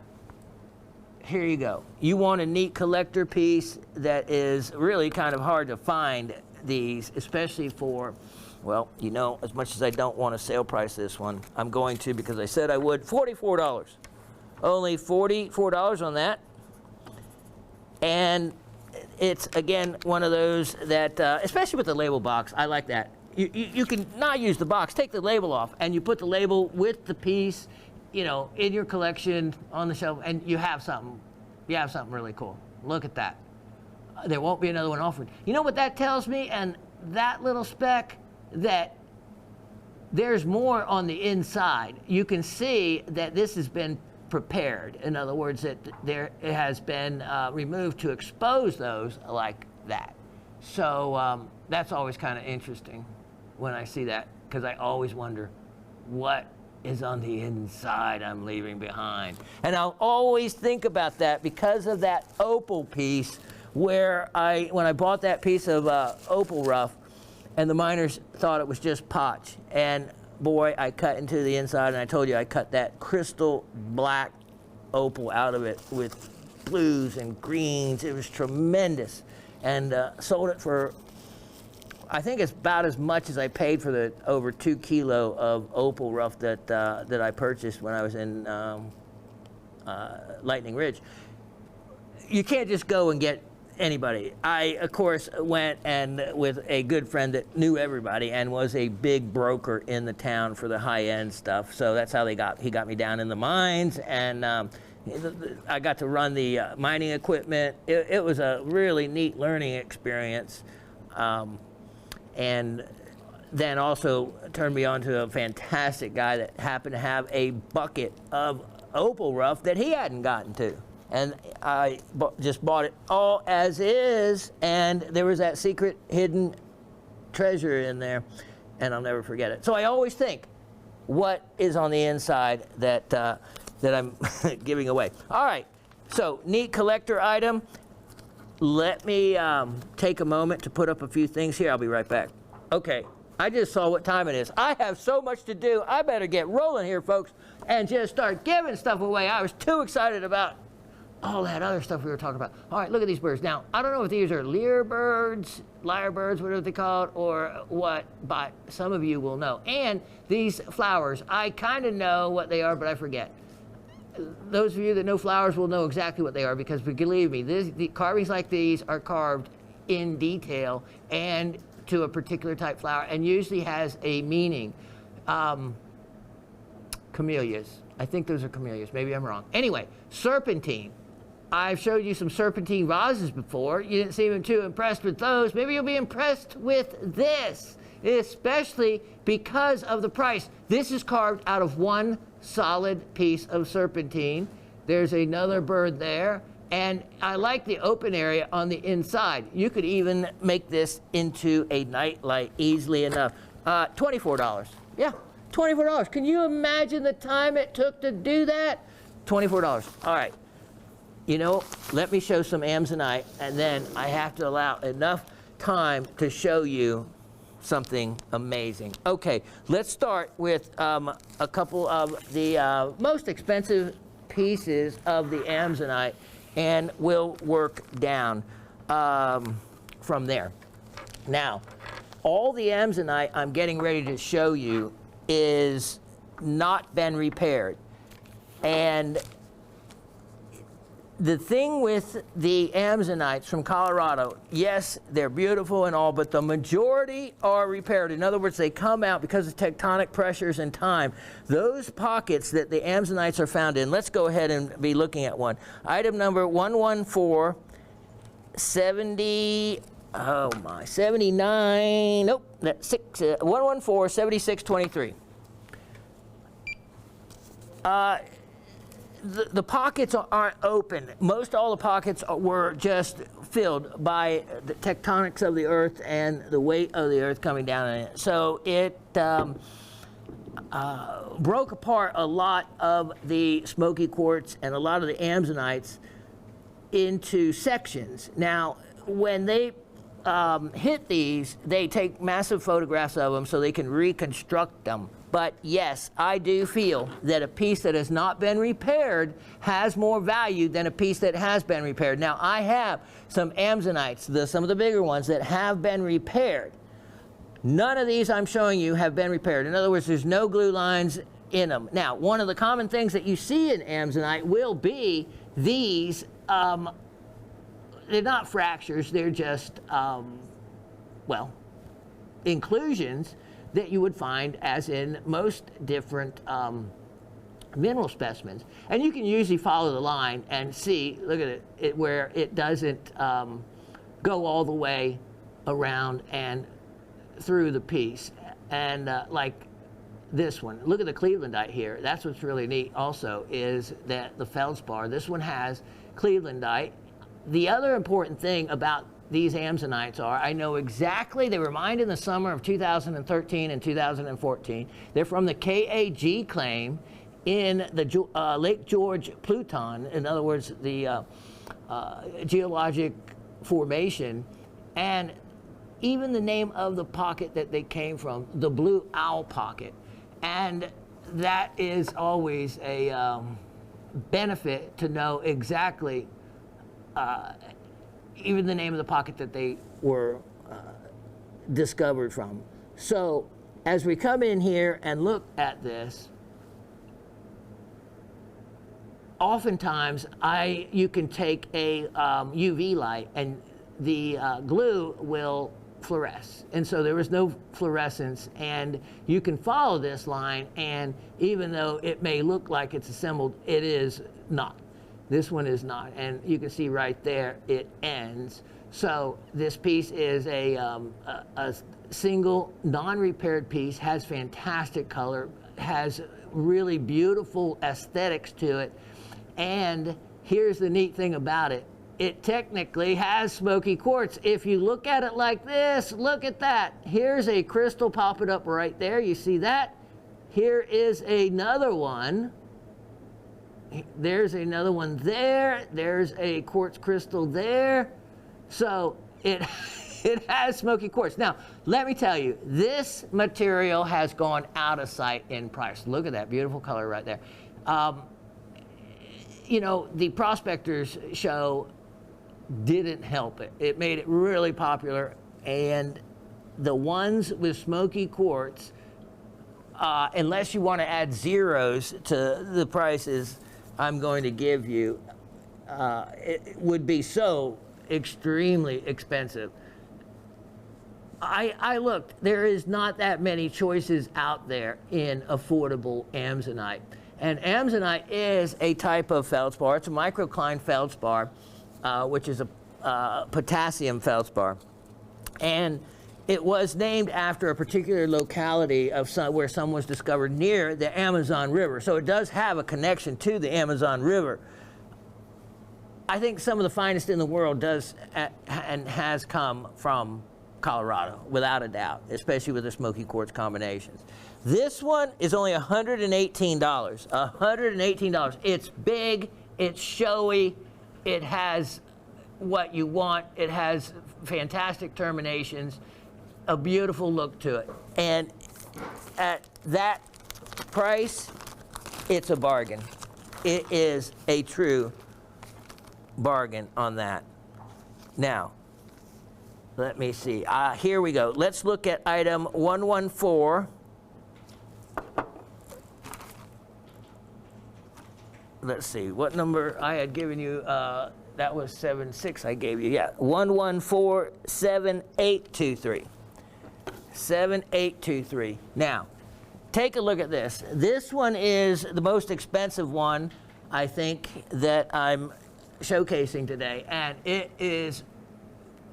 here you go. You want a neat collector piece that is really kind of hard to find these, especially for, well, you know, as much as I don't want to sale price this one, I'm going to because I said I would. $44. Only $44 on that. And it's, again, one of those that, especially with the label box, I like that. You can not use the box, take the label off, and you put the label with the piece, you know, in your collection on the shelf, and you have something really cool. Look at that. There won't be another one offered. You know what that tells me? And that little speck, that there's more on the inside. You can see that this has been prepared. In other words, that it has been removed to expose those like that. So that's always kind of interesting when I see that, because I always wonder what is on the inside I'm leaving behind. And I'll always think about that because of that opal piece, where when I bought that piece of opal rough, and the miners thought it was just potch. And boy, I cut into the inside, and I told you I cut that crystal black opal out of it with blues and greens. It was tremendous. And sold it for, I think it's about as much as I paid for the over 2 kilo of opal rough that I purchased when I was in Lightning Ridge. You can't just go and get anybody. I, of course, went and with a good friend that knew everybody and was a big broker in the town for the high-end stuff. So that's how he got me down in the mines, and I got to run the mining equipment. It was a really neat learning experience, and then also turned me on to a fantastic guy that happened to have a bucket of opal rough that he hadn't gotten to. And I just bought it all as is, and there was that secret hidden treasure in there, and I'll never forget it. So I always think, what is on the inside that I'm giving away? All right, so neat collector item. Let me take a moment to put up a few things here. I'll be right back. Okay, I just saw what time it is. I have so much to do. I better get rolling here, folks, and just start giving stuff away. I was too excited about all that other stuff we were talking about. All right, look at these birds. Now, I don't know if these are lyrebirds, whatever they call it, or what, but some of you will know. And these flowers, I kind of know what they are, but I forget. Those of you that know flowers will know exactly what they are, because believe me, the carvings like these are carved in detail and to a particular type flower, and usually has a meaning. Camellias. I think those are camellias. Maybe I'm wrong. Anyway, serpentine. I've showed you some serpentine vases before. You didn't seem too impressed with those. Maybe you'll be impressed with this, especially because of the price. This is carved out of one solid piece of serpentine. There's another bird there. And I like the open area on the inside. You could even make this into a nightlight easily enough. $24. Yeah, $24. Can you imagine the time it took to do that? $24. All right. You know, let me show some Amazonite, and then I have to allow enough time to show you something amazing. Okay, let's start with a couple of the most expensive pieces of the Amazonite, and we'll work down from there. Now, all the Amazonite I'm getting ready to show you is not been repaired. And the thing with the Amazonites from Colorado, yes, they're beautiful and all, but the majority are repaired. In other words, they come out because of tectonic pressures and time. Those pockets that the Amazonites are found in, let's go ahead and be looking at one. Item number 11470, oh my, 79, nope, that's 1147623. The pockets aren't open. Most all the pockets were just filled by the tectonics of the earth and the weight of the earth coming down on it. So it broke apart a lot of the smoky quartz and a lot of the Amazonites into sections. Now, when they hit these, they take massive photographs of them so they can reconstruct them. But yes, I do feel that a piece that has not been repaired has more value than a piece that has been repaired. Now, I have some Amazonites, some of the bigger ones, that have been repaired. None of these I'm showing you have been repaired. In other words, there's no glue lines in them. Now, one of the common things that you see in Amazonite will be these, they're not fractures, they're just, well, inclusions that you would find as in most different mineral specimens. And you can usually follow the line and see, look at it where it doesn't go all the way around and through the piece. And like this one, look at the Clevelandite here. That's what's really neat also, is that the feldspar, this one has Clevelandite. The other important thing about these Amazonites are, I know exactly, they were mined in the summer of 2013 and 2014. They're from the KAG claim in the Lake George Pluton, in other words, the geologic formation, and even the name of the pocket that they came from, the Blue Owl Pocket. And that is always a benefit to know exactly even the name of the pocket that they were discovered from. So as we come in here and look at this, oftentimes you can take a UV light and the glue will fluoresce, and so there was no fluorescence, and you can follow this line, and even though it may look like it's assembled, it is not. This one is not, and you can see right there it ends. So this piece is a single non-repaired piece, has fantastic color, has really beautiful aesthetics to it, and here's the neat thing about it. It technically has smoky quartz. If you look at it like this, look at that. Here's a crystal popping up right there. You see that? Here is another one. There's another one there. There's a quartz crystal there. So it has smoky quartz. Now, let me tell you, this material has gone out of sight in price. Look at that beautiful color right there. You know, the Prospectors show didn't help it. It made it really popular, and the ones with smoky quartz, unless you want to add zeros to the prices I'm going to give you, it would be so extremely expensive. I looked, there is not that many choices out there in affordable Amsonite. And Amsonite is a type of feldspar. It's a microcline feldspar, which is a potassium feldspar. And it was named after a particular locality of where some was discovered near the Amazon River. So it does have a connection to the Amazon River. I think some of the finest in the world does and has come from Colorado, without a doubt, especially with the smoky quartz combinations. This one is only $118. $118. It's big, it's showy, it has what you want, it has fantastic terminations, a beautiful look to it. And at that price, it's a bargain. It is a true bargain on that. Now, let me see. Here we go. Let's look at item 114. Let's see. What number I had given you? That was 76 I gave you. Yeah, 1147823. 7823. Now, take a look at this. This one is the most expensive one, I think, that I'm showcasing today, and it is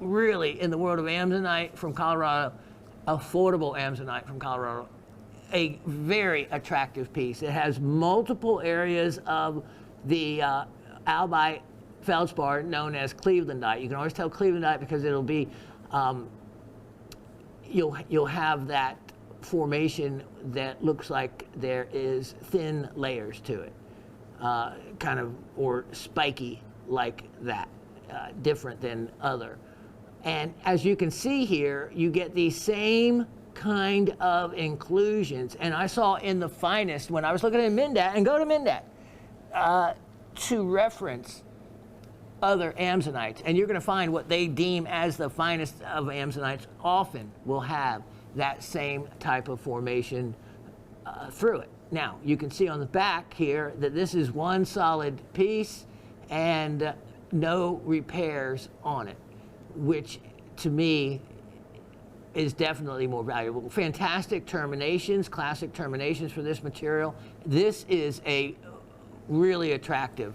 really, in the world of Amsonite from Colorado, affordable Amsonite from Colorado, a very attractive piece. It has multiple areas of the albite feldspar known as Clevelandite. You can always tell Clevelandite because it'll be, you'll have that formation that looks like there is thin layers to it, kind of, or spiky like that, different than other. And as you can see here, you get the same kind of inclusions. And I saw in the finest, when I was looking at Mindat, and go to Mindat, to reference other Amsonites. And you're going to find what they deem as the finest of Amsonites often will have that same type of formation through it. Now, you can see on the back here that this is one solid piece and no repairs on it, which to me is definitely more valuable. Fantastic terminations, classic terminations for this material. This is a really attractive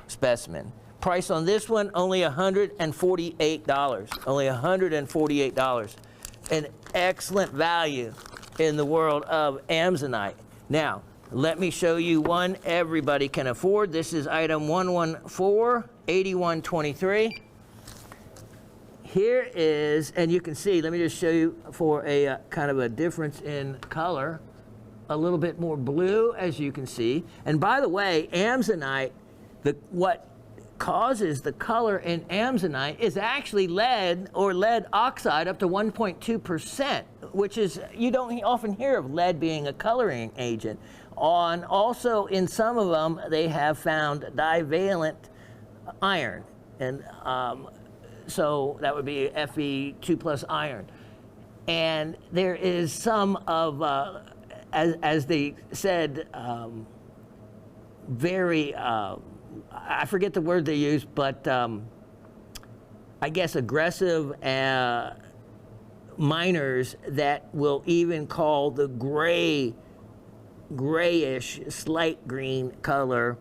specimen. Price on this one, only $148. Only $148. An excellent value in the world of Amsonite. Now, let me show you one everybody can afford. This is item 1148123. Here is, and you can see, let me just show you for a kind of a difference in color, a little bit more blue, as you can see. And by the way, Amsonite, what causes the color in Amsonite is actually lead or lead oxide up to 1.2%, which is, you don't often hear of lead being a coloring agent. Also, in some of them, they have found divalent iron, and so that would be Fe2+ iron. And there is some of, as they said, very, I forget the word they use, but I guess aggressive miners that will even call the grayish, slight green color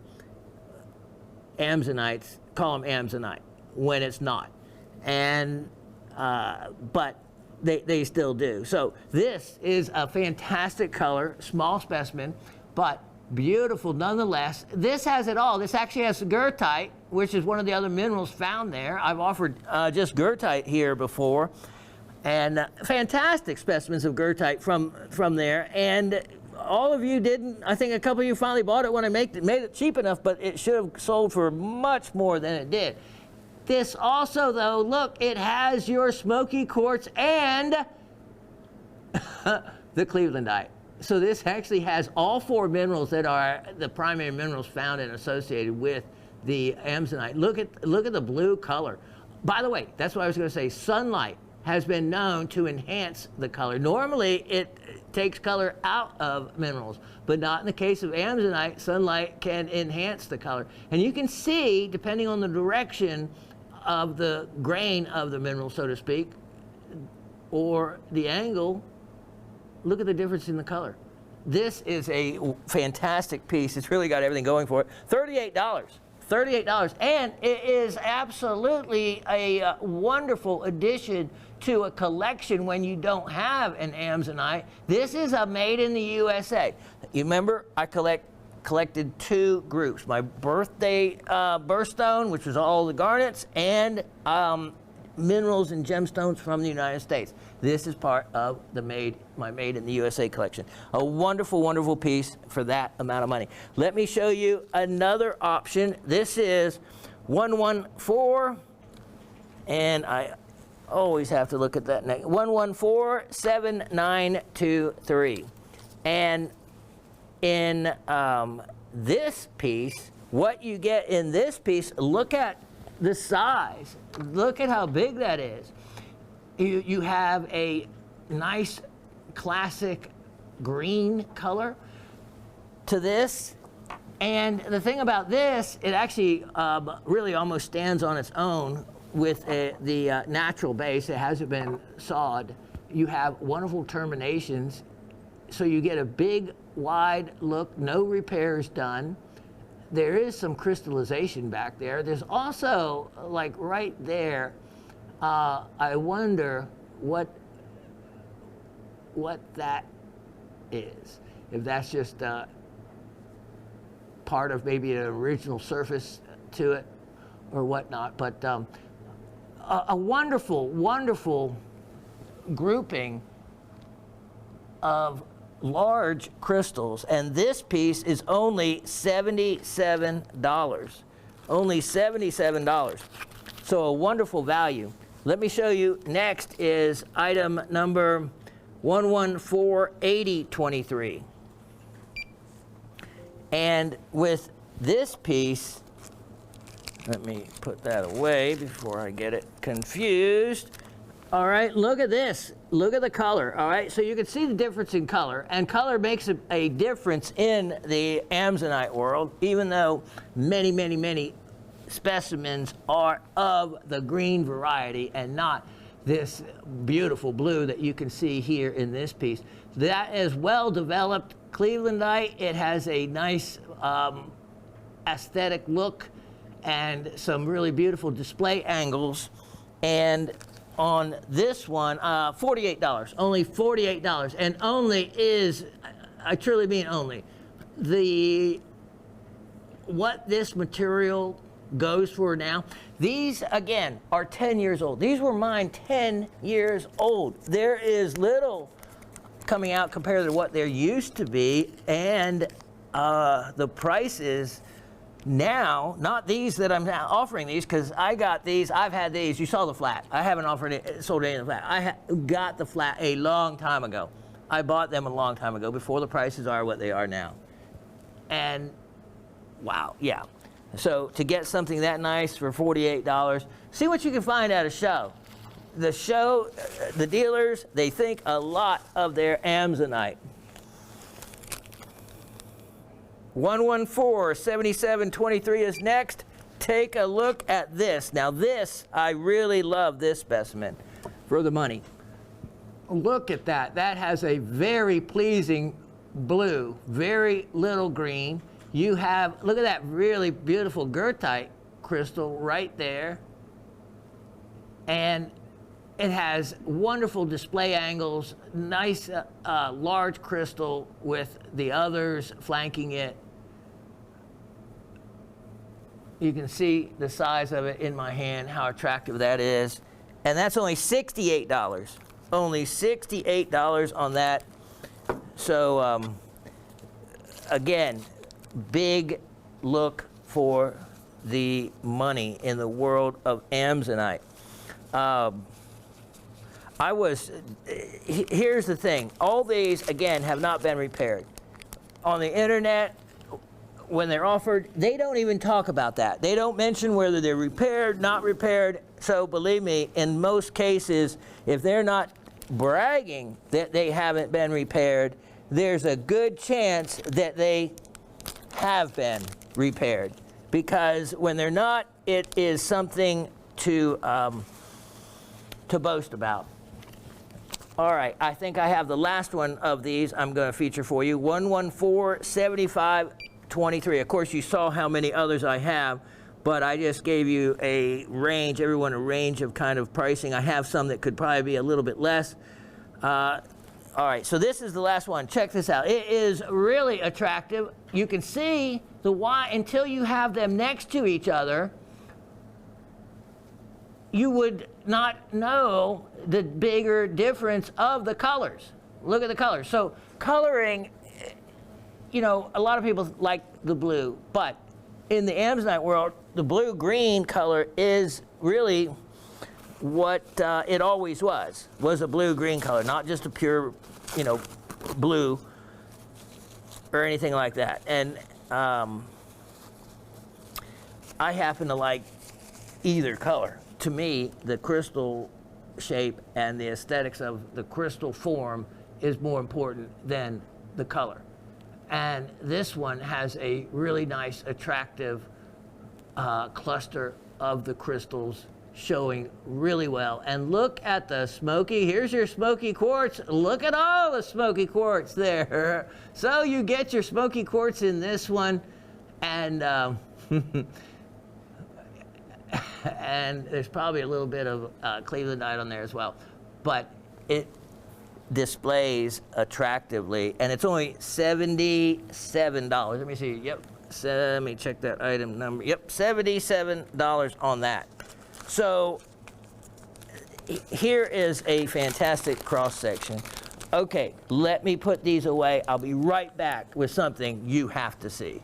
Amazonites, call them Amazonite when it's not. And, but they still do. So this is a fantastic color, small specimen, but beautiful nonetheless. This has it all. This actually has goethite, which is one of the other minerals found there. I've offered just goethite here before, and fantastic specimens of goethite from there. And all of you didn't. I think a couple of you finally bought it when I made it cheap enough, but it should have sold for much more than it did. This also, though, look, it has your smoky quartz and the Clevelandite. So this actually has all four minerals that are the primary minerals found and associated with the Amazonite. Look at the blue color. By the way, that's what I was going to say. Sunlight has been known to enhance the color. Normally, it takes color out of minerals, but not in the case of Amazonite. Sunlight can enhance the color. And you can see, depending on the direction of the grain of the mineral, so to speak, or the angle, look at the difference in the color. This is a fantastic piece. It's really got everything going for it. $38. $38. And it is absolutely a wonderful addition to a collection when you don't have an Amazonite. This is a made in the USA. You remember, I collected two groups. My birthday birthstone, which was all the garnets, and minerals and gemstones from the United States. This is part of my Made in the USA collection. A wonderful, wonderful piece for that amount of money. Let me show you another option. This is 114, and I always have to look at that next. 1147923. And in this piece, what you get in this piece, look at the size. Look at how big that is. You have a nice classic green color to this. And the thing about this, it actually really almost stands on its own with the natural base. It hasn't been sawed. You have wonderful terminations. So you get a big, wide look, no repairs done. There is some crystallization back there. There's also, like right there, I wonder what that is. If that's just part of maybe an original surface to it or whatnot. But a wonderful, wonderful grouping of large crystals, and this piece is only $77. Only $77. So a wonderful value. Let me show you next is item number 1148023. And with this piece, let me put that away before I get it confused. All right, look at this. Look at the color, all right? So you can see the difference in color, and color makes a difference in the Amazonite world, even though many, many, many specimens are of the green variety and not this beautiful blue that you can see here in this piece. That is well-developed Clevelandite. It has a nice aesthetic look and some really beautiful display angles. And on this one, $48, only $48, and only is, I truly mean only, what this material goes for now. These, again, are 10 years old. These were mine 10 years old. There is little coming out compared to what there used to be, and the prices now, not these that I'm now offering these, because I got these, I've had these, you saw the flat. I haven't offered it, sold any of the flat. I got the flat a long time ago. I bought them a long time ago, before the prices are what they are now. And wow, yeah. So to get something that nice for $48, see what you can find at a show. The show, the dealers, they think a lot of their Amazonite. 114-7723 is next. Take a look at this. Now this, I really love this specimen for the money. Look at that. That has a very pleasing blue, very little green. You have, look at that really beautiful goethite crystal right there. And it has wonderful display angles, nice large crystal with the others flanking it. You can see the size of it in my hand, how attractive that is. And that's only $68. Only $68 on that. So again, big look for the money in the world of Amazonite. Here's the thing. All these, again, have not been repaired. On the internet, when they're offered, they don't even talk about that. They don't mention whether they're repaired, not repaired. So believe me, in most cases, if they're not bragging that they haven't been repaired, there's a good chance that they have been repaired. Because when they're not, it is something to boast about. All right, I think I have the last one of these I'm going to feature for you, 114-7523. Of course, you saw how many others I have, but I just gave you a range, everyone a range of kind of pricing. I have some that could probably be a little bit less. All right, so this is the last one. Check this out. It is really attractive. You can see the why until you have them next to each other. You would not know the bigger difference of the colors. Look at the colors. So coloring, you know, a lot of people like the blue, but in the Amazonite world, the blue-green color is really what it always was a blue-green color, not just a pure, you know, blue or anything like that. And I happen to like either color. To me, the crystal shape and the aesthetics of the crystal form is more important than the color. And this one has a really nice, attractive cluster of the crystals showing really well. And look at the smoky, here's your smoky quartz. Look at all the smoky quartz there. So you get your smoky quartz in this one, and and there's probably a little bit of Clevelandite on there as well. But it displays attractively, and it's only $77. Let me see, yep, let me check that item number. Yep, $77 on that. So here is a fantastic cross section. Okay, let me put these away. I'll be right back with something you have to see.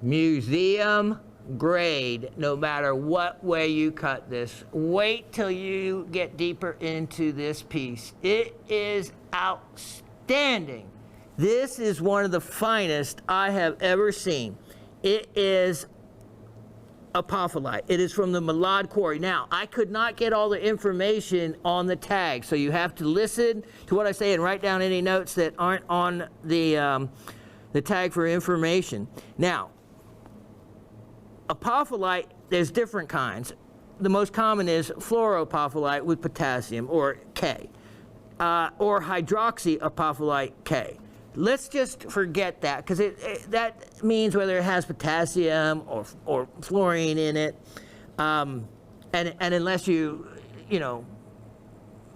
Museum grade, no matter what way you cut this. Wait till you get deeper into this piece. It is outstanding. This is one of the finest I have ever seen. It is apophyllite. It is from the Malad quarry. Now, I could not get all the information on the tag, so you have to listen to what I say and write down any notes that aren't on the tag for information. Now, apophyllite, there's different kinds. The most common is fluoroapophyllite with potassium, or K, or hydroxyapophyllite K. Let's just forget that, because that means whether it has potassium or fluorine in it, and unless you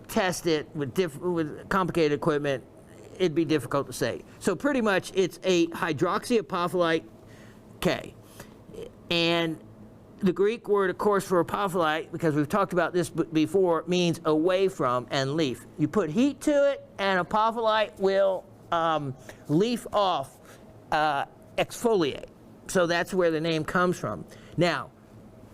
test it with complicated equipment, it'd be difficult to say. So pretty much it's a hydroxyapophyllite K. And the Greek word, of course, for apophyllite, because we've talked about this before, means away from and leaf. You put heat to it, and apophyllite will leaf off, exfoliate. So that's where the name comes from. Now,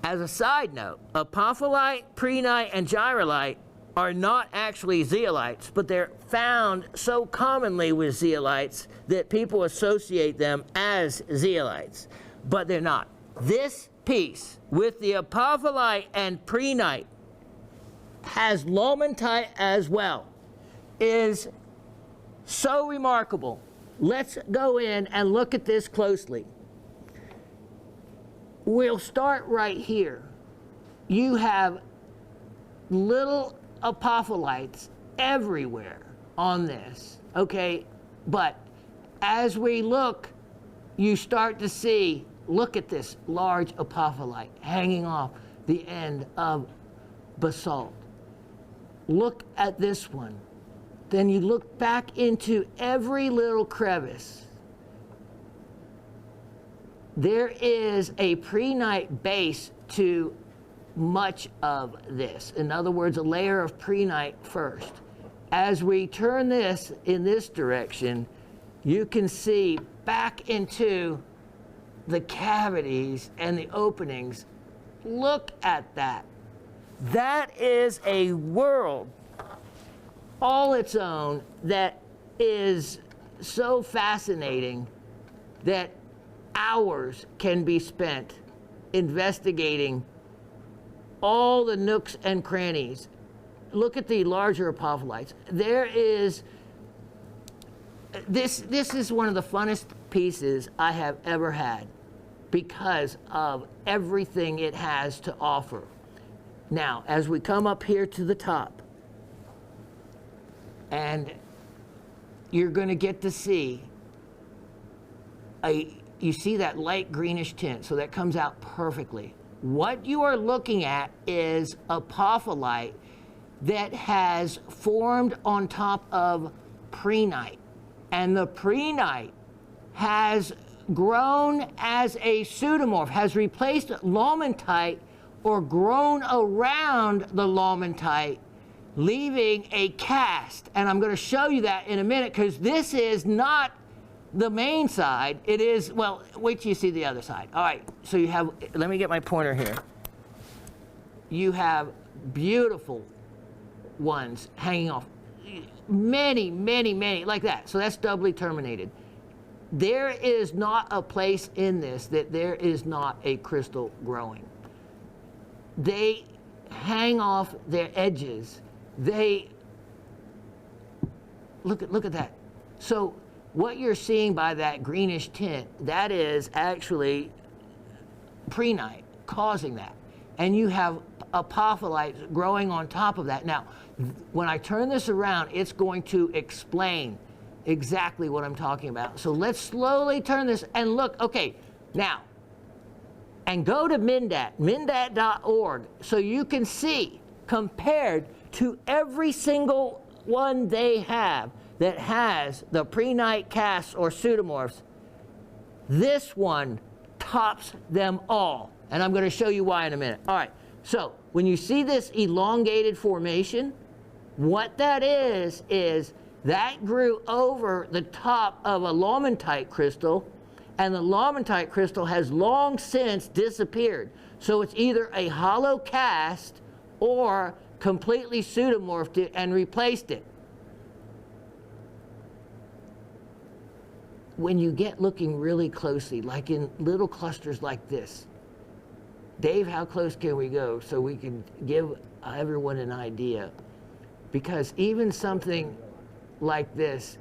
as a side note, apophyllite, prehnite, and gyrolite are not actually zeolites, but they're found so commonly with zeolites that people associate them as zeolites, but they're not. This piece with the apophyllite and prehnite has lomentite as well, is so remarkable. Let's go in and look at this closely. we'll start right here. You have little apopholites everywhere on this, okay? But as we look, you start to see, look at this large apopholite hanging off the end of basalt. Look at this one. Then you look back into every little crevice. There is a prehnite base to much of this. In other words, a layer of prehnite first. As we turn this in this direction, you can see back into the cavities and the openings. Look at that. That is a world all its own that is so fascinating that hours can be spent investigating all the nooks and crannies. Look at the larger apopholites. There is, this is one of the funnest pieces I have ever had because of everything it has to offer. Now, as we come up here to the top, and you're going to get to see you see that light greenish tint, so that comes out perfectly. What you are looking at is apopholite that has formed on top of prehnite. And the prehnite has grown as a pseudomorph, has replaced lomentite or grown around the lomentite, leaving a cast. And I'm going to show you that in a minute, because this is not the main side. It is, well, wait till you see the other side. All right, so you have, let me get my pointer here. You have beautiful ones hanging off. Many, many, many, like that. So that's doubly terminated. There is not a place in this that there is not a crystal growing. They hang off their edges. They, look at that. So what you're seeing by that greenish tint, that is actually prehnite causing that. And you have apopholites growing on top of that. Now, when I turn this around, it's going to explain exactly what I'm talking about. So let's slowly turn this and look. Okay, now, and go to mindat.org, so you can see, compared to every single one they have that has the prehnite casts or pseudomorphs, this one tops them all. And I'm going to show you why in a minute. All right, so when you see this elongated formation, what that is that grew over the top of a lomentite crystal, and the lomentite crystal has long since disappeared. So it's either a hollow cast or completely pseudomorphed it and replaced it. When you get looking really closely, like in little clusters like this, Dave, how close can we go so we can give everyone an idea? Because even something like this,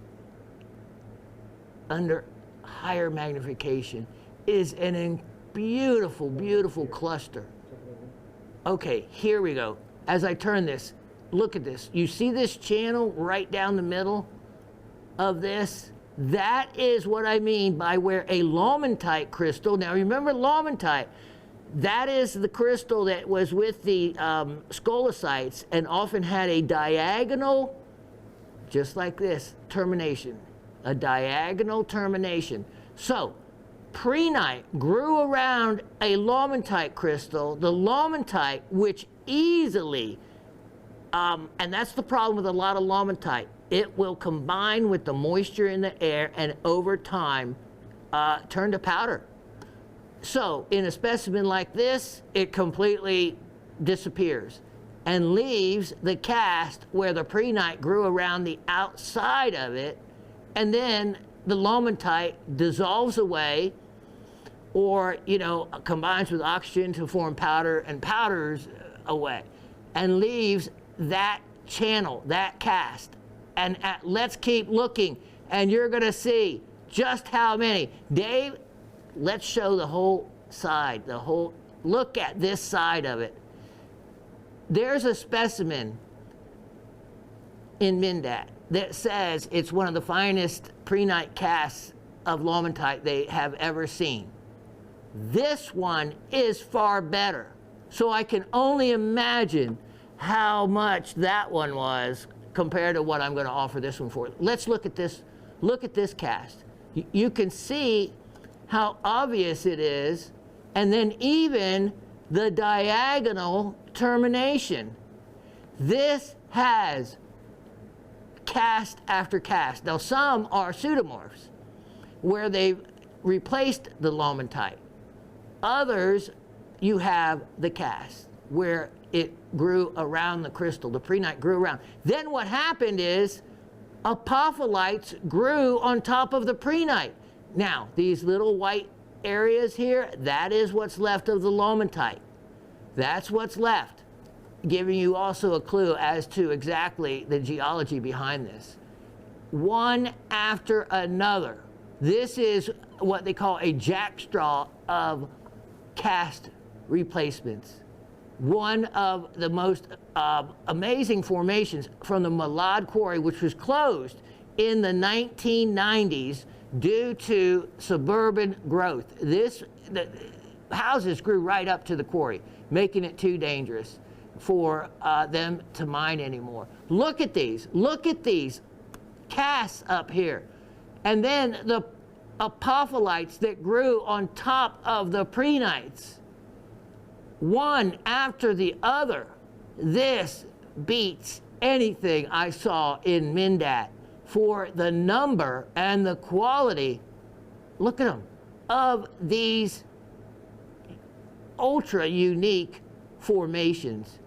under higher magnification, is a beautiful, beautiful cluster. Okay, here we go. As I turn this, look at this. You see this channel right down the middle of this? That is what I mean by where a lomentite crystal, now remember lomentite, that is the crystal that was with the scolicites and often had a diagonal, just like this, termination, a diagonal termination. So prehnite grew around a lomentite crystal, the lomentite, which easily, and that's the problem with a lot of lomentite, it will combine with the moisture in the air and over time turn to powder. So in a specimen like this, it completely disappears and leaves the cast where the prehnite grew around the outside of it, and then the lomentite dissolves away, or, you know, combines with oxygen to form powder and powders away, and leaves that channel, that cast. And let's keep looking, and you're gonna see just how many. Dave, let's show the whole side, look at this side of it. There's a specimen in Mindat that says it's one of the finest prehnite casts of lomentite they have ever seen. This one is far better. So I can only imagine how much that one was compared to what I'm going to offer this one for. Let's look at this. Look at this cast. You can see how obvious it is, and then even the diagonal termination. This has cast after cast. Now some are pseudomorphs where they've replaced the lomentite. Others, you have the cast where it grew around the crystal, the prehnite grew around. Then what happened is apopholites grew on top of the prehnite. Now, these little white areas here, that is what's left of the lomentite. That's what's left, giving you also a clue as to exactly the geology behind this. One after another. This is what they call a jackstraw of cast replacements. One of the most amazing formations from the Malad Quarry, which was closed in the 1990s due to suburban growth. The houses grew right up to the quarry, making it too dangerous for them to mine anymore. Look at these casts up here. And then the apopholites that grew on top of the prehnites, one after the other. This beats anything I saw in Mindat for the number and the quality, look at them, of these ultra unique formations.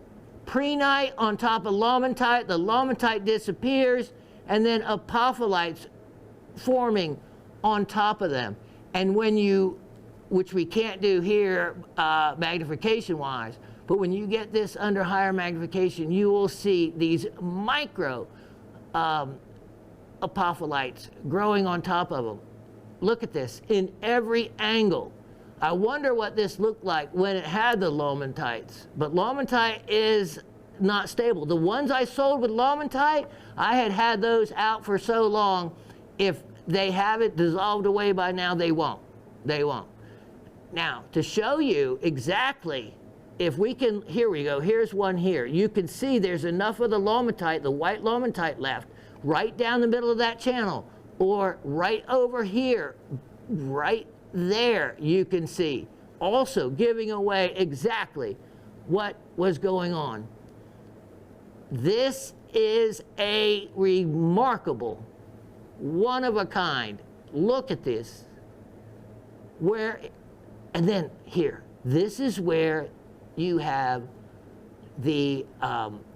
Prehnite on top of lomentite, the lomentite disappears, and then apopholites forming on top of them. And when you, which we can't do here magnification wise, but when you get this under higher magnification, you will see these micro apopholites growing on top of them. Look at this in every angle. I wonder what this looked like when it had the lomentites, but lomentite is not stable. The ones I sold with lomentite, I had those out for so long. If they haven't dissolved away by now, they won't. They won't. Now, to show you exactly, if we can, here we go, here's one here. You can see there's enough of the lomentite, the white lomentite left, right down the middle of that channel, or right over here, right there, you can see. Also giving away exactly what was going on. This is a remarkable, one of a kind. Look at this. Where, and then here, this is where you have the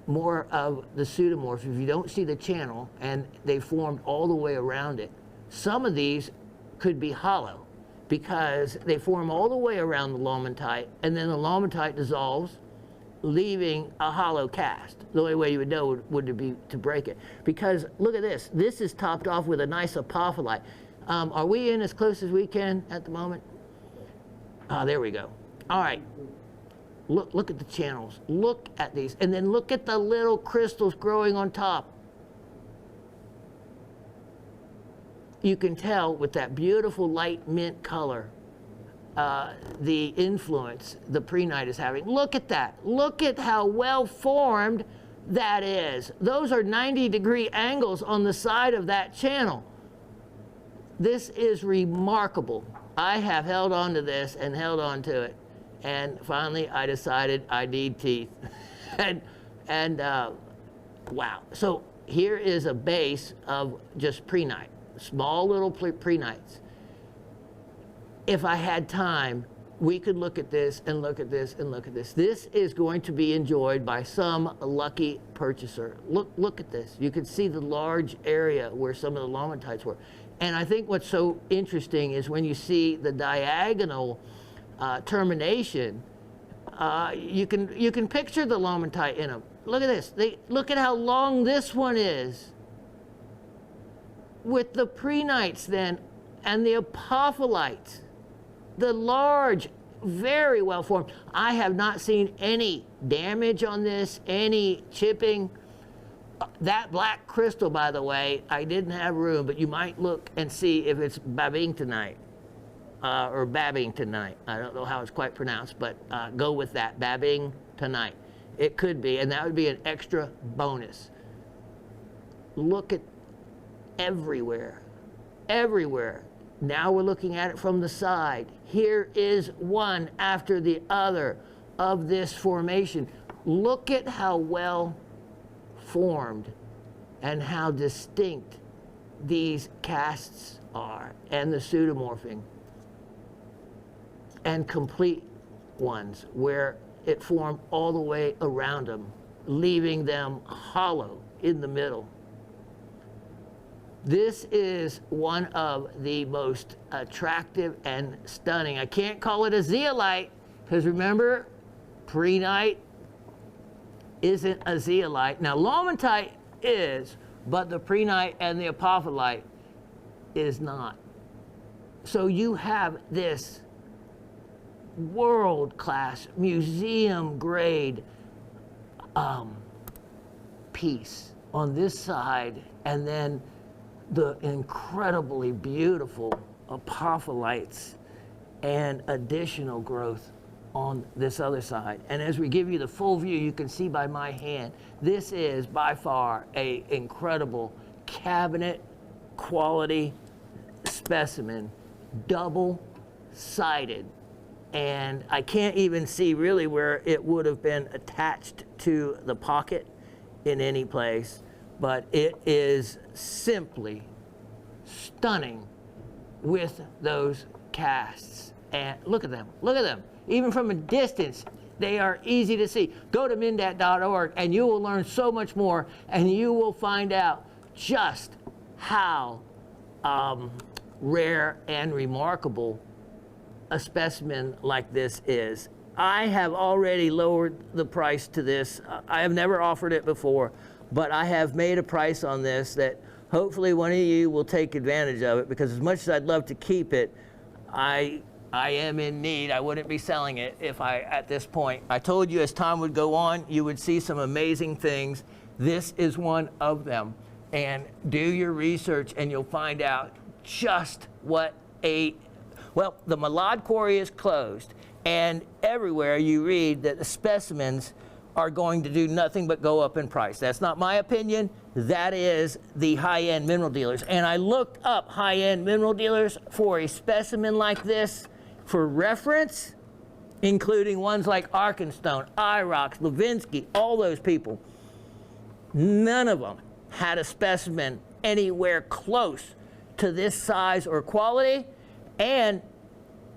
more of the pseudomorphs. If you don't see the channel, and they formed all the way around it. Some of these could be hollow because they form all the way around the lomentite, and then the lomentite dissolves, leaving a hollow cast. The only way you would know would be to break it. Because look at this. This is topped off with a nice apopholite. Are we in as close as we can at the moment? There we go. All right. Look at the channels. Look at these. And then look at the little crystals growing on top. You can tell with that beautiful light mint color the influence the prehnite is having. Look at that. Look at how well formed that is. Those are 90-degree angles on the side of that channel. This is remarkable. I have held on to this and held on to it. And finally, I decided I need teeth. and wow. So here is a base of just prehnite, small little prehnites. If I had time, we could look at this and look at this and look at this. This is going to be enjoyed by some lucky purchaser. Look at this. You can see the large area where some of the lomentites were. And I think what's so interesting is when you see the diagonal termination, you can picture the lomentite in them. Look at this. Look at how long this one is. With the prehnites then, and the apopholites, the large very well formed. I have not seen any damage on this, any chipping. That black crystal, by the way, I didn't have room, but you might look and see if it's babingtonite or babingtonite. I don't know how it's quite pronounced, but go with that, babingtonite. It could be, and that would be an extra bonus. Look at everywhere, everywhere. Now we're looking at it from the side. Here is one after the other of this formation. Look at how well formed and how distinct these casts are, and the pseudomorphing, and complete ones where it formed all the way around them, leaving them hollow in the middle. This is one of the most attractive and stunning. I can't call it a zeolite because remember, prehnite isn't a zeolite. Now, lomatite is, but the prehnite and the apophyllite is not. So you have this world-class, museum-grade piece on this side, and then the incredibly beautiful apophyllites and additional growth on this other side. And as we give you the full view, you can see by my hand, this is by far an incredible cabinet quality specimen, double-sided. And I can't even see really where it would have been attached to the pocket in any place, but it is simply stunning with those casts. And look at them, look at them. Even from a distance, they are easy to see. Go to mindat.org and you will learn so much more, and you will find out just how rare and remarkable a specimen like this is. I have already lowered the price to this. I have never offered it before, but I have made a price on this that hopefully one of you will take advantage of it, because as much as I'd love to keep it, I am in need. I wouldn't be selling it if at this point. I told you as time would go on, you would see some amazing things. This is one of them. And do your research and you'll find out just what well, the Malad quarry is closed, and everywhere you read that the specimens are going to do nothing but go up in price. That's not my opinion. That is the high-end mineral dealers. And I looked up high-end mineral dealers for a specimen like this for reference, including ones like Arkenstone, IROX, Levinsky, all those people. None of them had a specimen anywhere close to this size or quality, and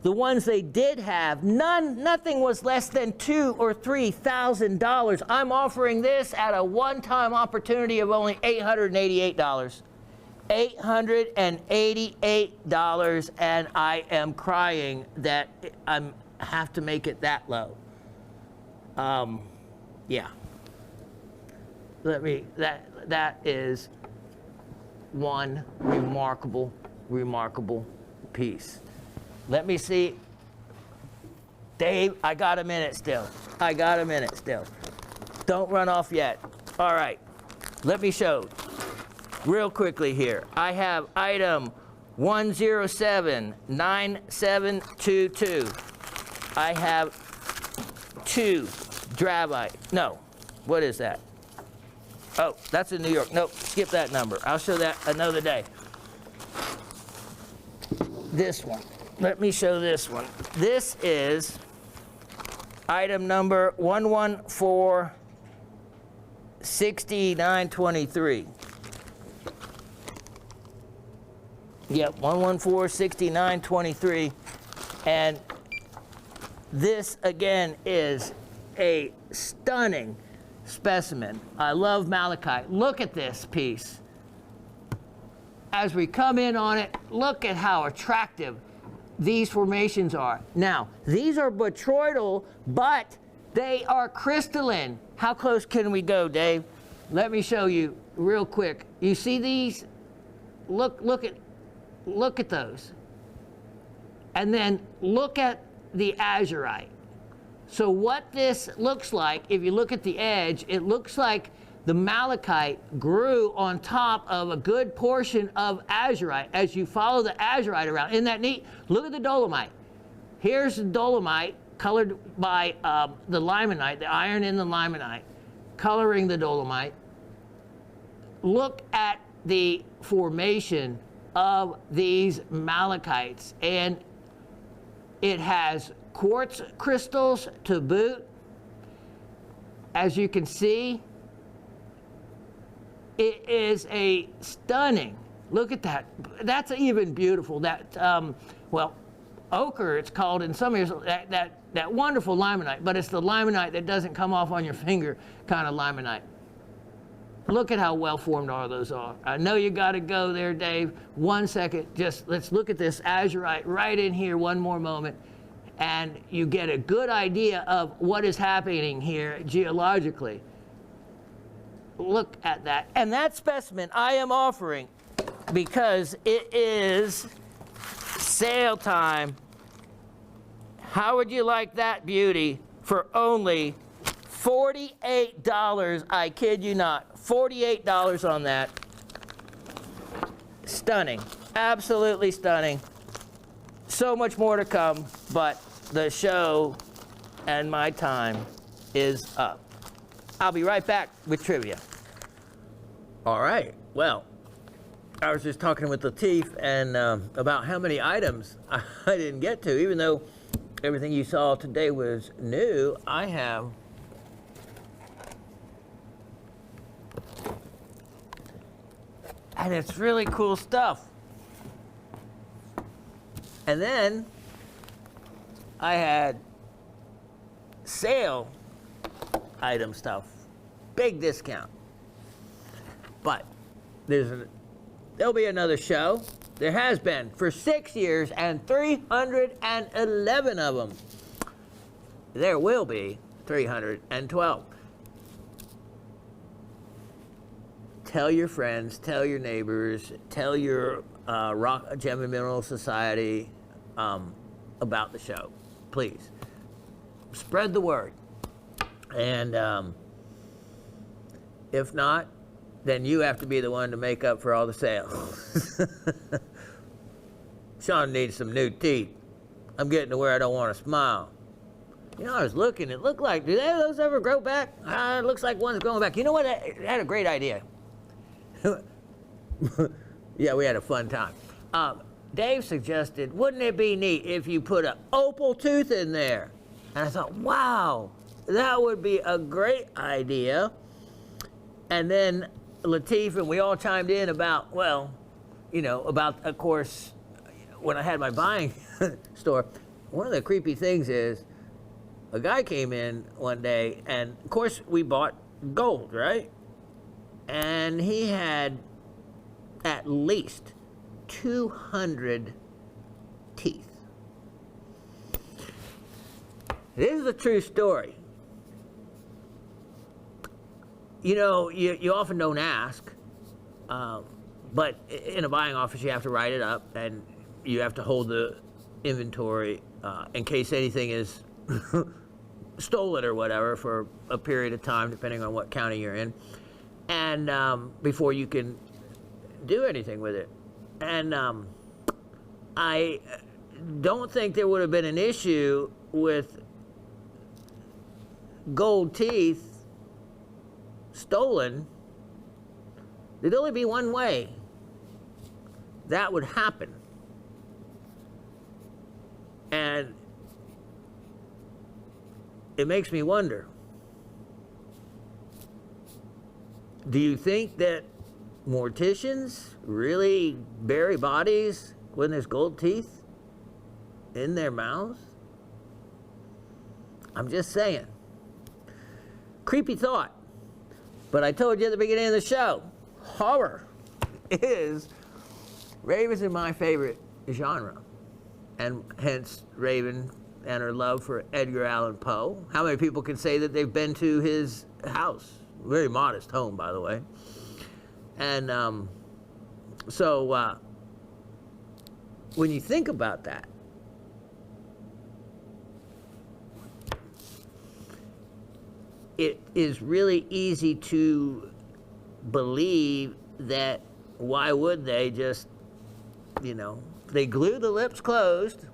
the ones they did have, nothing was less than $2,000 or $3,000. I'm offering this at a one-time opportunity of only $888. $888, and I am crying that I have to make it that low. Yeah. That is one remarkable piece. Let me see. Dave, I got a minute still. Don't run off yet. All right, let me show real quickly here. I have item 1079722. I have 2 dravite. No, what is that? Oh, that's in New York. Nope, skip that number. I'll show that another day. This one. Let me show this one. This is item number 1146923. Yep, 1146923. And this again is a stunning specimen. I love malachite. Look at this piece. As we come in on it, look at how attractive these formations are. Now, these are botryoidal, but they are crystalline. How close can we go, Dave? Let me show you real quick. You see these? Look at those. And then look at the azurite. So what this looks like, if you look at the edge, it looks like the malachite grew on top of a good portion of azurite as you follow the azurite around. Isn't that neat? Look at the dolomite. Here's the dolomite colored by the limonite, the iron in the limonite, coloring the dolomite. Look at the formation of these malachites, and it has quartz crystals to boot. As you can see, it is a stunning, look at that. That's even beautiful. That, well, ochre, it's called in some areas, that wonderful limonite, but it's the limonite that doesn't come off on your finger kind of limonite. Look at how well formed all those are. I know you got to go there, Dave. 1 second, just let's look at this azurite right in here one more moment, and you get a good idea of what is happening here geologically. Look at that. And that specimen I am offering because it is sale time. How would you like that beauty for only $48? I kid you not. $48 on that. Stunning. Absolutely stunning. So much more to come, but the show and my time is up. I'll be right back with trivia. All right. Well, I was just talking with Latif and about how many items I didn't get to. Even though everything you saw today was new, I have and it's really cool stuff. And then I had sale item stuff, big discount. But there'll be another show. There has been for 6 years and 311 of them. There will be 312. Tell your friends, tell your neighbors, tell your Rock Gem and Mineral Society about the show, please. Spread the word. And if not, then you have to be the one to make up for all the sales. Shawn needs some new teeth. I'm getting to where I don't want to smile. You know, I was looking, it looked like, do those ever grow back? It looks like one's going back. You know what? I had a great idea. Yeah, we had a fun time. Dave suggested, wouldn't it be neat if you put an opal tooth in there? And I thought, wow, that would be a great idea. And then Latif and we all chimed in about, well, you know, about, of course, when I had my buying store, one of the creepy things is a guy came in one day and, of course, we bought gold, right? And he had at least 200 teeth. This is a true story. You know, you often don't ask, but in a buying office you have to write it up and you have to hold the inventory in case anything is stolen or whatever for a period of time, depending on what county you're in, and before you can do anything with it. And I don't think there would have been an issue with gold teeth stolen. There'd only be one way that would happen. And it makes me wonder, do you think that morticians really bury bodies when there's gold teeth in their mouths? I'm just saying. Creepy thought. But I told you at the beginning of the show, horror is, Raven's in my favorite genre. And hence Raven and her love for Edgar Allan Poe. How many people can say that they've been to his house? Very modest home, by the way. And so when you think about that, it is really easy to believe that why would they just, they glue the lips closed.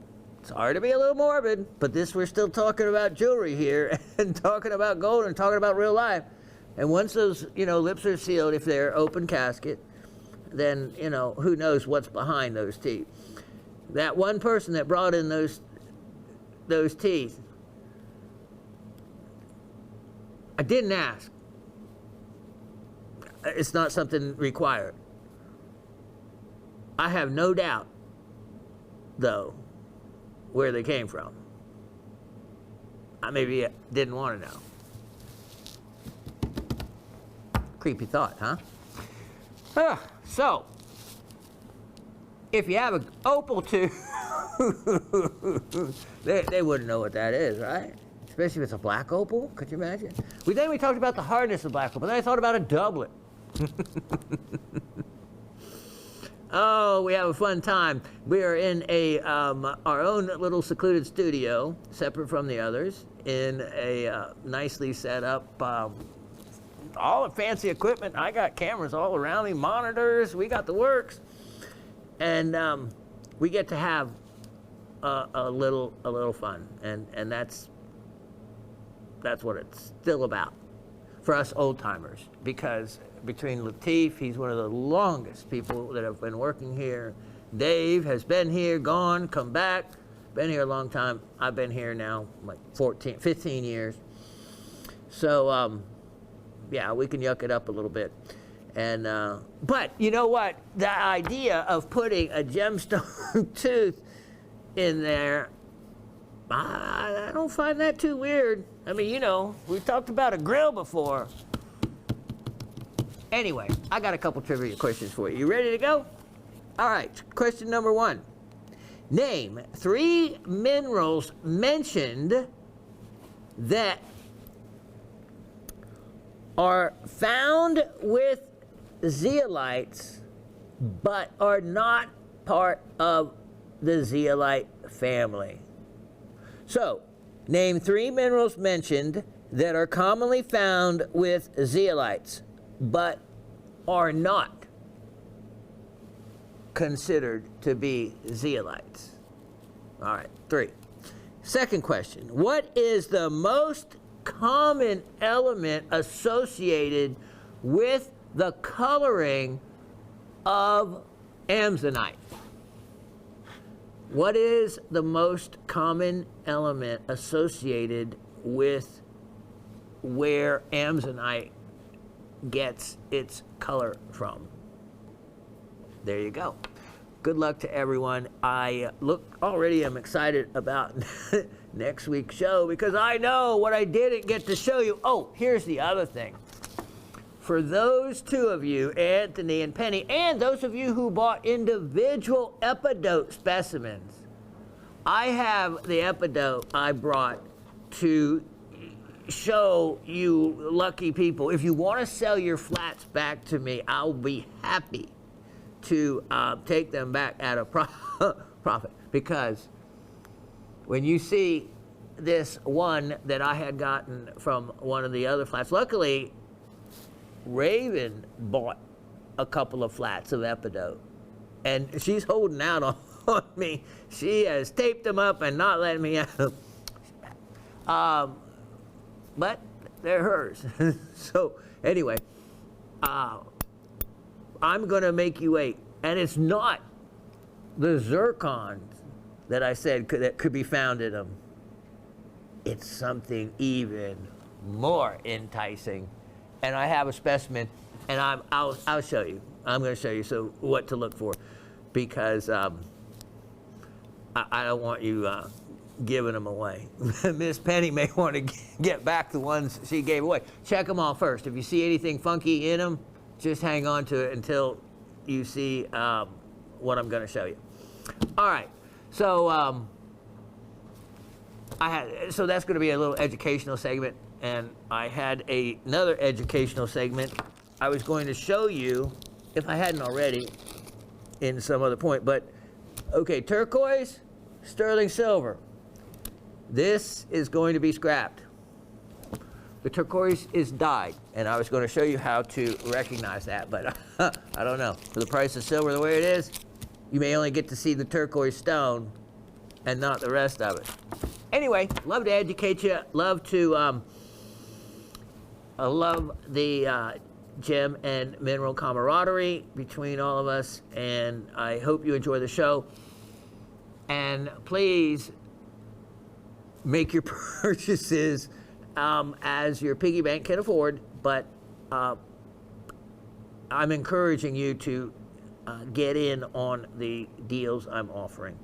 Sorry to be a little morbid, but we're still talking about jewelry here and talking about gold and talking about real life. And once those, lips are sealed, if they're open casket, then, who knows what's behind those teeth. That one person that brought in those teeth, I didn't ask. It's not something required. I have no doubt, though, where they came from. I maybe didn't want to know. Creepy thought, huh? So, if you have an opal tooth, they wouldn't know what that is, right? Especially if it's a black opal. Could you imagine? Then we talked about the hardness of black opal. Then I thought about a doublet. Oh, we have a fun time. We are in our own little secluded studio, separate from the others, in a nicely set up, all the fancy equipment. I got cameras all around me, monitors. We got the works, and we get to have a little fun, and that's what it's still about for us old timers, because between Latif, he's one of the longest people that have been working here. Dave has been here, gone, come back, been here a long time. I've been here now like 15 years. So, yeah, we can yuck it up a little bit. And but you know what? The idea of putting a gemstone tooth in there, I don't find that too weird. I mean, we've talked about a grill before. Anyway, I got a couple trivia questions for you. You ready to go? All right, question number 1. Name 3 minerals mentioned that are found with zeolites but are not part of the zeolite family. So, name 3 minerals mentioned that are commonly found with zeolites but are not considered to be zeolites. All right, 3. Second question. What is the most common element associated with the coloring of amazonite? What is the most common element associated with where amazonite gets its color from? There you go. Good luck to everyone. I am excited about next week's show because I know what I didn't get to show you. Oh, here's the other thing. For those 2 of you, Anthony and Penny, and those of you who bought individual epidote specimens, I have the epidote I brought to show you lucky people. If you want to sell your flats back to me, I'll be happy to take them back at a profit, because when you see this one that I had gotten from one of the other flats, luckily Raven bought a couple of flats of epidote and she's holding out on me. She has taped them up and not letting me out. But they're hers. So anyway, I'm going to make you wait. And it's not the zircons that I said that could be found in them. It's something even more enticing. And I have a specimen, and I'll show you. I'm going to show you what to look for, because I don't want you giving them away. Miss Penny may want to get back the ones she gave away. Check them all first. If you see anything funky in them, just hang on to it until you see what I'm going to show you. All right. So so that's going to be a little educational segment, and I had another educational segment I was going to show you, if I hadn't already, in some other point. But okay, turquoise, sterling silver. This is going to be scrapped. The turquoise is dyed, and I was going to show you how to recognize that, but I don't know. For the price of silver the way it is, you may only get to see the turquoise stone and not the rest of it. Anyway, love to educate you. Love to, I love the gem and mineral camaraderie between all of us, and I hope you enjoy the show. And please make your purchases as your piggy bank can afford, but I'm encouraging you to get in on the deals I'm offering,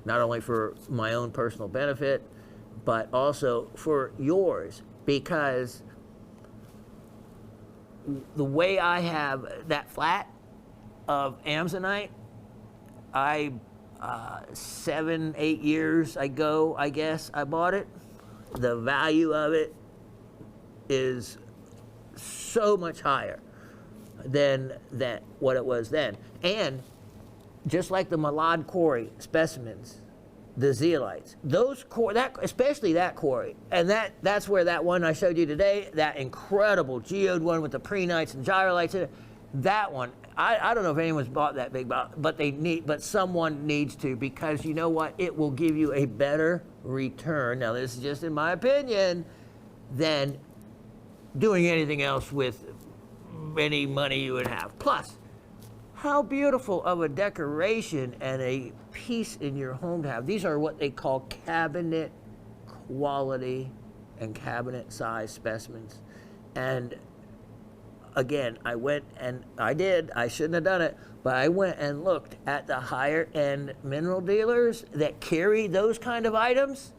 not only for my own personal benefit, but also for yours, because the way I have that flat of Amazonite, 7, 8 years ago, I guess, I bought it. The value of it is so much higher than what it was then. And just like the Malad quarry specimens, the zeolites, especially that quarry, and that's where that one I showed you today, that incredible geode one with the prenites and gyrolites in it, that one, I don't know if anyone's bought that big, but someone needs to, because you know what? It will give you a better return. Now, this is just in my opinion, than doing anything else with any money you would have. Plus, how beautiful of a decoration and a piece in your home to have. These are what they call cabinet quality and cabinet size specimens. And again, I shouldn't have done it, but I went and looked at the higher end mineral dealers that carry those kind of items.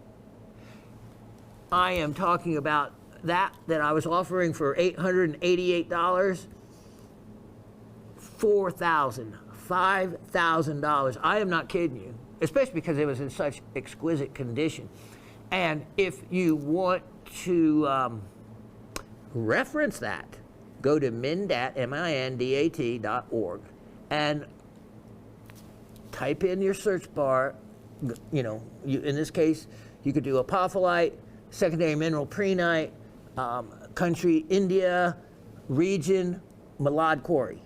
I am talking about that I was offering for $888, $4,000, $5,000. I am not kidding you, especially because it was in such exquisite condition. And if you want to reference that, go to mindat.org and type in your search bar. In this case, you could do apophyllite, secondary mineral prehnite, country India, region, Malad quarry.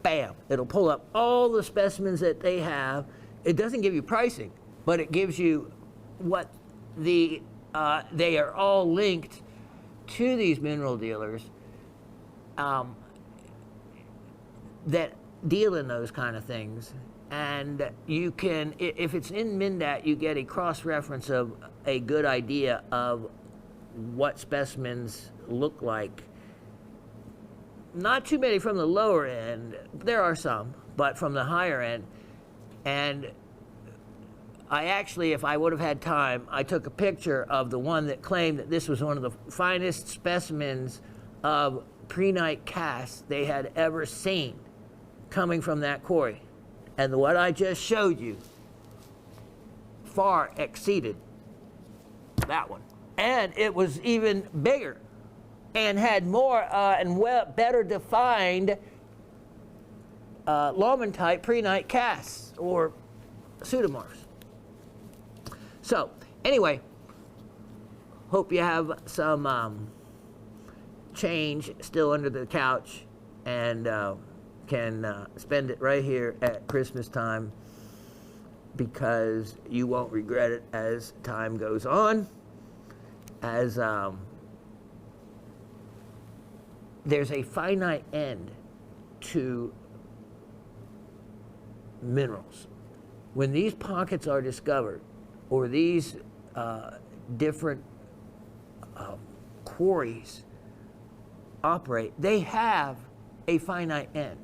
Bam! It'll pull up all the specimens that they have. It doesn't give you pricing, but it gives you what they are all linked to these mineral dealers that deal in those kind of things. And you can, if it's in Mindat, you get a cross-reference of a good idea of what specimens look like. Not too many from the lower end. There are some, but from the higher end. And I actually, if I would have had time, I took a picture of the one that claimed that this was one of the finest specimens of prehnite casts they had ever seen coming from that quarry. And what I just showed you far exceeded that one. And it was even bigger and had more and better defined Lawman-type prehnite casts or pseudomorphs. So, anyway, hope you have some change still under the couch and can spend it right here at Christmas time, because you won't regret it as time goes on. As there's a finite end to minerals. When these pockets are discovered, or these different quarries operate, they have a finite end.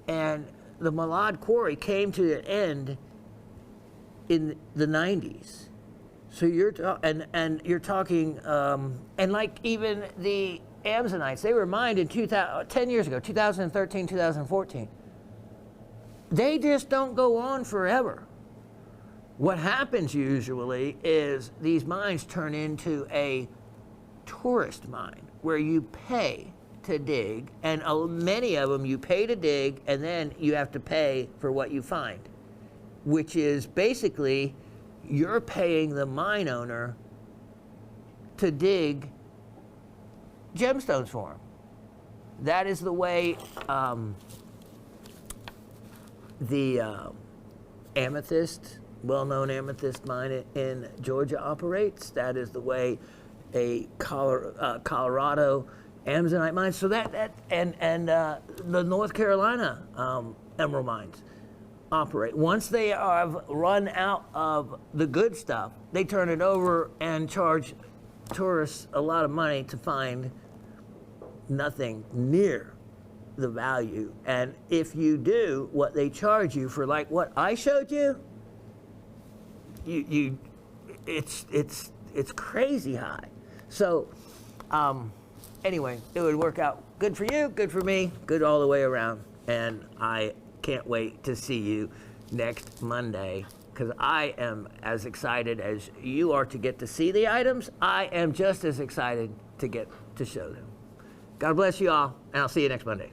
And the Malad quarry came to an end in the 90s. So you're talking, and like even the Amazonites, they were mined in 10 years ago, 2013, 2014. They just don't go on forever. What happens usually is these mines turn into a tourist mine where you pay to dig, and many of them you pay to dig and then you have to pay for what you find, which is basically you're paying the mine owner to dig gemstones for them. That is the way the amethyst, well-known amethyst mine in Georgia operates. That is the way a Colorado Amazonite mine. So and the North Carolina emerald mines operate. Once they have run out of the good stuff, they turn it over and charge tourists a lot of money to find nothing near the value. And if you do what they charge you for, like what I showed you, it's crazy high. So anyway, it would work out good for you, good for me, good all the way around. And I can't wait to see you next Monday, because I am as excited as you are to get to see the items. I am just as excited to get to show them. God bless you all, and I'll see you next Monday.